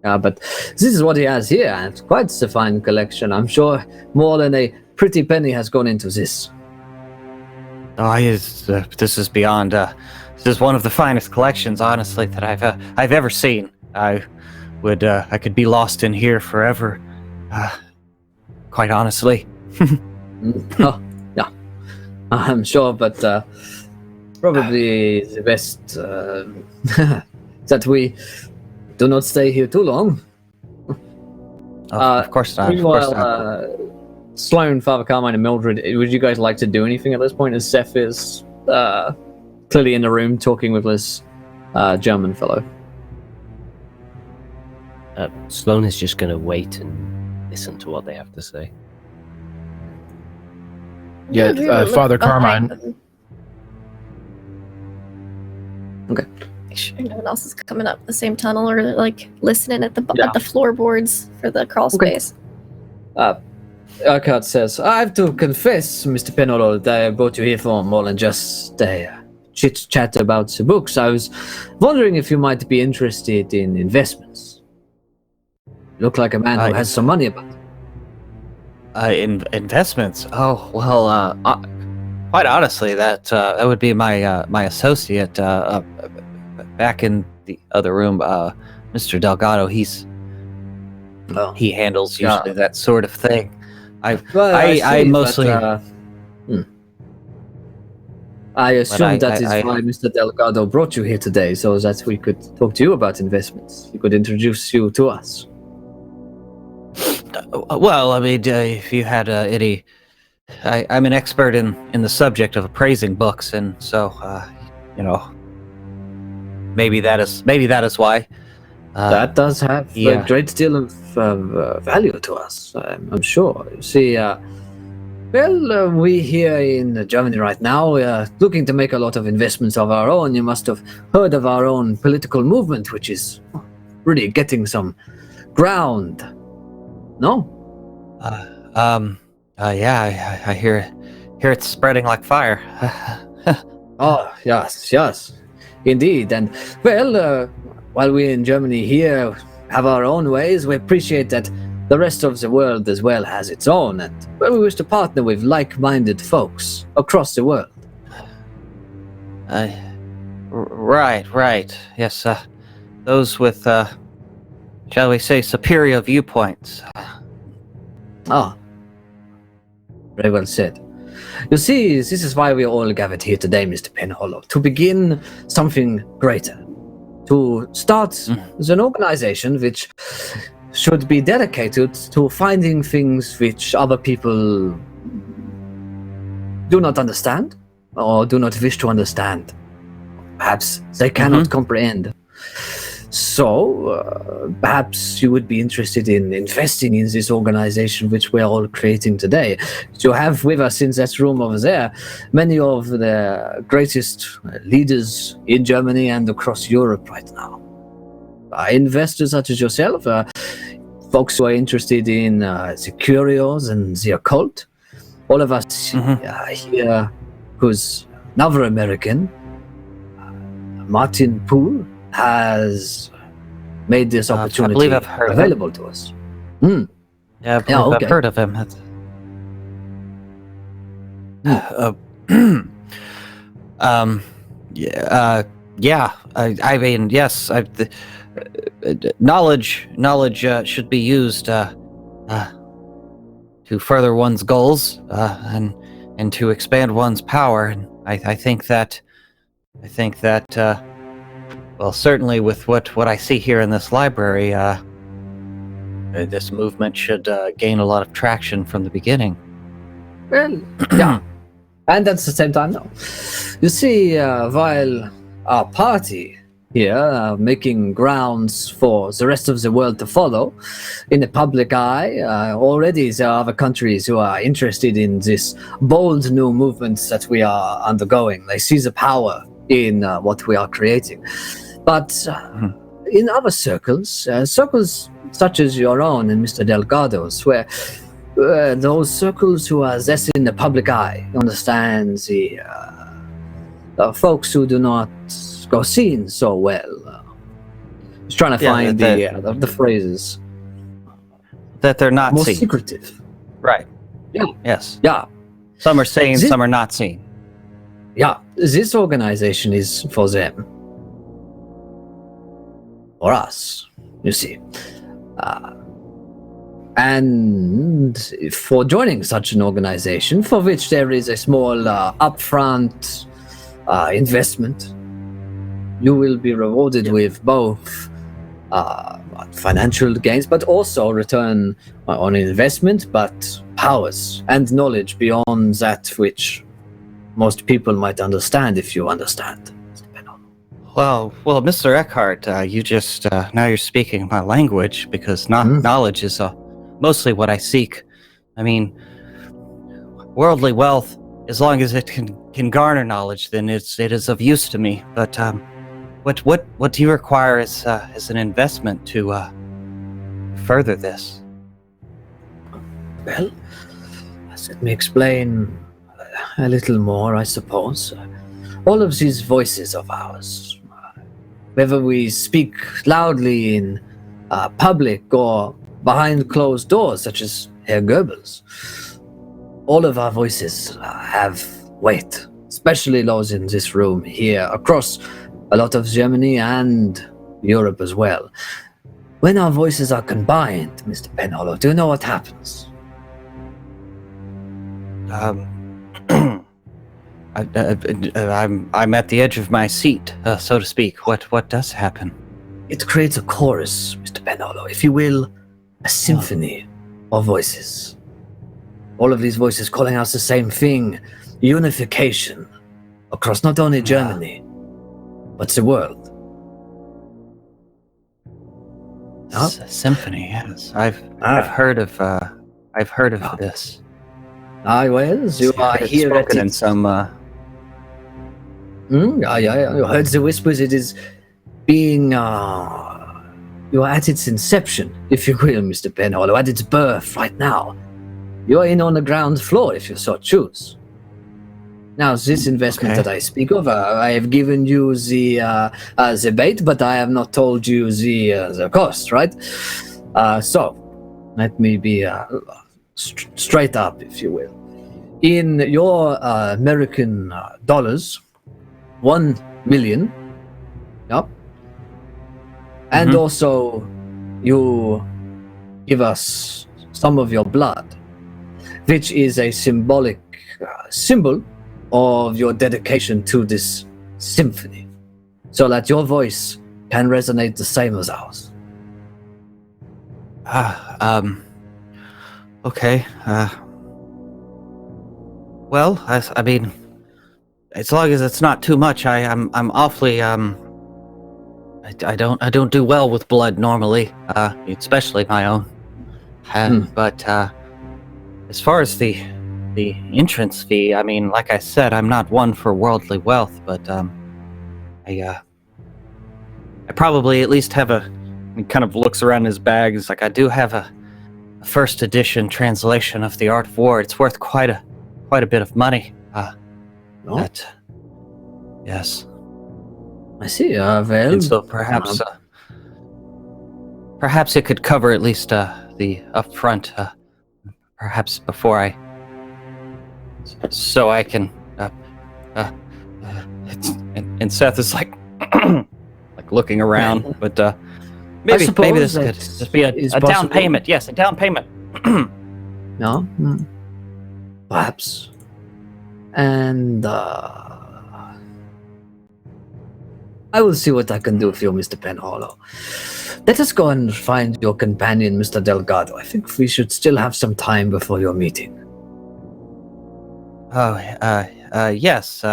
But this is what he has here. It's quite a fine collection. I'm sure more than a pretty penny has gone into this. Oh, this is beyond. This is one of the finest collections, honestly, that I've ever seen. I could be lost in here forever. Quite honestly. Oh, yeah, I'm sure, but probably the best that we do not stay here too long. Of course not. Meanwhile, Sloane, Father Carmine, and Mildred, would you guys like to do anything at this point? As Seth is clearly in the room talking with this German fellow. Sloane is just going to wait and listen to what they have to say. Yeah, Look Father behind Carmine. them. Okay. Make sure no one else is coming up the same tunnel or like listening at the Yeah. at the floorboards for the crawl Okay. space. Urquhart says, I have to confess, Mr. Penhollow, that I brought you here for more than just a chit-chat about the books. I was wondering if you might be interested in investments. You look like a man who has some money about it. Investments. Oh well. Quite honestly, that would be my associate back in the other room, Mr. Delgado. He handles usually that sort of thing. I mostly. I assume that is I- why Mr. Delgado brought you here today, so that we could talk to you about investments. He could introduce you to us. Well, I mean, if you had any, I'm an expert in the subject of appraising books, and so maybe that is why. That does have yeah. a great deal of value to us, I'm sure. You see, we here in Germany right now, we are looking to make a lot of investments of our own. You must have heard of our own political movement, which is really getting some ground. No? Yeah, I hear it's spreading like fire. Oh, yes, indeed. And, while we in Germany here have our own ways, we appreciate that the rest of the world as well has its own, and we wish to partner with like-minded folks across the world. Right. Yes, those with, shall we say, superior viewpoints. Ah, very well said. You see, this is why we are all gathered here today, Mr. Penhollow, to begin something greater. To start an organization which should be dedicated to finding things which other people do not understand or do not wish to understand. Perhaps they cannot comprehend. So, perhaps you would be interested in investing in this organization which we're all creating today. You have with us in that room over there many of the greatest leaders in Germany and across Europe right now. Investors such as yourself, folks who are interested in the curios and the occult. All of us here, who's another American, Martin Poole, has made this opportunity I believe I've heard available to us. Yeah, I believe I've heard of him. I mean, yes. Knowledge should be used to further one's goals and to expand one's power. And I think that. Well, certainly with what I see here in this library, this movement should gain a lot of traction from the beginning. Well, yeah. And at the same time, no. You see, while our party here making grounds for the rest of the world to follow in the public eye, already there are other countries who are interested in this bold new movement that we are undergoing. They see the power in what we are creating. But in other circles, circles such as your own and Mr. Delgado's, where those circles who are less in the public eye, understand the folks who do not go seen so well. Just trying to find the phrases. That they're not more seen. Secretive. Right. Yeah. Yes. Yeah. Some are seen, some are not seen. Yeah. This organization is for them. Or us, you see. And for joining such an organization, for which there is a small upfront investment, you will be rewarded with both financial gains, but also return on investment, but powers and knowledge beyond that which most people might understand, if you understand. Well, Mr. Eckhart, you just now you're speaking my language, because knowledge is mostly what I seek. I mean, worldly wealth, as long as it can garner knowledge, then it is of use to me. But what do you require as an investment to further this? Well, let me explain a little more, I suppose. All of these voices of ours, whether we speak loudly in public or behind closed doors, such as Herr Goebbels, all of our voices have weight, especially those in this room here, across a lot of Germany and Europe as well. When our voices are combined, Mr. Penhollow, do you know what happens? I'm at the edge of my seat, so to speak. What does happen? It creates a chorus, Mr. Penhollow, if you will, a symphony of voices. All of these voices calling out the same thing, unification across not only Germany, but the world. Symphony, yes. I've heard of this. Well, you are here at in some. You heard the whispers. It is being. You are at its inception, if you will, Mr. Penhollow, at its birth right now. You are in on the ground floor, if you so choose. Now, this investment that I speak of, I have given you the bait, but I have not told you the cost, right? So, let me be straight up, if you will. In your American dollars, 1 million, yep. And also, you give us some of your blood, which is a symbolic symbol of your dedication to this symphony, so that your voice can resonate the same as ours. Okay. Well, I mean, as long as it's not too much, I'm awfully I don't do well with blood normally, especially my own. But as far as the entrance fee, I mean, like I said, I'm not one for worldly wealth, but I probably at least have he kind of looks around his bag. It's like I do have a first edition translation of the Art of War. It's worth quite a bit of money. Yes. I see. Well, And so perhaps perhaps it could cover at least the upfront. Perhaps before so I can. And Seth is like like looking around, but maybe this could just be a down payment. Yes, a down payment. No, perhaps. And I will see what I can do for you, Mr. Penhollow. Let us go and find your companion, Mr. Delgado. I think we should still have some time before your meeting. Oh, yes.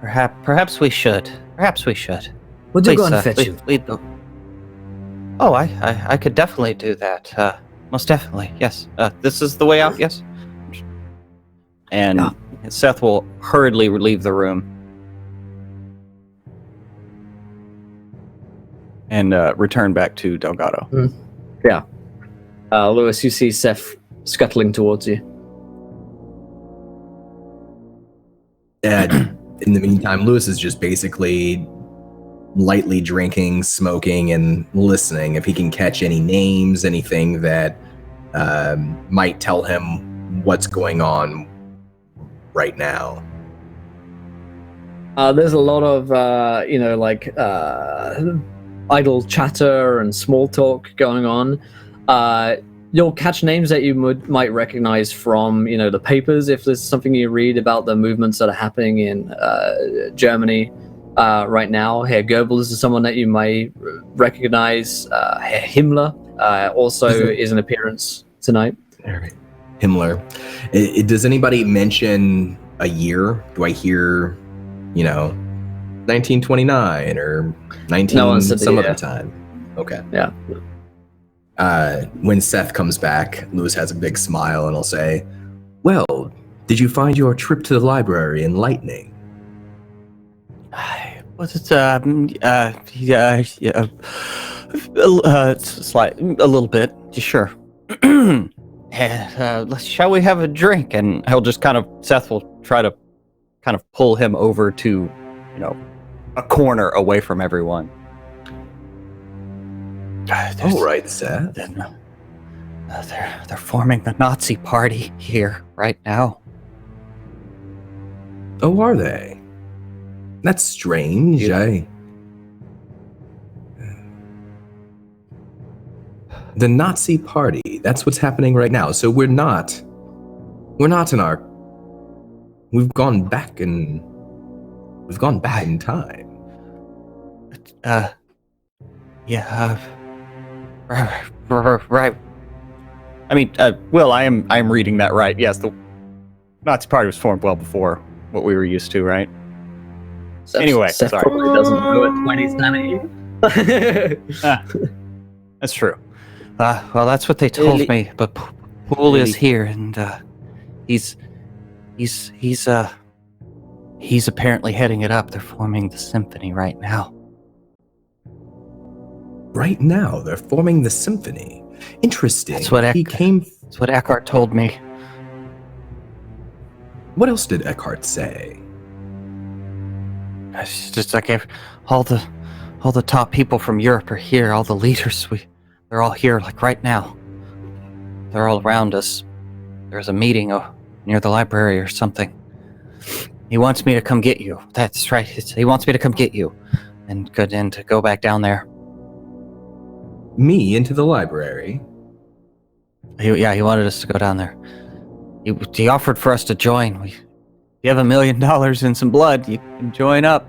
Perhaps we should. Perhaps we should. Would you go and fetch him? Oh, I could definitely do that. Most definitely. Yes. This is the way out. Yes. And Seth will hurriedly leave the room. And return back to Delgado. Yeah. Lewis, you see Seth scuttling towards you. In the meantime, Lewis is just basically lightly drinking, smoking, and listening. If he can catch any names, anything that might tell him what's going on right now. There's a lot of, idle chatter and small talk going on. You'll catch names that you might recognize from, the papers if there's something you read about the movements that are happening in Germany right now. Herr Goebbels is someone that you may recognize. Herr Himmler also is an appearance tonight. Himmler. Does anybody mention a year? Do I hear, 1929 or 19 some other time? Okay. Yeah. When Seth comes back, Lewis has a big smile and he'll say, "Well, did you find your trip to the library enlightening?" Was it it's like a little bit, sure. Shall we have a drink? And he'll just Seth will try to kind of pull him over to, a corner away from everyone. All right, Seth. They're forming the Nazi party here right now. Oh, are they? That's strange. The Nazi party. That's what's happening right now. So we're not in our. We've gone back in time. Yeah. Right. I mean, Will, I am reading that right. Yes, the Nazi party was formed well before what we were used to, right? Anyway, Seth sorry. probably doesn't know it when he's done it. That's true. Well, that's what they told me. But Poole is here, and he's apparently heading it up. They're forming the symphony right now. Right now, they're forming the symphony. Interesting. That's what That's what Eckhart told me. What else did Eckhart say? It's just like all the top people from Europe are here. All the leaders, they're all here, like right now. They're all around us. There's a meeting near the library or something. He wants me to come get you. That's right. He wants me to come get you, and to go back down there. Me into the library? He wanted us to go down there. He offered for us to join. If you have $1 million and some blood, you can join up.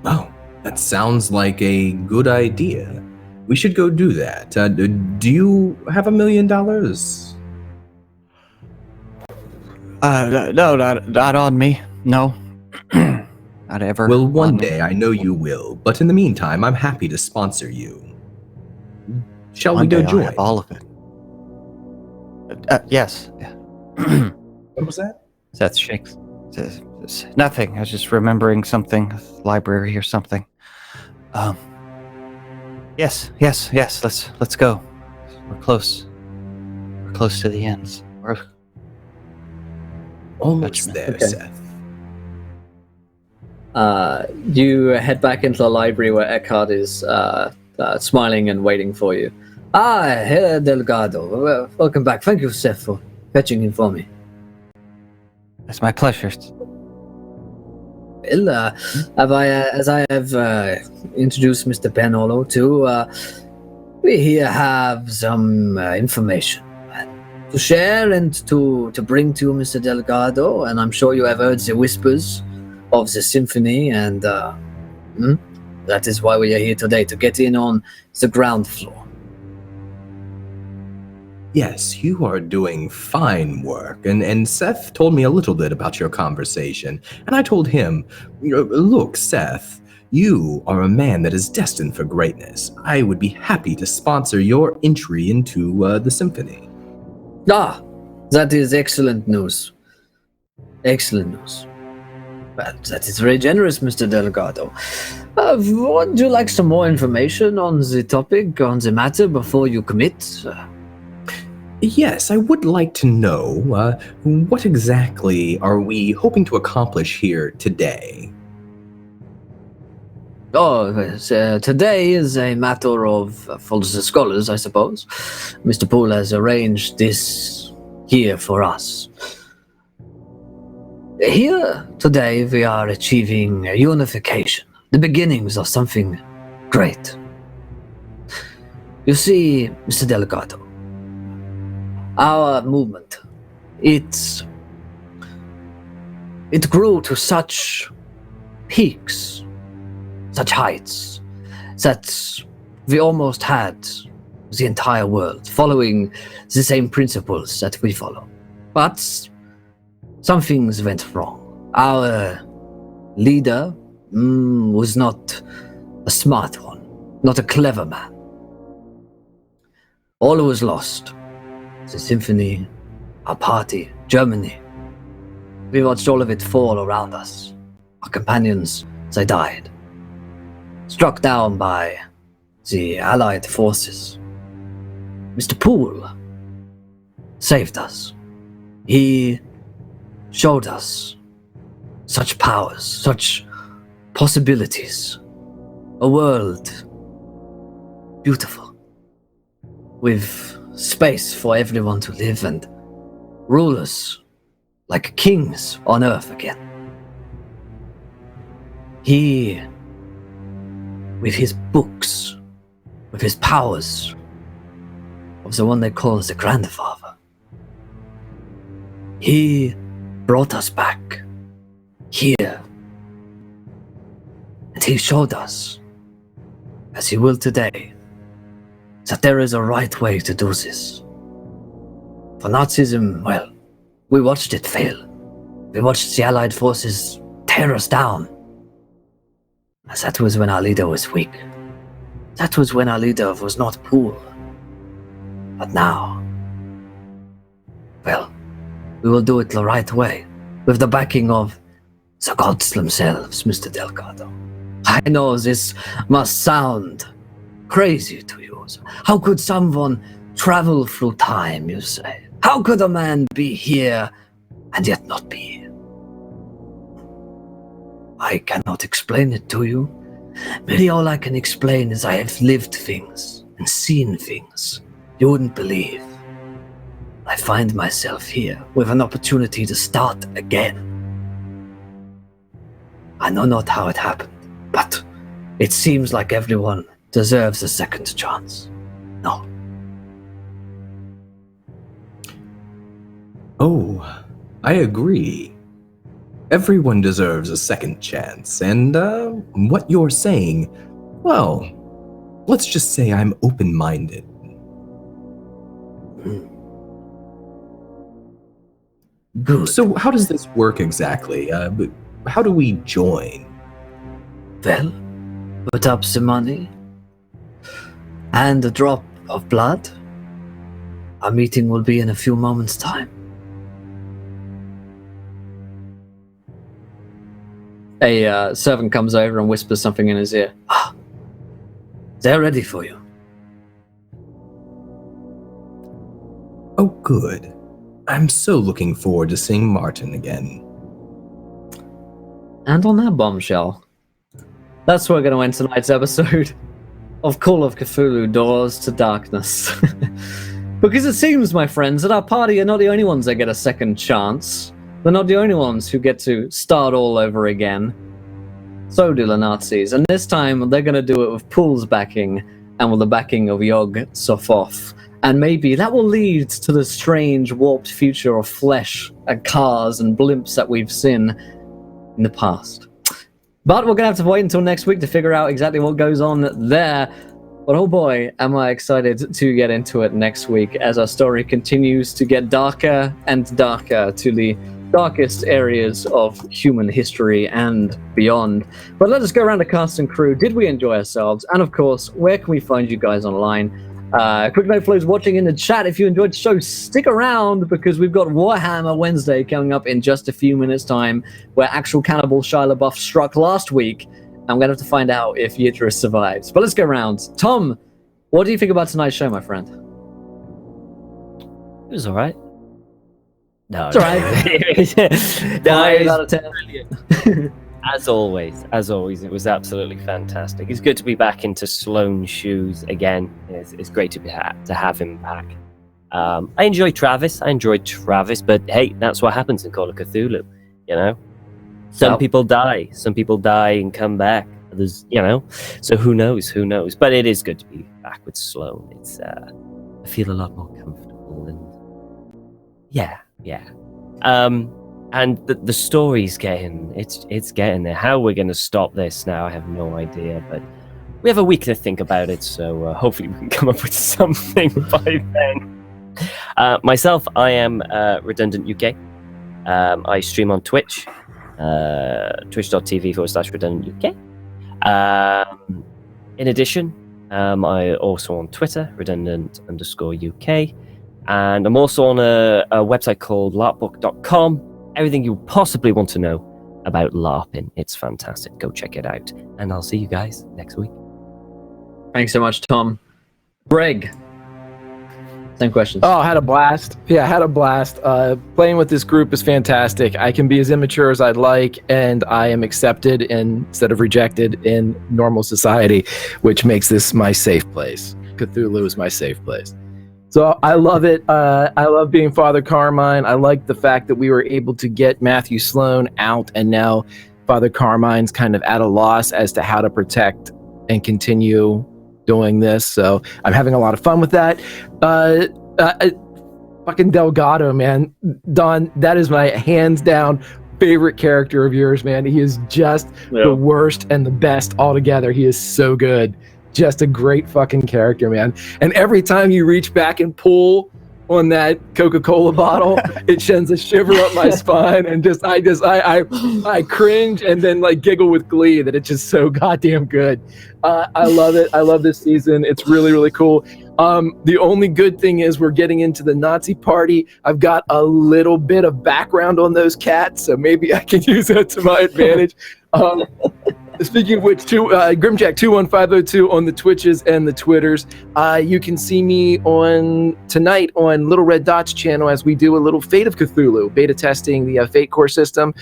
Oh, that sounds like a good idea. We should go do that. Do you have $1 million? No, not on me. No. Not ever. Well, one on me. day I know you will, but in the meantime, I'm happy to sponsor you. Shall we One go day I'll join? have all of it. Yes. What was that? Seth shakes. Nothing. I was just remembering something. Library or something. Yes. Let's go. We're close. We're close to the ends. We're Almost Judgment. there, Okay. Seth. You head back into the library where Eckhart is smiling and waiting for you. Herr Delgado. Welcome back. Thank you, Seth, for fetching him for me. It's my pleasure. Well, as I have introduced Mr. Penhollow to, we here have some information to share and to bring to Mr. Delgado, and I'm sure you have heard the whispers of the symphony, and that is why we are here today, to get in on the ground floor. Yes, you are doing fine work, and Seth told me a little bit about your conversation, and I told him, look, Seth, you are a man that is destined for greatness. I would be happy to sponsor your entry into the symphony. That is excellent news. Excellent news. Well, that is very generous, Mr. Delgado. Would you like some more information on the topic, on the matter, before you commit? Yes, I would like to know what exactly are we hoping to accomplish here today? Today is a matter of, for the scholars, I suppose. Mr. Poole has arranged this here for us. Here, today, we are achieving a unification, the beginnings of something great. You see, Mr. Delgado, our movement, it grew to such peaks, such heights, that we almost had the entire world following the same principles that we follow. But some things went wrong. Our leader was not a smart one, not a clever man. All was lost. The symphony, our party, Germany. We watched all of it fall around us. Our companions, they died. Struck down by the Allied forces. Mr. Poole saved us. He showed us such powers, such possibilities. A world beautiful, with space for everyone to live and rulers like kings on earth again. He, with his books, with his powers, was the one they call the grandfather. He brought us back here, and he showed us, as he will today, that there is a right way to do this. For Nazism, well, we watched it fail. We watched the Allied forces tear us down. As that was when our leader was weak. That was when our leader was not Poole. But now, well, we will do it the right way, with the backing of the gods themselves, Mr. Delgado. I know this must sound crazy to you. How could someone travel through time, you say? How could a man be here and yet not be here? I cannot explain it to you. Maybe all I can explain is I have lived things and seen things you wouldn't believe. I find myself here with an opportunity to start again. I know not how it happened, but it seems like everyone deserves a second chance. No. Oh, I agree. Everyone deserves a second chance, and what you're saying, well, let's just say I'm open-minded. Good. So how does this work exactly? How do we join? Well, put up some money and a drop of blood. Our meeting will be in a few moments' time. A servant comes over and whispers something in his ear. They're ready for you. Oh, good. I'm so looking forward to seeing Martin again. And on that bombshell, that's where we're going to end tonight's episode of Call of Cthulhu Doors to Darkness. Because it seems, my friends, that our party are not the only ones that get a second chance. They're not the only ones who get to start all over again. So do the Nazis. And this time, they're going to do it with Pool's backing and with the backing of Yog Sothoth. And maybe that will lead to the strange, warped future of flesh and cars and blimps that we've seen in the past. But we're going to have to wait until next week to figure out exactly what goes on there. But oh boy, am I excited to get into it next week as our story continues to get darker and darker to the darkest areas of human history and beyond. But let us go around the cast and crew. Did we enjoy ourselves? And of course, where can we find you guys online? Quick note for those watching in the chat, if you enjoyed the show, stick around because we've got Warhammer Wednesday coming up in just a few minutes' time, where actual cannibal Shia LaBeouf struck last week. I'm going to have to find out if Yidris survives. But let's go around. Tom, what do you think about tonight's show, my friend? It was all right. No, It's all right. 9 out of 10. As always, it was absolutely fantastic. It's good to be back into Sloane's shoes again. It's great to have him back. I enjoyed Travis, but hey, that's what happens in Call of Cthulhu, you know? Some people die and come back. Others, you know, so who knows? But it is good to be back with Sloane. It's, I feel a lot more comfortable and yeah. And the story's it's getting there. How we're going to stop this now, I have no idea, but we have a week to think about it, so hopefully we can come up with something by then. Myself, I am Redundant UK. I stream on Twitch, twitch.tv/Redundant UK. In addition, I also on Twitter, Redundant_UK, and I'm also on a website called larpbook.com. Everything you possibly want to know about LARPing. It's fantastic. Go check it out. And I'll see you guys next week. Thanks so much, Tom. Greg, same questions. Oh, I had a blast. Yeah, I had a blast. Playing with this group is fantastic. I can be as immature as I'd like, and I am accepted instead of rejected in normal society, which makes this my safe place. Cthulhu is my safe place. So I love it. I love being Father Carmine. I like the fact that we were able to get Matthew Sloane out, and now Father Carmine's kind of at a loss as to how to protect and continue doing this. So I'm having a lot of fun with that. Fucking Delgado, man. Don, that is my hands down favorite character of yours, man. He is just the worst and the best altogether. He is so good. Just a great fucking character, man. And every time you reach back and pull on that Coca-Cola bottle, it sends a shiver up my spine, and I cringe and then like giggle with glee that it's just so goddamn good. I love it. I love this season. It's really, really cool. The only good thing is we're getting into the Nazi party. I've got a little bit of background on those cats, so maybe I can use that to my advantage. Speaking of which, Grimjack21502 on the Twitches and the Twitters. You can see me tonight on Little Red Dot's channel as we do a little Fate of Cthulhu, beta testing the Fate core system.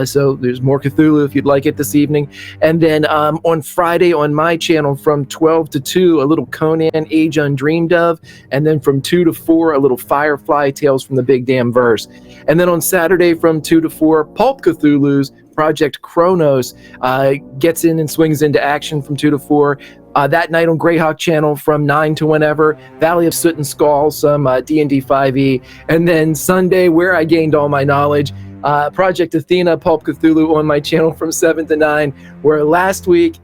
So there's more Cthulhu if you'd like it this evening. And then on Friday on my channel from 12 to 2, a little Conan Age Undreamed Of. And then from 2 to 4, a little Firefly Tales from the Big Damn Verse. And then on Saturday from 2 to 4, Pulp Cthulhu's Project Kronos gets in and swings into action from 2 to 4. That night on Greyhawk channel from 9 to whenever, Valley of Soot and Skull, some D&D 5e. And then Sunday, where I gained all my knowledge, Project Athena, Pulp Cthulhu on my channel from 7 to 9, where last week,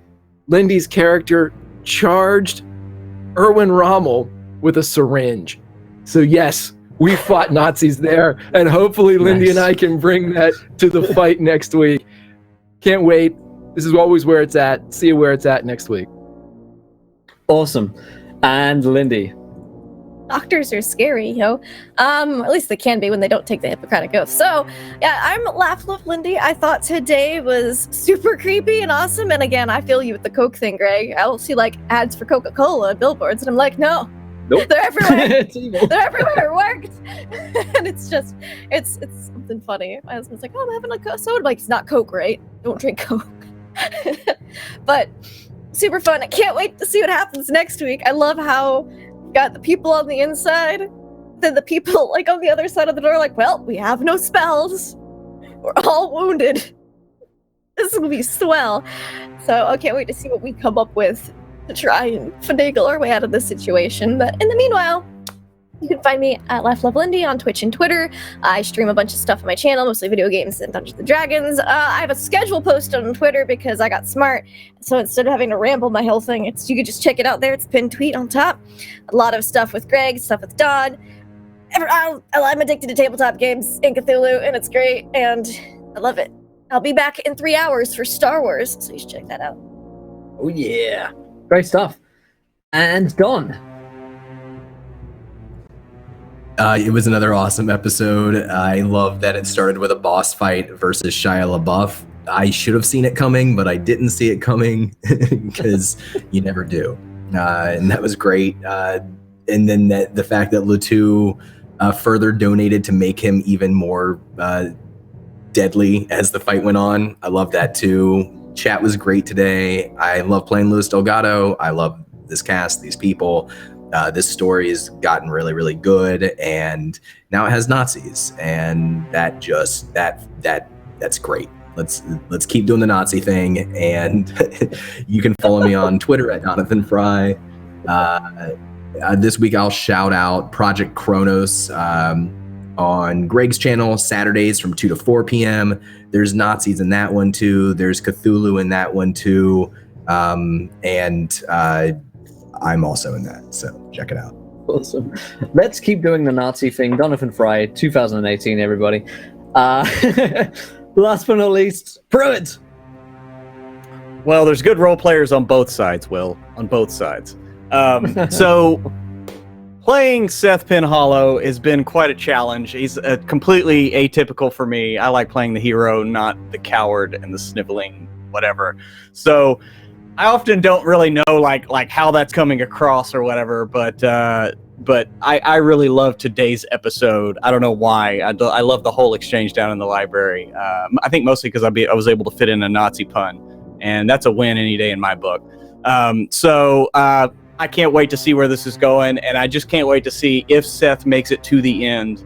Lindy's character charged Erwin Rommel with a syringe. So yes, we fought Nazis there, and hopefully Lindy and I can bring that to the fight next week. Can't wait. This is always where it's at. See you where it's at next week. Awesome. And Lindy. Doctors are scary, yo. At least they can be when they don't take the Hippocratic Oath. So, yeah, I'm Laugh Love Lindy. I thought today was super creepy and awesome. And again, I feel you with the Coke thing, Greg. I'll see like ads for Coca-Cola and billboards, and I'm like, no, Nope. they're everywhere. It's evil. They're everywhere. It worked. And it's something funny. My husband's like, oh, I'm having a soda. I'm like, it's not Coke, right? Don't drink Coke. But super fun. I can't wait to see what happens next week. I love how got the people on the inside, then the people like on the other side of the door, like, well, we have no spells. We're all wounded. This will be swell. So I can't wait to see what we come up with to try and finagle our way out of this situation. But in the meanwhile, you can find me at Laugh Love Lindy on Twitch and Twitter. I stream a bunch of stuff on my channel, mostly video games and Dungeons & Dragons. I have a schedule posted on Twitter because I got smart. So instead of having to ramble my whole thing, you could just check it out there. It's pinned tweet on top. A lot of stuff with Greg, stuff with Don. I'm addicted to tabletop games and Cthulhu, and it's great, and I love it. I'll be back in 3 hours for Star Wars, so you should check that out. Oh, yeah. Great stuff. And Don. It was another awesome episode. I love that it started with a boss fight versus Shia LaBeouf. I should have seen it coming, but I didn't see it coming because you never do. And that was great. And then the fact that Latu further donated to make him even more deadly as the fight went on. I love that too. Chat was great today. I love playing Luis Delgado. I love this cast, these people. This story has gotten really, really good, and now it has Nazis, and that's great. Let's keep doing the Nazi thing, and you can follow me on Twitter at Jonathan Fry. This week I'll shout out Project Kronos on Greg's channel Saturdays from 2 to 4 p.m. There's Nazis in that one too. There's Cthulhu in that one too, and I'm also in that, so check it out. Awesome. Let's keep doing the Nazi thing. Jonathan Fry, 2018, everybody. Last but not least, Pruitt. Well, there's good role players on both sides, Will. On both sides. So, playing Seth Penhollow has been quite a challenge. He's completely atypical for me. I like playing the hero, not the coward and the sniveling whatever. So, I often don't really know like how that's coming across or whatever, but I really love today's episode. I don't know why. I love the whole exchange down in the library. I think mostly because I was able to fit in a Nazi pun, and that's a win any day in my book. So I can't wait to see where this is going, and I just can't wait to see if Seth makes it to the end,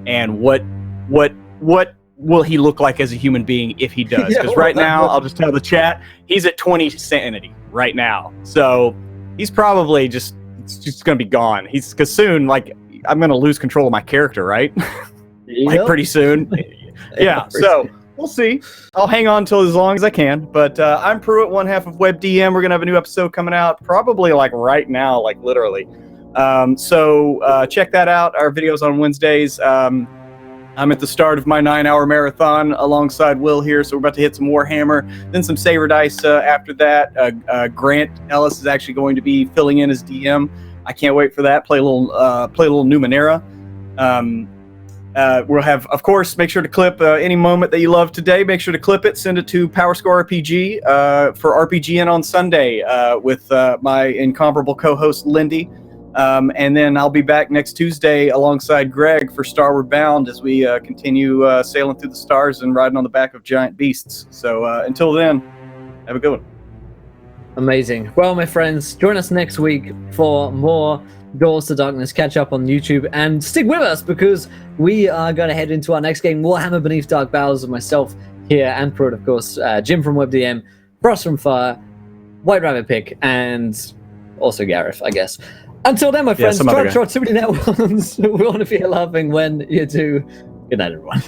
and what will he look like as a human being if he does? Because right now, I'll just tell the chat, he's at 20 sanity right now. So he's probably just going to be gone. Because soon, like, I'm going to lose control of my character, right? Like, pretty soon. Yeah, so we'll see. I'll hang on till as long as I can. But I'm Pruitt, one half of WebDM. We're going to have a new episode coming out probably, like, right now, like, literally. So check that out. Our videos on Wednesdays. I'm at the start of my 9-hour marathon alongside Will here, so we're about to hit some Warhammer, then some Saber Dice after that. Grant Ellis is actually going to be filling in as DM. I can't wait for that. Play a little Numenera. We'll have, of course, make sure to clip any moment that you love today. Make sure to clip it, send it to PowerScore RPG for RPGN on Sunday with my incomparable co-host Lindy. And then I'll be back next Tuesday alongside Greg for Starward Bound as we continue sailing through the stars and riding on the back of giant beasts. So until then, have a good one. Amazing. Well, my friends, join us next week for more Doors to Darkness. Catch up on YouTube and stick with us because we are going to head into our next game, Warhammer Beneath Dark Bowels, of myself here and Pruitt, of course, Jim from WebDM, Frost from Fire, White Rabbit Pick, and also Gareth, I guess. Until then, my friends, try too many net ones. We want to be laughing when you do. Good night, everyone.